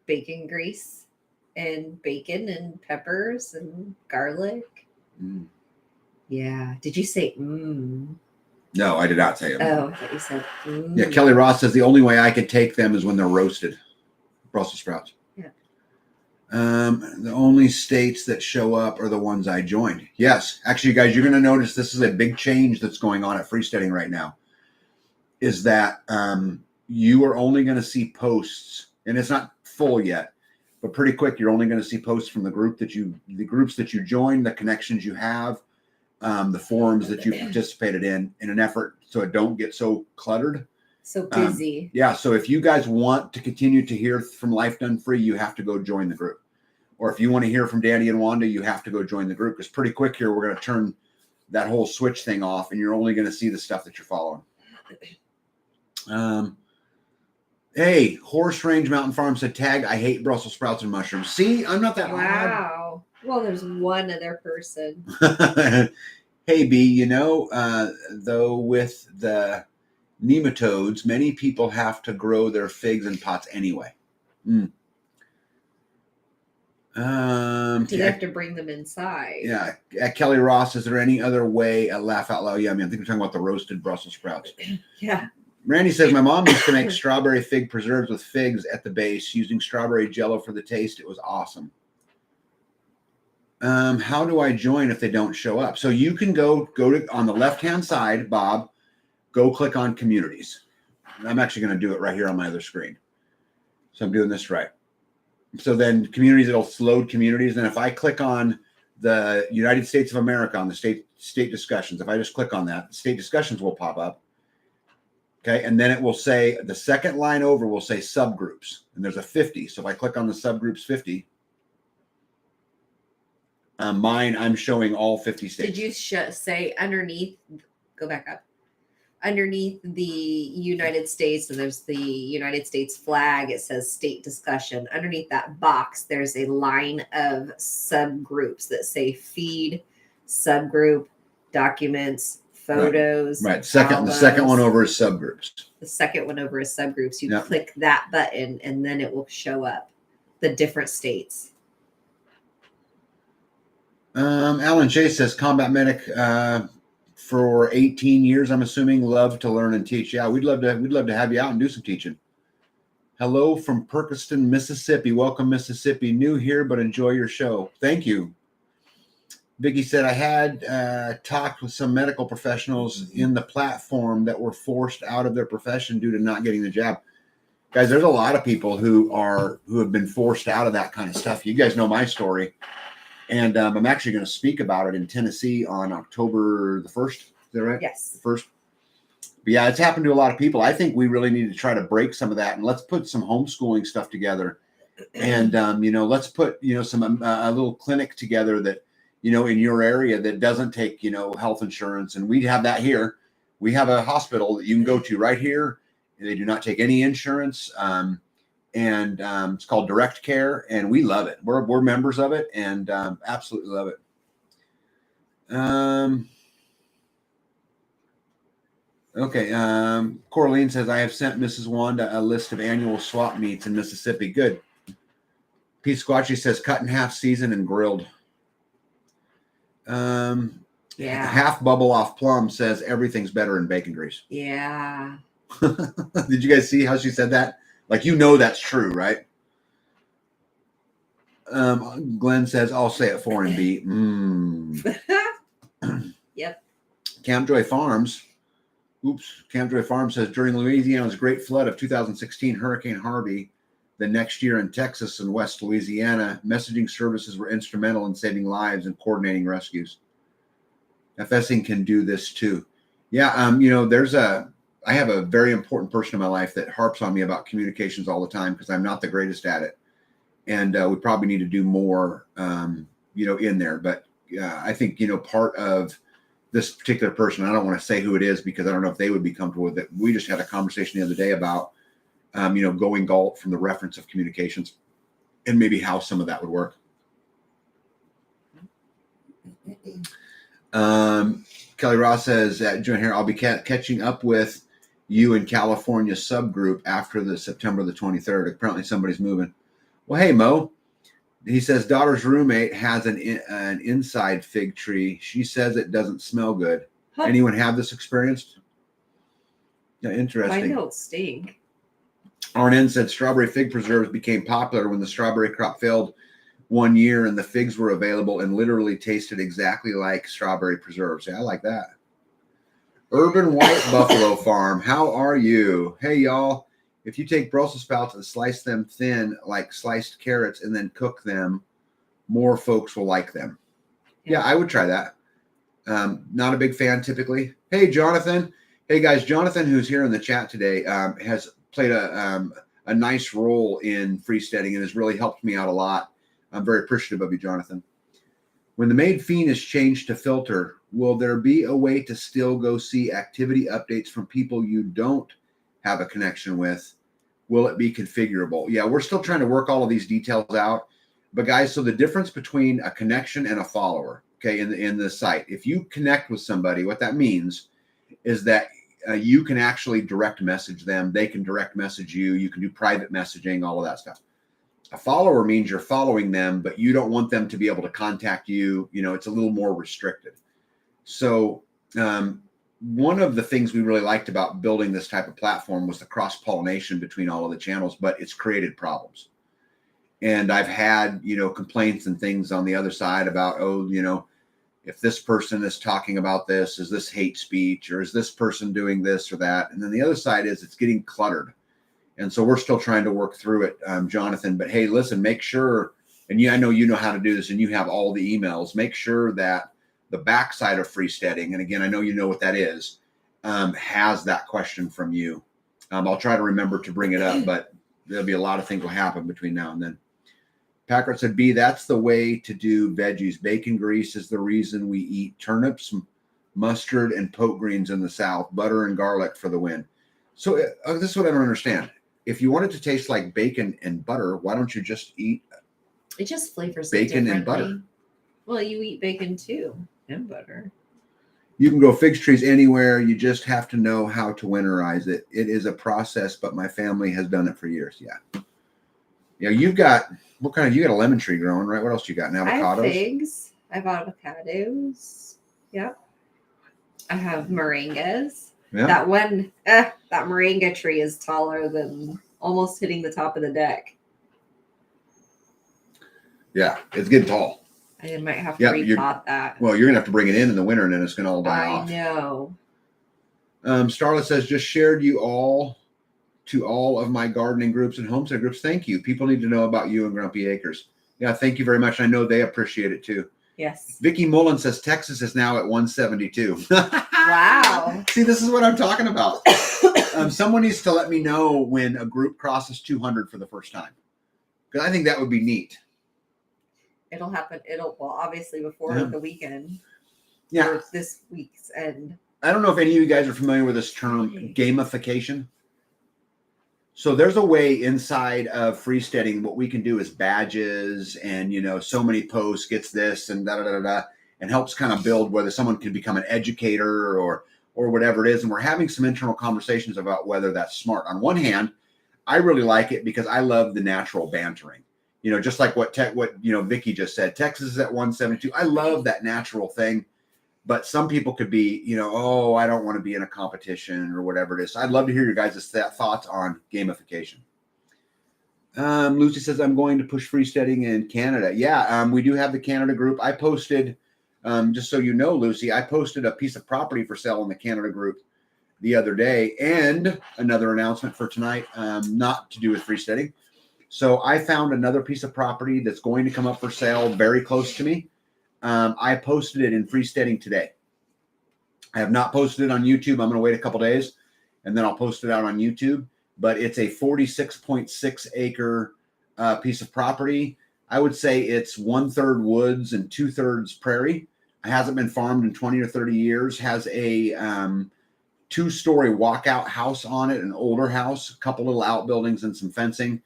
Speaker 2: bacon grease and bacon and peppers and garlic. Mm. Yeah. Did you say mm?
Speaker 1: No, I did not say it.
Speaker 2: Oh, I thought you said mm.
Speaker 1: Yeah, Kelly Ross says the only way I could take them is when they're roasted. Brussels sprouts.
Speaker 2: Yeah.
Speaker 1: The only states that show up are the ones I joined. Yes. Actually, guys, you're going to notice this is a big change that's going on at Freesteading right now. Is that you are only going to see posts, and it's not full yet, but pretty quick, you're only going to see posts from the groups that you join, the connections you have, the forums that you've participated in an effort so it don't get so cluttered.
Speaker 2: So busy.
Speaker 1: Yeah. So if you guys want to continue to hear from Life Done Free, you have to go join the group. Or if you want to hear from Danny and Wanda, you have to go join the group. Because pretty quick here, we're going to turn that whole switch thing off, and you're only going to see the stuff that you're following. Hey, Horse Range Mountain Farm said, tag, I hate Brussels sprouts and mushrooms. See, I'm not that odd.
Speaker 2: Wow. Well, there's one other person.
Speaker 1: Hey, B, though with the nematodes, many people have to grow their figs in pots anyway.
Speaker 2: Do they have to bring them inside?
Speaker 1: Yeah. At Kelly Ross, is there any other way at Laugh Out Loud? Yeah, I think we're talking about the roasted Brussels sprouts.
Speaker 2: Yeah.
Speaker 1: Randy says, my mom used to make strawberry fig preserves with figs at the base using strawberry jello for the taste. It was awesome. How do I join if they don't show up? So you can go to on the left-hand side, Bob, go click on communities. I'm actually going to do it right here on my other screen. So I'm doing this right. So then communities, it'll load communities. And if I click on the United States of America on the state discussions, if I just click on that, state discussions will pop up. Okay. And then it will say, the second line over will say subgroups. And there's a 50. So if I click on the subgroups 50, mine, I'm showing all 50 states.
Speaker 2: Did you say underneath, go back up, underneath the United States, and there's the United States flag, it says state discussion. Underneath that box, there's a line of subgroups that say feed, subgroup, documents, photos.
Speaker 1: Right. The second one over is subgroups.
Speaker 2: The second one over is subgroups. You click that button and then it will show up the different states.
Speaker 1: Alan Chase says combat medic for 18 years, I'm assuming, love to learn and teach. Yeah, we'd love to have you out and do some teaching. Hello from Perkiston, Mississippi. Welcome, Mississippi. New here, but enjoy your show. Thank you. Vicky said, I had talked with some medical professionals in the platform that were forced out of their profession due to not getting the jab. Guys, there's a lot of people who have been forced out of that kind of stuff. You guys know my story. And I'm actually going to speak about it in Tennessee on October the 1st. Is that right?
Speaker 2: Yes.
Speaker 1: The 1st. But yeah, it's happened to a lot of people. I think we really need to try to break some of that, and let's put some homeschooling stuff together. And let's put some a little clinic together that in your area that doesn't take health insurance, and we'd have that here. We have a hospital that you can go to right here. They do not take any insurance, and it's called Direct Care, and we love it. We're members of it, and absolutely love it. Okay. Coraline says, I have sent Mrs. Wanda a list of annual swap meets in Mississippi. Good. Pete Squatchy says, cut in half, seasoned and grilled. Half bubble off plum says everything's better in bacon grease.
Speaker 2: Yeah.
Speaker 1: Did you guys see how she said that? Like, that's true, right? Glenn says, I'll say it for him, B.
Speaker 2: Yep.
Speaker 1: Camp Joy Farms says, during Louisiana's great flood of 2016 Hurricane Harvey, the next year in Texas and West Louisiana, messaging services were instrumental in saving lives and coordinating rescues. FSing can do this too. Yeah, I have a very important person in my life that harps on me about communications all the time because I'm not the greatest at it. And we probably need to do more, in there. But I think, part of this particular person, I don't want to say who it is because I don't know if they would be comfortable with it. We just had a conversation the other day about, going galt from the reference of communications and maybe how some of that would work. Kelly Ross says, join here, I'll be catching up with you in California subgroup after the September the 23rd. Apparently somebody's moving. Well, hey, Mo. He says daughter's roommate has an inside fig tree. She says it doesn't smell good. Huh. Anyone have this experience? Yeah, interesting.
Speaker 2: My notes stink.
Speaker 1: RNN said strawberry fig preserves became popular when the strawberry crop failed one year and the figs were available and literally tasted exactly like strawberry preserves. Yeah, I like that. Urban White Buffalo Farm, how are you? Hey, y'all. If you take Brussels sprouts and slice them thin like sliced carrots and then cook them, more folks will like them. Yeah, I would try that. Not a big fan typically. Hey, Jonathan. Hey, guys. Jonathan, who's here in the chat today, has played a nice role in freesteading and has really helped me out a lot. I'm very appreciative of you, Jonathan. When the Made Fiend is changed to filter, will there be a way to still go see activity updates from people you don't have a connection with? Will it be configurable? Yeah, we're still trying to work all of these details out. But guys, so the difference between a connection and a follower, okay, in the site, if you connect with somebody, what that means is that you can actually direct message them. They can direct message you. You can do private messaging, all of that stuff. A follower means you're following them, but you don't want them to be able to contact you. It's a little more restricted. So one of the things we really liked about building this type of platform was the cross-pollination between all of the channels, but it's created problems. And I've had, complaints and things on the other side about, if this person is talking about this, is this hate speech, or is this person doing this or that? And then the other side is it's getting cluttered. And so we're still trying to work through it, Jonathan. But hey, listen, make sure, and I know you know how to do this and you have all the emails, make sure that the backside of Freesteading, and again, I know you know what that is, has that question from you. I'll try to remember to bring it up, but there'll be a lot of things will happen between now and then. Packard said, B, that's the way to do veggies. Bacon grease is the reason we eat turnips, mustard, and poke greens in the South. Butter and garlic for the win. So this is what I don't understand. If you want it to taste like bacon and butter, why don't you just eat
Speaker 2: it just flavors
Speaker 1: bacon and butter?
Speaker 2: Well, you eat bacon too and butter.
Speaker 1: You can grow fig trees anywhere. You just have to know how to winterize it. It is a process, but my family has done it for years. Yeah. Yeah, you got a lemon tree growing, right? What else you got? And avocados?
Speaker 2: I have figs. I have avocados. Yep. I have moringas. Yeah. That one, that moringa tree is taller than almost hitting the top of the deck.
Speaker 1: Yeah, it's getting tall.
Speaker 2: I might have to repot that.
Speaker 1: Well, you're going to have to bring it in the winter and then it's going to all die off.
Speaker 2: I know.
Speaker 1: Starla says, just shared you all to all of my gardening groups and homestead groups. Thank you. People need to know about you and Grumpy Acres. Yeah, thank you very much. I know they appreciate it too.
Speaker 2: Yes.
Speaker 1: Vicky Mullen says Texas is now at 172.
Speaker 2: Wow.
Speaker 1: See, this is what I'm talking about. Someone needs to let me know when a group crosses 200 for the first time, because I think that would be neat.
Speaker 2: It'll happen. Well, obviously before the weekend.
Speaker 1: Yeah.
Speaker 2: Or this week's end.
Speaker 1: I don't know if any of you guys are familiar with this term, gamification. So there's a way inside of Freesteading, what we can do is badges and, so many posts gets this and and helps kind of build whether someone can become an educator or whatever it is. And we're having some internal conversations about whether that's smart. On one hand, I really like it because I love the natural bantering. Just like what Vicky just said, Texas is at 172. I love that natural thing. But some people could be, I don't want to be in a competition or whatever it is. So I'd love to hear your guys' thoughts on gamification. Lucy says, I'm going to push Freesteading in Canada. Yeah, we do have the Canada group. I posted, just so you know, Lucy, I posted a piece of property for sale in the Canada group the other day. And another announcement for tonight, not to do with Freesteading. So I found another piece of property that's going to come up for sale very close to me. I posted it in Freesteading today. I have not posted it on YouTube. I'm going to wait a couple days and then I'll post it out on YouTube. But it's a 46.6 acre piece of property. I would say it's 1/3 woods and 2/3 prairie. It hasn't been farmed in 20 or 30 years. Has a 2-story walkout house on it, an older house, a couple little outbuildings and some fencing.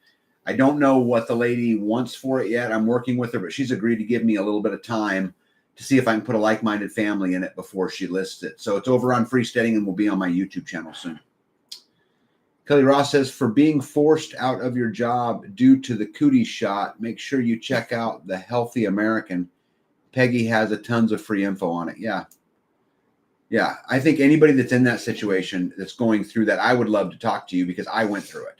Speaker 1: I don't know what the lady wants for it yet. I'm working with her, but she's agreed to give me a little bit of time to see if I can put a like-minded family in it before she lists it. So it's over on Freesteading and will be on my YouTube channel soon. Kelly Ross says, for being forced out of your job due to the cootie shot, make sure you check out The Healthy American. Peggy has tons of free info on it. Yeah. Yeah. I think anybody that's in that situation that's going through that, I would love to talk to you because I went through it.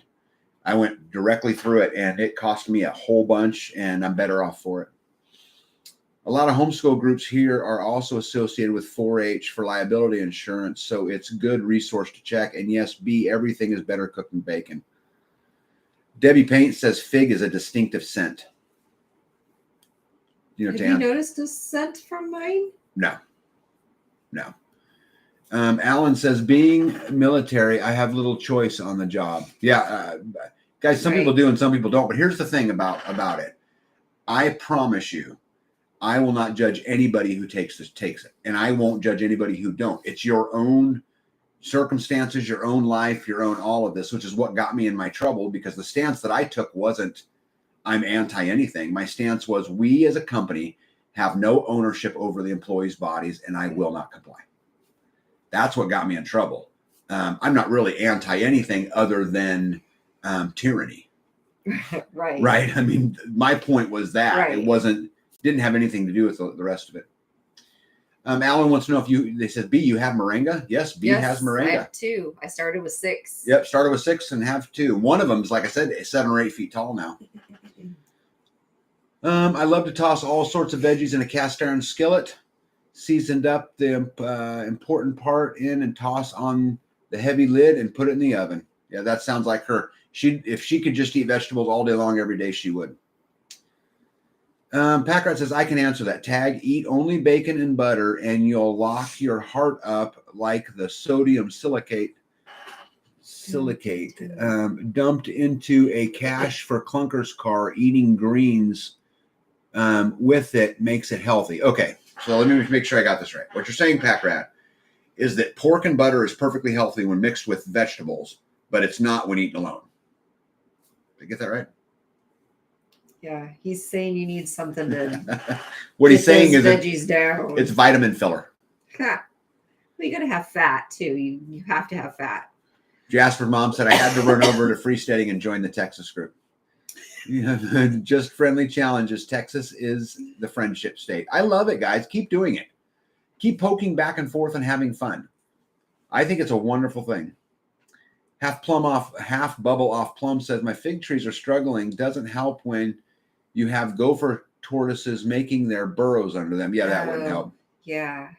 Speaker 1: I went directly through it and it cost me a whole bunch and I'm better off for it. A lot of homeschool groups here are also associated with 4-H for liability insurance. So it's a good resource to check. And yes, B, everything is better cooked than bacon. Debbie Paint says fig is a distinctive scent.
Speaker 2: Have you noticed a scent from mine?
Speaker 1: No. Alan says, being military, I have little choice on the job. Yeah, guys, some people do and some people don't. But here's the thing about it. I promise you, I will not judge anybody who takes it. And I won't judge anybody who don't. It's your own circumstances, your own life, your own all of this, which is what got me in my trouble because the stance that I took wasn't I'm anti anything. My stance was we as a company have no ownership over the employees' bodies and I will not comply. That's what got me in trouble. I'm not really anti anything other than tyranny.
Speaker 2: Right.
Speaker 1: Right. I mean, my point was that it didn't have anything to do with the rest of it. Alan wants to know they said, B, you have moringa? Yes, B has moringa.
Speaker 2: I have 2. I started with 6.
Speaker 1: Yep. Started with 6 and have 2. One of them is, like I said, 7 or 8 feet tall now. I love to toss all sorts of veggies in a cast iron skillet. Seasoned up the important part in and toss on the heavy lid and put it in the oven. Yeah, that sounds like her. If she could just eat vegetables all day long every day, she would. Packard says, I can answer that. Tag, eat only bacon and butter and you'll lock your heart up like the sodium silicate dumped into a cache for clunkers car. Eating greens with it makes it healthy. Okay. So let me make sure I got this right. What you're saying, Pack Rat, is that pork and butter is perfectly healthy when mixed with vegetables, but it's not when eaten alone. Did I get that right?
Speaker 2: Yeah, he's saying you need something to
Speaker 1: what he's saying is
Speaker 2: veggies down.
Speaker 1: It's vitamin filler.
Speaker 2: Well, you got to have fat too. You have to have fat.
Speaker 1: Jasper's mom said I had to run over to Freesteading and join the Texas group. Just friendly challenges. Texas is the friendship state. I love it, guys. Keep doing it. Keep poking back and forth and having fun. I think it's a wonderful thing. Half bubble off plum says my fig trees are struggling. Doesn't help when you have gopher tortoises making their burrows under them. Yeah, that wouldn't help.
Speaker 2: Yeah.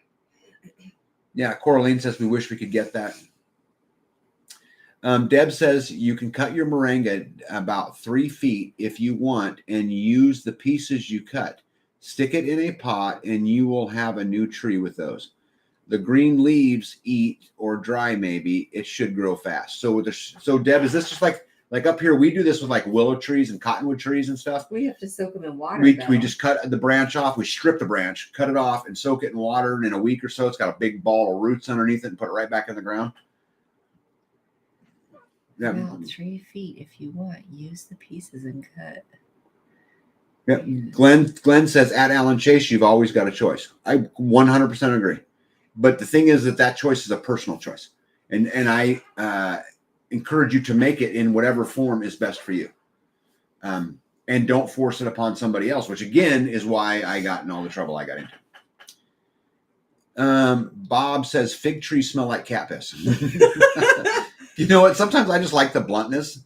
Speaker 1: Yeah, Coraline says we wish we could get that. Deb says you can cut your moringa about 3 feet if you want and use the pieces you cut. Stick it in a pot and you will have a new tree with those. The green leaves eat or dry, maybe it should grow fast. So Deb, is this just like up here? We do this with like willow trees and cottonwood trees and stuff.
Speaker 2: We have to soak them in water.
Speaker 1: We just cut the branch off. We strip the branch, cut it off, and soak it in water. And in a week or so, it's got a big ball of roots underneath it, and put it right back in the ground.
Speaker 2: Yeah. Well, 3 feet if you want. Use the pieces and cut.
Speaker 1: Yeah. Glenn says, at Alan Chase, you've always got a choice. I 100% agree. But the thing is that choice is a personal choice. And I encourage you to make it in whatever form is best for you. And don't force it upon somebody else, which again is why I got in all the trouble I got into. Bob says, fig trees smell like cat piss. You know what? Sometimes I just like the bluntness.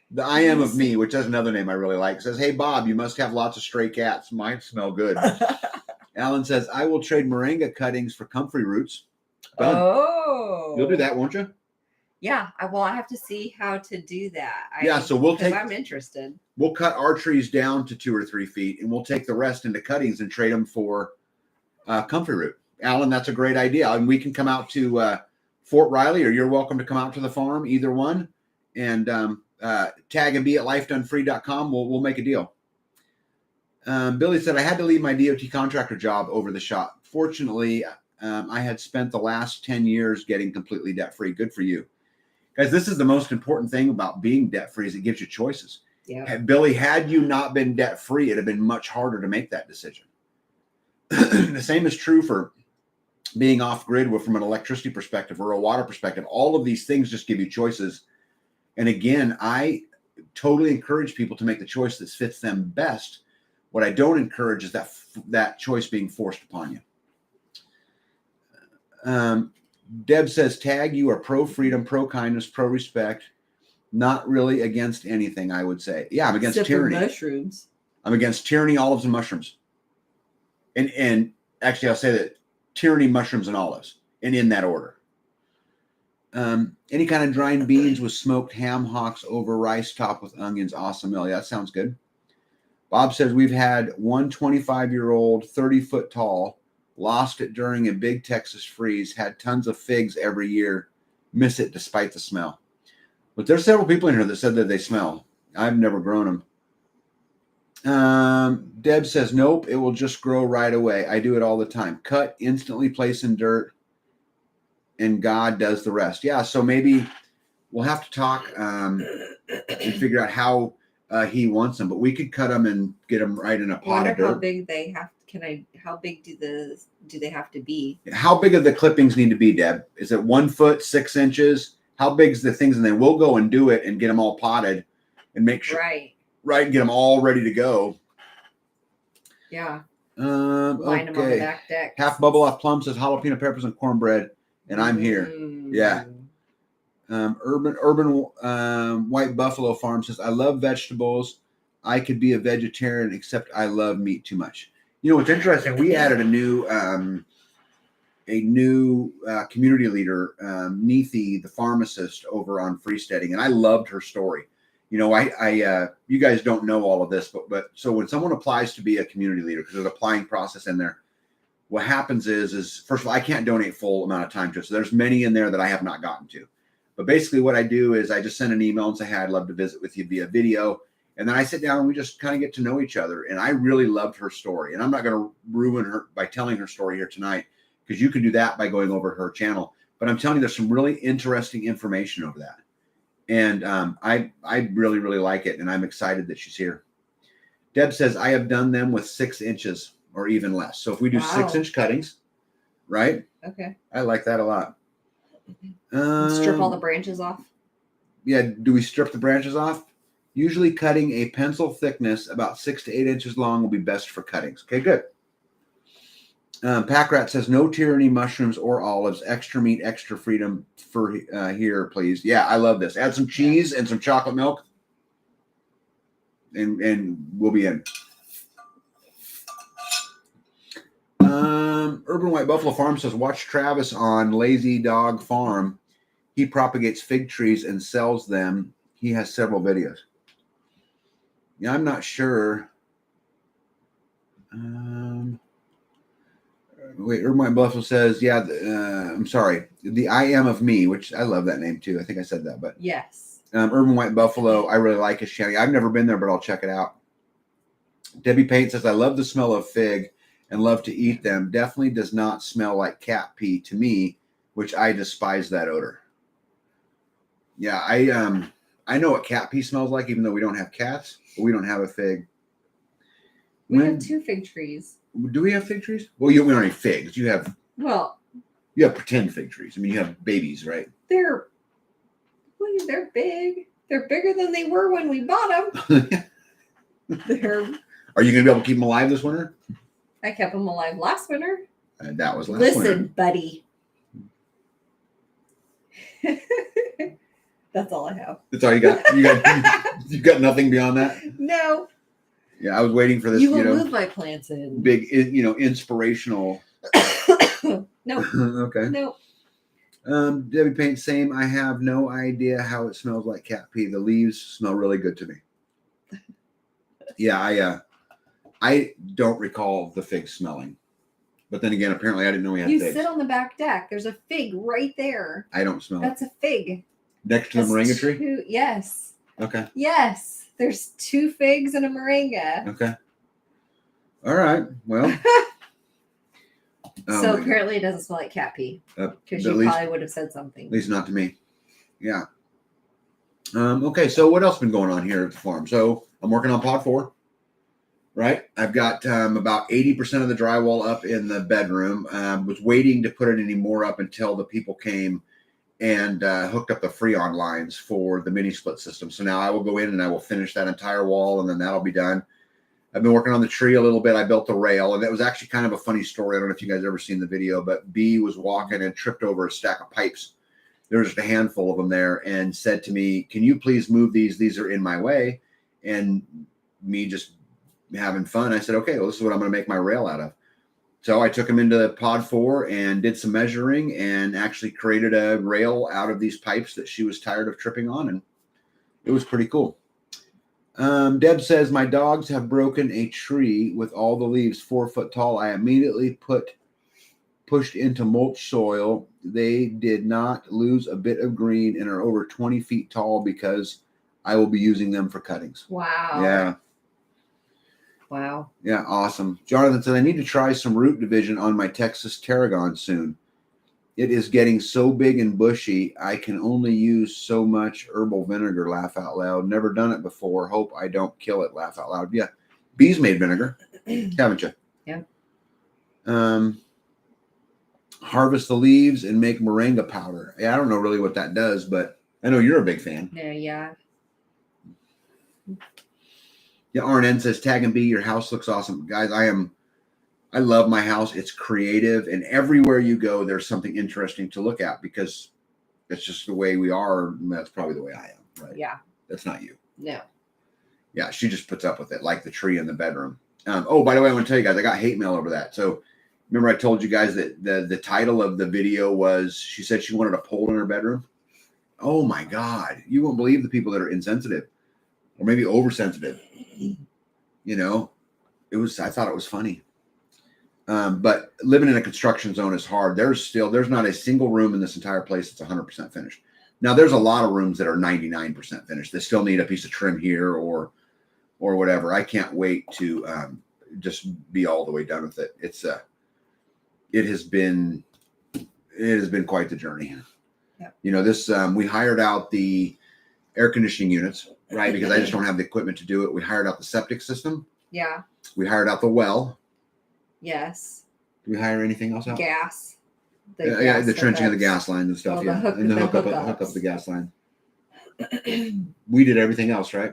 Speaker 1: The I Am of Me, which has another name I really like, says, hey, Bob, you must have lots of stray cats. Mine smell good. Alan says, I will trade moringa cuttings for comfrey roots. Done.
Speaker 2: Oh.
Speaker 1: You'll do that, won't you?
Speaker 2: Yeah. I have to see how to do that.
Speaker 1: So
Speaker 2: I'm interested.
Speaker 1: We'll cut our trees down to 2 or 3 feet, and we'll take the rest into cuttings and trade them for comfrey root. Alan, that's a great idea. And we can come out to Fort Riley, or you're welcome to come out to the farm, either one. And tag and be at lifedonefree.com. We'll make a deal. Billy said, I had to leave my DOT contractor job over the shop. Fortunately, I had spent the last 10 years getting completely debt free. Good for you. Guys, this is the most important thing about being debt free is it gives you choices.
Speaker 2: Yeah.
Speaker 1: Billy, had you not been debt free, it'd have been much harder to make that decision. The same is true for being off grid from an electricity perspective or a water perspective. All of these things just give you choices. And again, I totally encourage people to make the choice that fits them best. What I don't encourage is that choice being forced upon you. Deb says, tag, you are pro freedom, pro kindness, pro respect. Not really against anything, I would say. Yeah, I'm against tyranny.
Speaker 2: Mushrooms.
Speaker 1: I'm against tyranny, olives, and mushrooms. And actually, I'll say that tyranny, mushrooms, and olives, and in that order. Any kind of dried beans with smoked ham hocks over rice topped with onions. Awesome. Yeah, that sounds good. Bob says, we've had one 25-year-old, 30-foot tall, lost it during a big Texas freeze, had tons of figs every year, miss it despite the smell. But there's several people in here that said that they smell. I've never grown them. Deb says, nope, it will just grow right away. I do it all the time. Cut, instantly place in dirt, and God does the rest. Yeah, so maybe we'll have to talk and figure out how he wants them. But we could cut them and get them right in a pot of dirt.
Speaker 2: How big they have? How big do they have to be?
Speaker 1: How big of the clippings need to be, Deb? Is it 1 foot, 6 inches? How big is the things? And then we'll go and do it and get them all potted and make sure. Right, get them all ready to go.
Speaker 2: Yeah.
Speaker 1: Line
Speaker 2: them on the back deck.
Speaker 1: Half bubble off plum says jalapeno peppers and cornbread, and I'm here. Yeah. Urban White Buffalo Farm says, I love vegetables. I could be a vegetarian, except I love meat too much. You know what's interesting? We added a new community leader, Neethi, the pharmacist, over on Freesteading, and I loved her story. You know, I you guys don't know all of this, but so when someone applies to be a community leader, because there's an applying process in there, what happens is first of all, I can't donate full amount of time to it. So there's many in there that I have not gotten to. But basically what I do is I just send an email and say, hey, I'd love to visit with you via video. And then I sit down and we just kind of get to know each other. And I really loved her story. And I'm not going to ruin her by telling her story here tonight, because you can do that by going over her channel. But I'm telling you, there's some really interesting information over that. And I really, really like it. And I'm excited that she's here. Deb says, I have done them with 6 inches or even less. So if we do 6-inch cuttings, right?
Speaker 2: Okay.
Speaker 1: I like that a lot.
Speaker 2: Strip all the branches off?
Speaker 1: Yeah. Do we strip the branches off? Usually cutting a pencil thickness about 6 to 8 inches long will be best for cuttings. Okay, good. Packrat says, no tyranny, mushrooms, or olives. Extra meat, extra freedom for here, please. Yeah, I love this. Add some cheese and some chocolate milk, and we'll be in. Urban White Buffalo Farm says, watch Travis on Lazy Dog Farm. He propagates fig trees and sells them. He has several videos. Yeah, I'm not sure. Wait, Irvine Buffalo says, yeah, I'm sorry. The I Am of Me, which I love that name too. I think I said that, but
Speaker 2: Yes.
Speaker 1: Urban White Buffalo, I really like his shanty. I've never been there, but I'll check it out. Debbie Payne says, I love the smell of fig and love to eat them. Definitely does not smell like cat pee to me, which I despise that odor. Yeah, I know what cat pee smells like, even though we don't have cats, but we don't have a fig.
Speaker 2: We have 2 fig trees.
Speaker 1: Do we have fig trees? Well, we don't have figs. You have pretend fig trees. I mean, you have babies, right?
Speaker 2: They're big. They're bigger than they were when we bought them.
Speaker 1: Are you going to be able to keep them alive this winter?
Speaker 2: I kept them alive last winter.
Speaker 1: That was last winter.
Speaker 2: Listen, buddy. That's all I have.
Speaker 1: That's all you got? You got nothing beyond that?
Speaker 2: No.
Speaker 1: Yeah, I was waiting for this,
Speaker 2: you will move my plants in.
Speaker 1: Big, inspirational.
Speaker 2: No.
Speaker 1: Okay.
Speaker 2: No.
Speaker 1: Debbie Paint, same. I have no idea how it smells like cat pee. The leaves smell really good to me. Yeah, I don't recall the fig smelling. But then again, apparently I didn't know we had figs.
Speaker 2: You sit on the back deck. There's a fig right there.
Speaker 1: I don't smell
Speaker 2: That's a fig.
Speaker 1: Next to the moringa tree?
Speaker 2: Yes.
Speaker 1: Okay.
Speaker 2: Yes. There's 2 figs and a moringa.
Speaker 1: Okay. All right. Well.
Speaker 2: So apparently it doesn't smell like cat pee. Because you probably would have said something.
Speaker 1: At least not to me. Yeah. Okay. So what else has been going on here at the farm? So I'm working on pod 4. Right. I've got about 80% of the drywall up in the bedroom. Was waiting to put any more up until the people came and hooked up the Freon lines for the mini split system. So now I will go in and I will finish that entire wall and then that'll be done. I've been working on the tree a little bit. I built the rail, and that was actually kind of a funny story. I don't know if you guys ever seen the video, but B was walking and tripped over a stack of pipes. There was just a handful of them there and said to me, can you please move these? These are in my way. And me just having fun, I said, okay, well, this is what I'm going to make my rail out of. So I took him into pod 4 and did some measuring and actually created a rail out of these pipes that she was tired of tripping on. And it was pretty cool. Deb says, my dogs have broken a tree with all the leaves 4 foot tall. I immediately pushed into mulch soil. They did not lose a bit of green and are over 20 feet tall because I will be using them for cuttings.
Speaker 2: Wow.
Speaker 1: Yeah.
Speaker 2: Wow.
Speaker 1: Yeah, awesome. Jonathan said, I need to try some root division on my Texas tarragon soon. It is getting so big and bushy, I can only use so much herbal vinegar, laugh out loud. Never done it before. Hope I don't kill it, laugh out loud. Yeah. Bees made vinegar, haven't you?
Speaker 2: Yeah.
Speaker 1: Harvest the leaves and make moringa powder. Yeah, I don't know really what that does, but I know you're a big fan.
Speaker 2: Yeah.
Speaker 1: Yeah, RNN says, tag and B, your house looks awesome. Guys, I love my house. It's creative, and everywhere you go, there's something interesting to look at because it's just the way we are. That's probably the way I am, right? Yeah. That's not you.
Speaker 2: No.
Speaker 1: Yeah, she just puts up with it, like the tree in the bedroom. Oh, by the way, I want to tell you guys, I got hate mail over that. So remember I told you guys that the title of the video was, she said she wanted a pole in her bedroom. Oh, my God. You won't believe the people that are insensitive or maybe oversensitive. You know, I thought it was funny. But living in a construction zone is hard. There's not a single room in this entire place that's 100% finished. Now, there's a lot of rooms that are 99% finished. They still need a piece of trim here or whatever. I can't wait to just be all the way done with it. It has been quite the journey.
Speaker 2: Yep.
Speaker 1: You know, this we hired out the air conditioning units, right? Because I just don't have the equipment to do it. We hired out the septic system.
Speaker 2: Yeah.
Speaker 1: We hired out the well.
Speaker 2: Yes.
Speaker 1: Do we hire anything else out?
Speaker 2: Gas.
Speaker 1: The trenching of the gas lines and stuff.
Speaker 2: The
Speaker 1: hook up the gas line. We did everything else, right?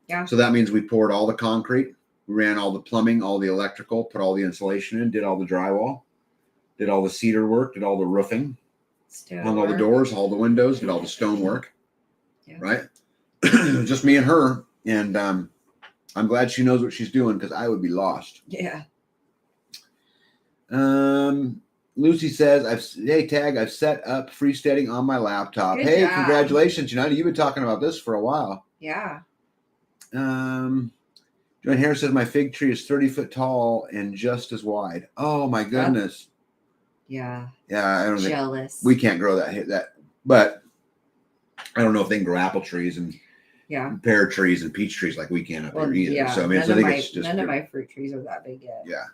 Speaker 2: Yeah.
Speaker 1: So that means we poured all the concrete, we ran all the plumbing, all the electrical, put all the insulation in, did all the drywall, did all the cedar work, did all the roofing, hung all the doors, all the windows, did all the stone work. Yeah. Right? Just me and her. And I'm glad she knows what she's doing because I would be lost.
Speaker 2: Yeah.
Speaker 1: Lucy says, hey, Tag, I've set up Freesteading on my laptop.
Speaker 2: Good
Speaker 1: hey,
Speaker 2: job.
Speaker 1: Congratulations. United, you've been talking about this for a while.
Speaker 2: Yeah.
Speaker 1: John Harris says my fig tree is 30 foot tall and just as wide. Oh my goodness.
Speaker 2: Yeah.
Speaker 1: Yeah, I don't think
Speaker 2: Jealous.
Speaker 1: we can't grow that, but I don't know if they can grow apple trees and pear trees and peach trees like we can up here either.
Speaker 2: Yeah,
Speaker 1: so I mean, so I think it's just
Speaker 2: none of my fruit trees are that big yet.
Speaker 1: Yeah.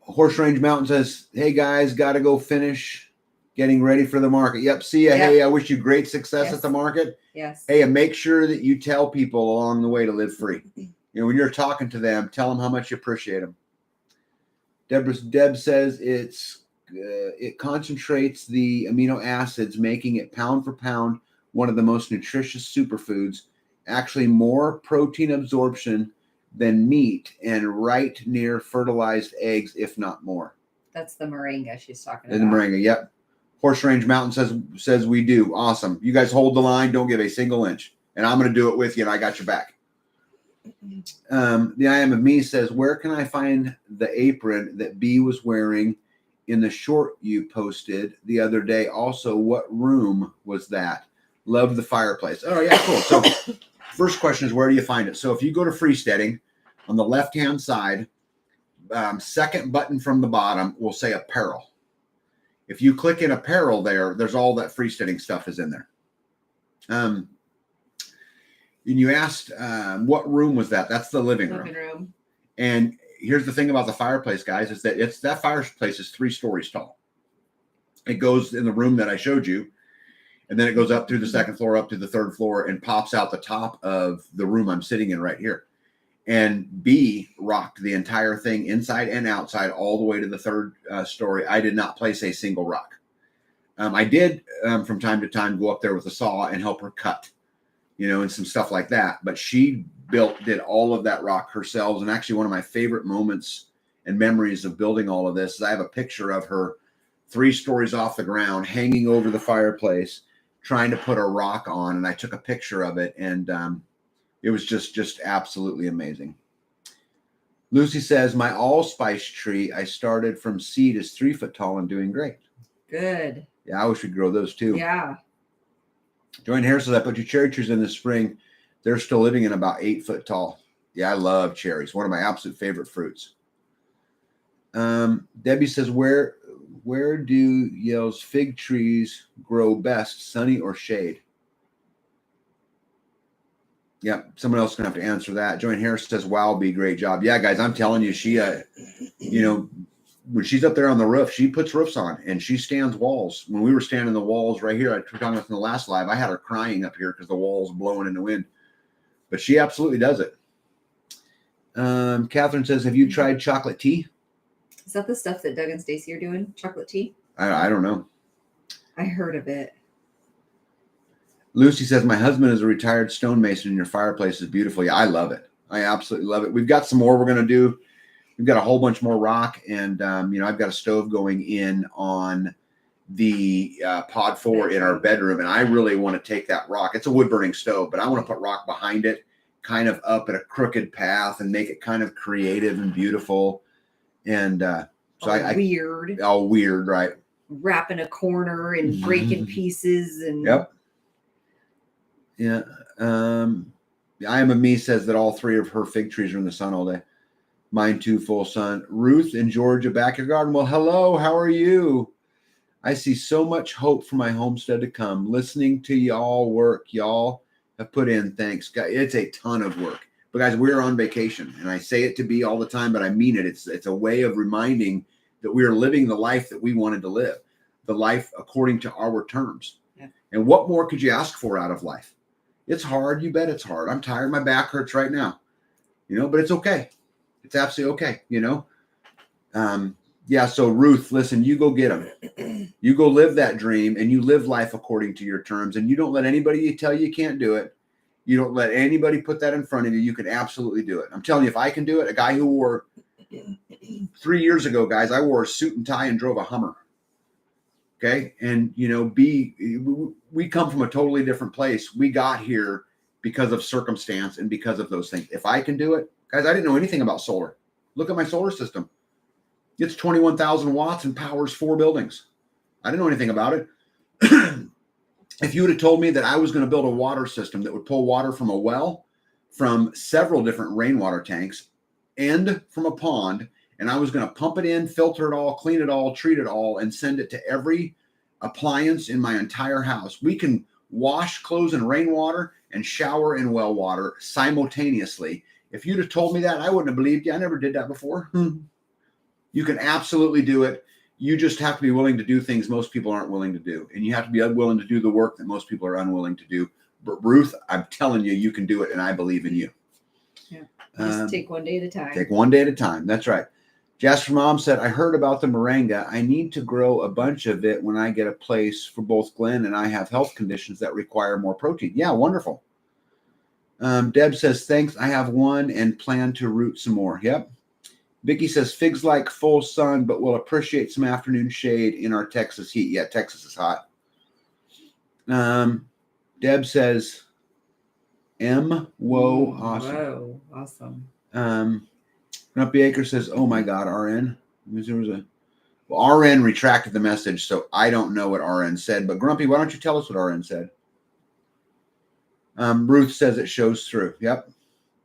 Speaker 1: Horse Range Mountain says, "Hey guys, got to go finish getting ready for the market." Yep. See ya. Yep. Hey, I wish you great success at the market.
Speaker 2: Yes.
Speaker 1: Hey, and make sure that you tell people along the way to live free. When you're talking to them, tell them how much you appreciate them. Deb says it concentrates the amino acids, making it pound for pound one of the most nutritious superfoods. Actually, more protein absorption than meat, and right near fertilized eggs, if not more.
Speaker 2: That's the moringa she's talking about.
Speaker 1: The moringa, yep. Horse Range Mountain says we do. Awesome. You guys hold the line. Don't give a single inch. And I'm going to do it with you, and I got your back. The I Am of Me says, where can I find the apron that B was wearing in the short you posted the other day? Also, what room was that? Love the fireplace. Oh, yeah, cool. So first question is, where do you find it? So if you go to Freesteading, on the left-hand side, second button from the bottom will say apparel. If you click in apparel there's all that Freesteading stuff is in there. And you asked, what room was that? That's the living room. And here's the thing about the fireplace, guys, is that that fireplace is 3 stories tall. It goes in the room that I showed you, and then it goes up through the second floor, up to the third floor, and pops out the top of the room I'm sitting in right here. And B rocked the entire thing inside and outside all the way to the third story. I did not place a single rock. I did, from time to time, go up there with a saw and help her cut, and some stuff like that. But she did all of that rock herself. And actually, one of my favorite moments and memories of building all of this is I have a picture of her 3 stories off the ground, hanging over the fireplace, trying to put a rock on. And I took a picture of it, and it was just absolutely amazing. Lucy says, my allspice tree I started from seed is 3 foot tall and doing great.
Speaker 2: Good.
Speaker 1: Yeah, I wish we'd grow those too.
Speaker 2: Yeah.
Speaker 1: Joanne Harris says, I put your cherry trees in this spring. They're still living in about 8 foot tall. Yeah, I love cherries. One of my absolute favorite fruits. Debbie says, where do Yale's fig trees grow best, sunny or shade? Yeah, someone else is going to have to answer that. Joanne Harris says, wow, B, great job. Yeah, guys, I'm telling you, she, when she's up there on the roof, she puts roofs on and she stands walls. When we were standing the walls right here, I was talking about in the last live, I had her crying up here because the walls blowing in the wind. But she absolutely does it. Catherine says, have you tried chocolate tea?
Speaker 2: Is that the stuff that Doug and Stacy are doing? Chocolate tea?
Speaker 1: I don't know.
Speaker 2: I heard of it.
Speaker 1: Lucy says, my husband is a retired stonemason and your fireplace is beautiful. Yeah, I love it. I absolutely love it. We've got some more we're going to do. We've got a whole bunch more rock, and I've got a stove going in on the pod 4 in our bedroom, and I really want to take that rock. It's a wood burning stove, but I want to put rock behind it, kind of up at a crooked path, and make it kind of creative and beautiful. And
Speaker 2: weird.
Speaker 1: All weird, right?
Speaker 2: Wrapping a corner and breaking pieces and.
Speaker 1: Yep. Yeah. I Am a Me says that all 3 of her fig trees are in the sun all day. Mine too, full sun. Ruth in Georgia, backyard garden. Well, hello. How are you? I see so much hope for my homestead to come. Listening to y'all work. Y'all have put in. Thanks, guys. It's a ton of work. But guys, we're on vacation, and I say it to be all the time, but I mean it. It's a way of reminding that we are living the life that we wanted to live, the life according to our terms. Yeah. And what more could you ask for out of life? It's hard. You bet it's hard. I'm tired. My back hurts right now, but it's okay. It's absolutely okay. Yeah. So Ruth, listen, you go get them. You go live that dream, and you live life according to your terms, and you don't let anybody tell you can't do it. You don't let anybody put that in front of you. You can absolutely do it. I'm telling you, if I can do it, a guy who wore 3 years ago, guys, I wore a suit and tie and drove a Hummer. Okay. And, we come from a totally different place. We got here because of circumstance and because of those things. If I can do it, guys, I didn't know anything about solar. Look at my solar system. It's 21,000 watts and powers 4 buildings. I didn't know anything about it. If you would have told me that I was going to build a water system that would pull water from a well from several different rainwater tanks and from a pond. And I was going to pump it in, filter it all, clean it all, treat it all, and send it to every appliance in my entire house. We can wash clothes in rainwater and shower in well water simultaneously. If you'd have told me that, I wouldn't have believed you. I never did that before. You can absolutely do it. You just have to be willing to do things most people aren't willing to do. And you have to be unwilling to do the work that most people are unwilling to do. But Ruth, I'm telling you, you can do it, and I believe in you.
Speaker 2: Yeah. Just take one day at a time.
Speaker 1: Take one day at a time. That's right. Jasper Mom said, I heard about the moringa. I need to grow a bunch of it when I get a place for both Glenn and I have health conditions that require more protein. Yeah, wonderful. Deb says, thanks. I have one and plan to root some more. Yep. Vicky says, figs like full sun, but will appreciate some afternoon shade in our Texas heat. Yeah, Texas is hot. Deb says, whoa, awesome.
Speaker 2: Whoa, awesome.
Speaker 1: Grumpy Acre says, oh my God, RN. RN retracted the message, so I don't know what RN said. But Grumpy, why don't you tell us what RN said? Ruth says it shows through. Yep.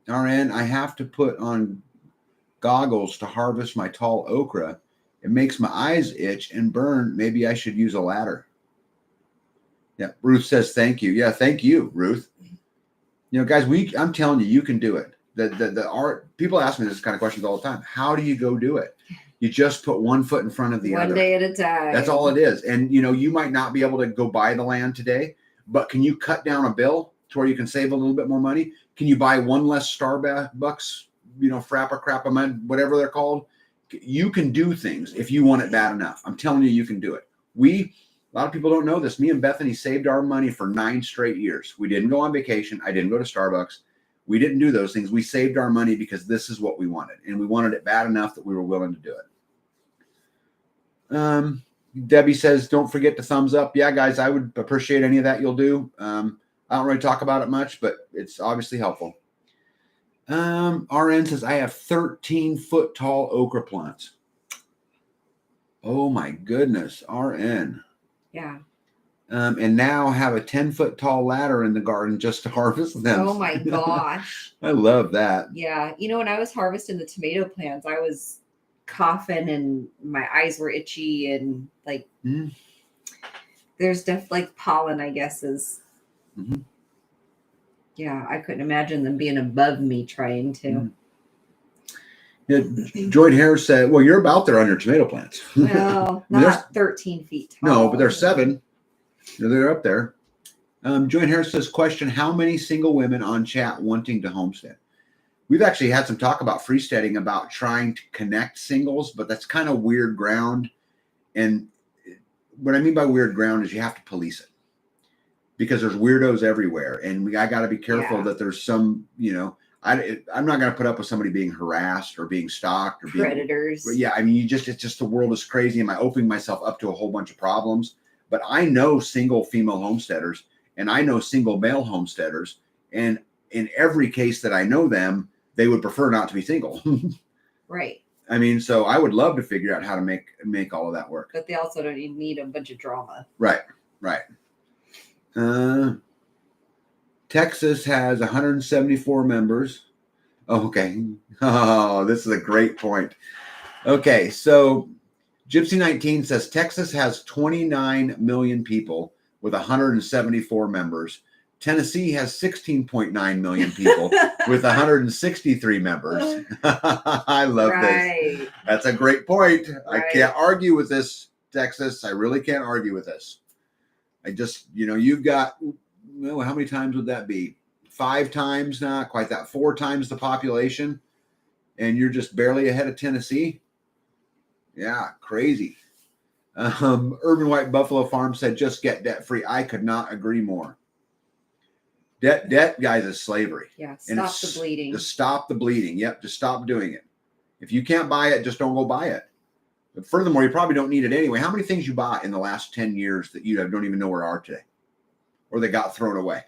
Speaker 1: RN, I have to put on goggles to harvest my tall okra. It makes my eyes itch and burn. Maybe I should use a ladder. Yeah. Ruth says, thank you. Yeah. Thank you, Ruth. You know, guys, I'm telling you, you can do it. The art, people ask me this kind of questions all the time. How do you go do it? You just put one foot in front of the other.
Speaker 2: One day at a time.
Speaker 1: That's all it is. And, you know, you might not be able to go buy the land today, but can you cut down a bill to where you can save a little bit more money? Can you buy one less Starbucks, you know, frappa, crappa, whatever they're called? You can do things if you want it bad enough. I'm telling you, you can do it. A lot of people don't know this. Me and Bethany saved our money for 9 straight years. We didn't go on vacation. I didn't go to Starbucks. We didn't do those things. We saved our money because this is what we wanted. And we wanted it bad enough that we were willing to do it. Debbie says, don't forget to thumbs up. Yeah, guys, I would appreciate any of that you'll do. I don't really talk about it much, but it's obviously helpful. RN says, I have 13-foot tall okra plants. Oh, my goodness. RN.
Speaker 2: Yeah.
Speaker 1: And now have a 10-foot tall ladder in the garden just to harvest them.
Speaker 2: Oh my gosh.
Speaker 1: I love that.
Speaker 2: Yeah. You know, when I was harvesting the tomato plants, I was coughing and my eyes were itchy and like there's definitely like pollen, I guess, is yeah, I couldn't imagine them being above me trying to.
Speaker 1: Yeah, Joyd Harris said, well, you're about there on your tomato plants.
Speaker 2: Well, not 13 feet tall.
Speaker 1: No, but they're 7. They're up there. Joyd Harris says, question, how many single women on chat wanting to homestead? We've actually had some talk about freesteading, about trying to connect singles, but that's kind of weird ground. And what I mean by weird ground is you have to police it because there's weirdos everywhere. And I got to be careful that there's some, you know, I'm not going to put up with somebody being harassed or being stalked or
Speaker 2: predators.
Speaker 1: Yeah, I mean, it's just the world is crazy. Am I opening myself up to a whole bunch of problems? But I know single female homesteaders and I know single male homesteaders. And in every case that I know them, they would prefer not to be single.
Speaker 2: Right.
Speaker 1: I mean, so I would love to figure out how to make all of that work.
Speaker 2: But they also don't need a bunch of drama.
Speaker 1: Right. Texas has 174 members. Oh, okay. Oh, this is a great point. Okay, so Gypsy 19 says Texas has 29 million people with 174 members. Tennessee has 16.9 million people with 163 members. I love this. That's a great point. Right. I can't argue with this, Texas. I really can't argue with this. I just, you know, you've got, well, how many times would that be? 5 times, not quite that, 4 times the population, and you're just barely ahead of Tennessee. Yeah, crazy. Urban White Buffalo Farm said, just get debt free. I could not agree more. Debt, guys, is slavery.
Speaker 2: Yeah, stop the bleeding.
Speaker 1: Just stop the bleeding. Yep, just stop doing it. If you can't buy it, just don't go buy it. But furthermore, you probably don't need it anyway. How many things you bought in the last 10 years that you don't even know where are today? Or they got thrown away?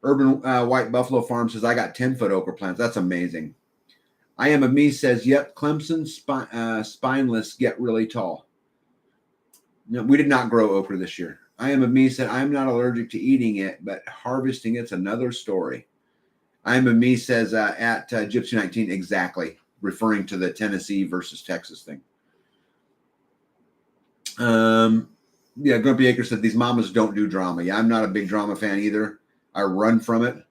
Speaker 1: Urban White Buffalo Farm says, I got 10-foot okra plants. That's amazing. I Am of Me says, yep, Clemson spineless get really tall. No, we did not grow okra this year. I Am of Me said, I'm not allergic to eating it, but harvesting it's another story. I'm a me says at Gypsy 19 exactly, referring to the Tennessee versus Texas thing. Yeah, Grumpy Acre said these mamas don't do drama. Yeah, I'm not a big drama fan either. I run from it.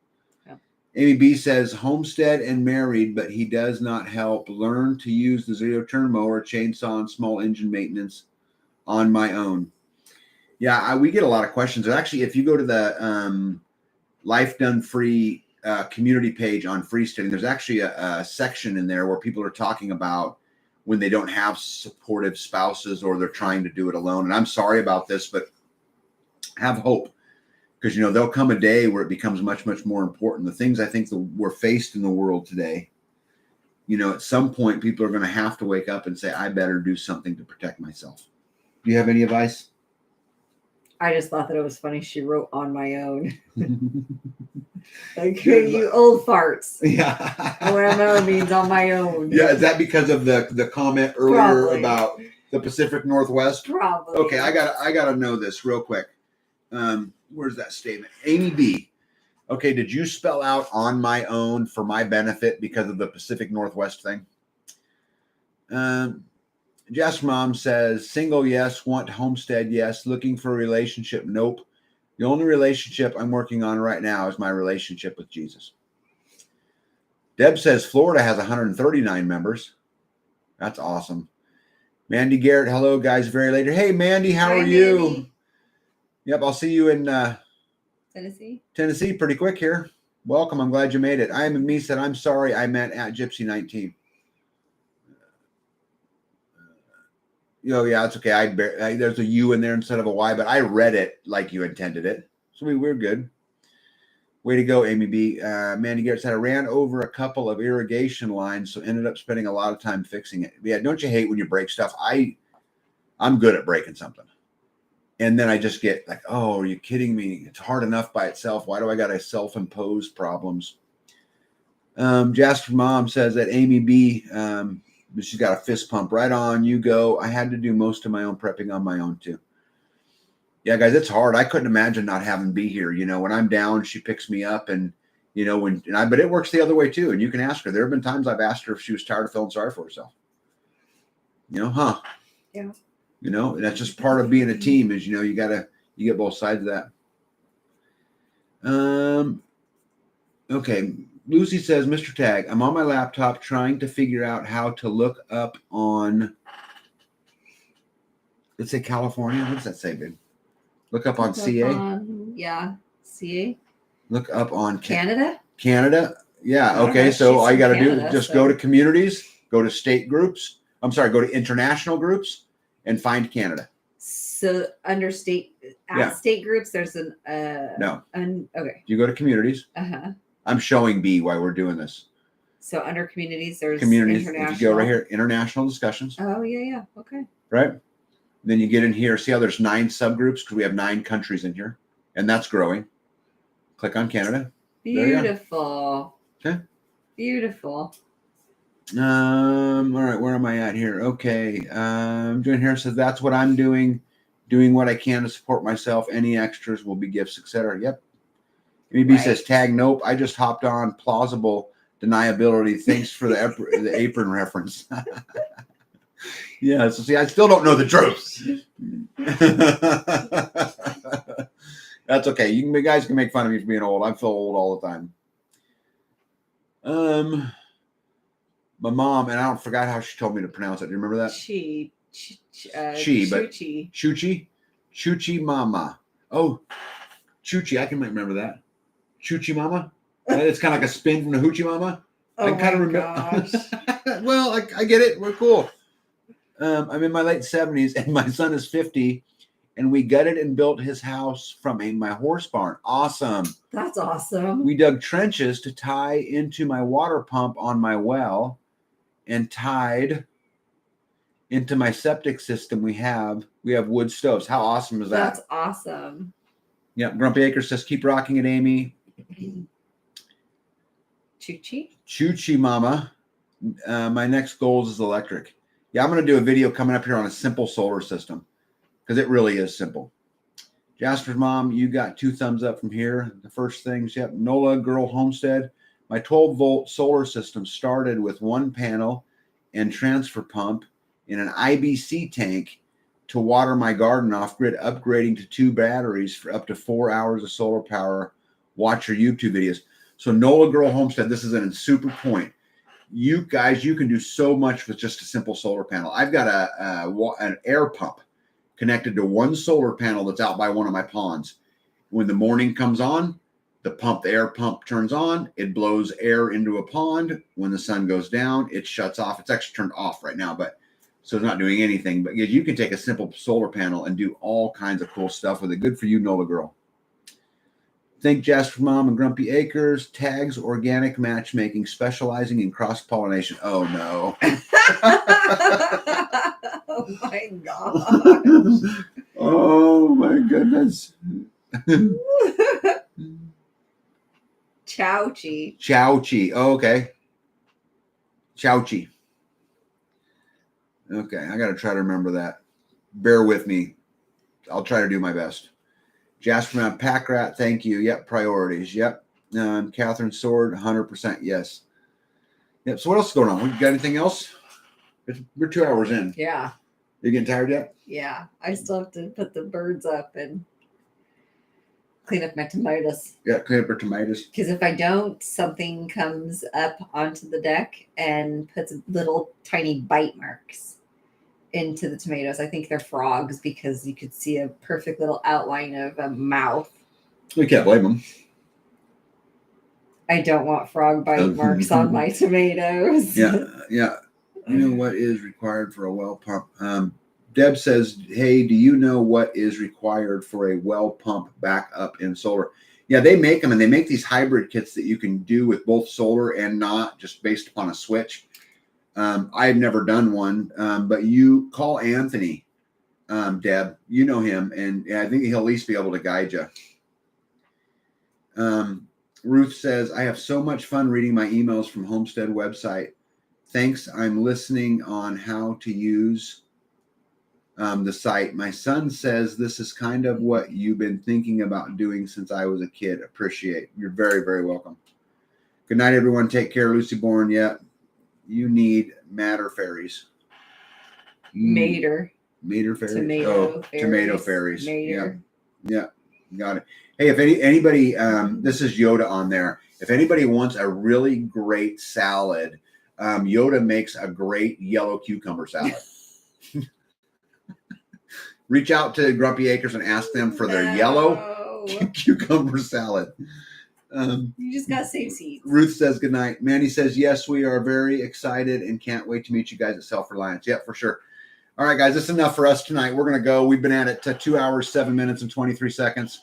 Speaker 1: Yeah. Amy B says homestead and married, but he does not help. Learn to use the zero-turn mower, chainsaw, and small engine maintenance on my own. Yeah, we get a lot of questions. Actually, if you go to the Life Done Free community page on Freesteading, there's actually a section in there where people are talking about when they don't have supportive spouses or they're trying to do it alone. And I'm sorry about this, but have hope, because, you know, there'll come a day where it becomes much, much more important. The things I think that we're faced in the world today, you know, at some point, people are going to have to wake up and say, I better do something to protect myself. Do you have any advice?
Speaker 2: I just thought that it was funny. She wrote on my own. Like, you old farts.
Speaker 1: Yeah.
Speaker 2: OMO means on my own.
Speaker 1: Yeah. Is that because of the comment earlier Probably. About the Pacific Northwest?
Speaker 2: Probably.
Speaker 1: Okay. I gotta know this real quick. Where's that statement? Amy B. Okay. Did you spell out on my own for my benefit because of the Pacific Northwest thing? Jess Mom says, single, yes. Want homestead, yes. Looking for a relationship, nope. The only relationship I'm working on right now is my relationship with Jesus. Deb says, Florida has 139 members. That's awesome. Mandy Garrett, hello, guys. Very later. Hey, Mandy, how are you? Mandy. Yep, I'll see you in Tennessee pretty quick here. Welcome. I'm glad you made it. I am a me said, I'm sorry. I meant at Gypsy 19. Oh, yeah, it's okay. There's a U in there instead of a Y, but I read it like you intended it. So we're good. Way to go, Amy B. Mandy Garrett said, I ran over a couple of irrigation lines, so ended up spending a lot of time fixing it. Yeah, don't you hate when you break stuff? I'm good at breaking something. And then I just get like, oh, are you kidding me? It's hard enough by itself. Why do I got to self-impose problems? Jasper Mom says that Amy B., she's got a fist pump. Right on, you go. I had to do most of my own prepping on my own too. Yeah, guys, it's hard. I couldn't imagine not having B here. You know, when I'm down, she picks me up, and you know, but it works the other way too. And you can ask her. There have been times I've asked her if she was tired of feeling sorry for herself. You know,
Speaker 2: Yeah.
Speaker 1: You know, and that's just part of being a team. Is, you know, you get both sides of that. Okay. Lucy says, Mr. Tag, I'm on my laptop trying to figure out how to look up on, let's say California. What does that say, babe? Look up on CA?
Speaker 2: Yeah, CA.
Speaker 1: Look up on
Speaker 2: Canada?
Speaker 1: Canada? Yeah, okay. So all you got to do is just go to communities, go to state groups. I'm sorry, go to international groups and find Canada.
Speaker 2: So under state groups, there's an
Speaker 1: no.
Speaker 2: Okay.
Speaker 1: You go to communities. I'm showing B why we're doing this.
Speaker 2: So under communities, there's
Speaker 1: communities. If you go right here, international discussions.
Speaker 2: Oh, yeah. Okay.
Speaker 1: Right. Then you get in here. See how there's 9 subgroups because we have 9 countries in here, and that's growing. Click on Canada.
Speaker 2: Beautiful.
Speaker 1: Okay.
Speaker 2: Beautiful.
Speaker 1: All right. Where am I at here? Okay. Join here says that's what I'm doing. Doing what I can to support myself. Any extras will be gifts, etc. Yep. Maybe says tag. Nope. I just hopped on plausible deniability. Thanks for the apron reference. Yeah. So see, I still don't know the truth. That's okay. You guys can make fun of me for being old. I feel old all the time. My mom, and I forgot how she told me to pronounce it. Do you remember that? Chuchi Mama. Oh, Chuchi. I can remember that. Chuchi Mama. It's kind of like a spin from the Hoochie Mama.
Speaker 2: Oh, I kind of remember.
Speaker 1: Well, I get it. We're cool. I'm in my late 70s, and my son is 50, and we gutted and built his house from my horse barn. Awesome.
Speaker 2: That's awesome.
Speaker 1: We dug trenches to tie into my water pump on my well and tied into my septic system. We have wood stoves. How awesome is that?
Speaker 2: That's awesome.
Speaker 1: Yeah. Grumpy Acre says, keep rocking it, Amy. Chuchi Mama. My next goal is electric. Yeah, I'm going to do a video coming up here on a simple solar system because it really is simple. Jasper's mom, you got 2 thumbs up from here. The first things, yep. Nola Girl Homestead. My 12-volt solar system started with one panel and transfer pump in an IBC tank to water my garden off grid, upgrading to 2 batteries for up to 4 hours of solar power. Watch your YouTube videos. So Nola Girl Homestead, this is a super point. You guys, you can do so much with just a simple solar panel. I've got an air pump connected to one solar panel that's out by one of my ponds. When the morning comes on, the air pump turns on. It blows air into a pond. When the sun goes down, it shuts off. It's actually turned off right now, but so it's not doing anything. But you can take a simple solar panel and do all kinds of cool stuff with it. Good for you, Nola Girl. Thank Jasper Mom and Grumpy Acres. Tags Organic Matchmaking, specializing in cross-pollination. Oh, no.
Speaker 2: Oh, my God.
Speaker 1: Oh, my goodness.
Speaker 2: Chowchi.
Speaker 1: Chowchi. Oh, okay. Chowchi. Okay, I got to try to remember that. Bear with me. I'll try to do my best. Jasper Man, Pack Rat, thank you. Yep, priorities. Yep. Catherine Sword, 100%. Yes. Yep. So what else is going on? We got anything else? We're 2 hours in.
Speaker 2: Yeah.
Speaker 1: You getting tired yet?
Speaker 2: Yeah. I still have to put the birds up and clean up my tomatoes.
Speaker 1: Yeah, clean up your tomatoes.
Speaker 2: Because if I don't, something comes up onto the deck and puts little tiny bite marks into the tomatoes. I think they're frogs because you could see a perfect little outline of a mouth.
Speaker 1: We can't blame them.
Speaker 2: I don't want frog bite marks on my tomatoes.
Speaker 1: Yeah, yeah. You know what is required for a well pump? Deb says, hey, do you know what is required for a well pump backup in solar? Yeah, they make them, and they make these hybrid kits that you can do with both solar and not, just based upon a switch. I've never done one, but you call Anthony, Deb. You know him, and I think he'll at least be able to guide you. Ruth says, I have so much fun reading my emails from Homestead website. Thanks. I'm listening on how to use the site. My son says this is kind of what you've been thinking about doing since I was a kid. Appreciate. You're very, very welcome. Good night, everyone. Take care. Lucy Bourne. Yeah. You need matter fairies.
Speaker 2: Mater
Speaker 1: fairies.
Speaker 2: Tomato fairies.
Speaker 1: Tomato fairies.
Speaker 2: Mater.
Speaker 1: Yeah. Got it. Hey, if anybody, this is Yoda on there. If anybody wants a really great salad, Yoda makes a great yellow cucumber salad. Reach out to Grumpy Acres and ask them for their yellow cucumber salad.
Speaker 2: You just got save seeds.
Speaker 1: Ruth says good night. Mandy says, yes, we are very excited and can't wait to meet you guys at Self-Reliance. Yep, for sure. All right, guys, that's enough for us tonight. We're going to go. We've been at it 2 hours, 7 minutes, and 23 seconds.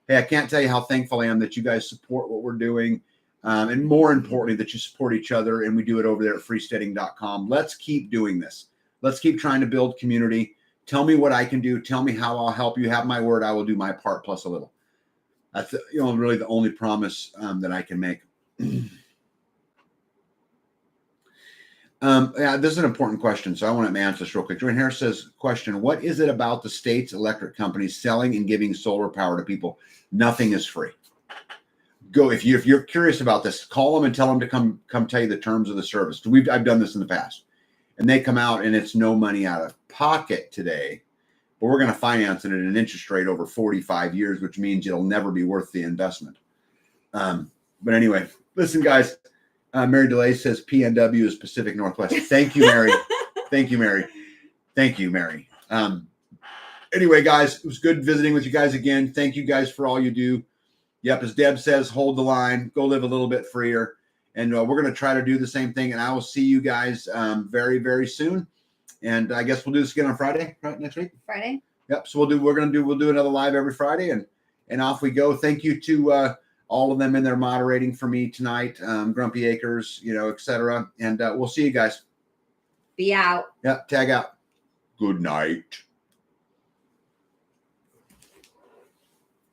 Speaker 1: Hey, I can't tell you how thankful I am that you guys support what we're doing. And more importantly, that you support each other. And we do it over there at freesteading.com. Let's keep doing this. Let's keep trying to build community. Tell me what I can do. Tell me how I'll help you. Have my word. I will do my part plus a little. That's really the only promise that I can make. Yeah, this is an important question, so I want to answer this real quick. Joanne Harris says, question, what is it about the state's electric companies selling and giving solar power to people? Nothing is free. Go if you're curious about this, call them and tell them to come tell you the terms of the service. I've done this in the past. And they come out and it's no money out of pocket today. But we're going to finance it at an interest rate over 45 years, which means it'll never be worth the investment. But anyway, listen, guys. Mary DeLay says PNW is Pacific Northwest. Thank you, Mary. Thank you, Mary. Thank you, Mary. Anyway, guys, it was good visiting with you guys again. Thank you guys for all you do. Yep, as Deb says, hold the line. Go live a little bit freer. And we're going to try to do the same thing. And I will see you guys very, very soon. And I guess we'll do this again on Friday, right? Next week?
Speaker 2: Friday.
Speaker 1: Yep. So we'll do another live every Friday, and off we go. Thank you to all of them in there moderating for me tonight, Grumpy Acres, etc. And we'll see you guys.
Speaker 2: Be out.
Speaker 1: Yep. Tag out. Good night.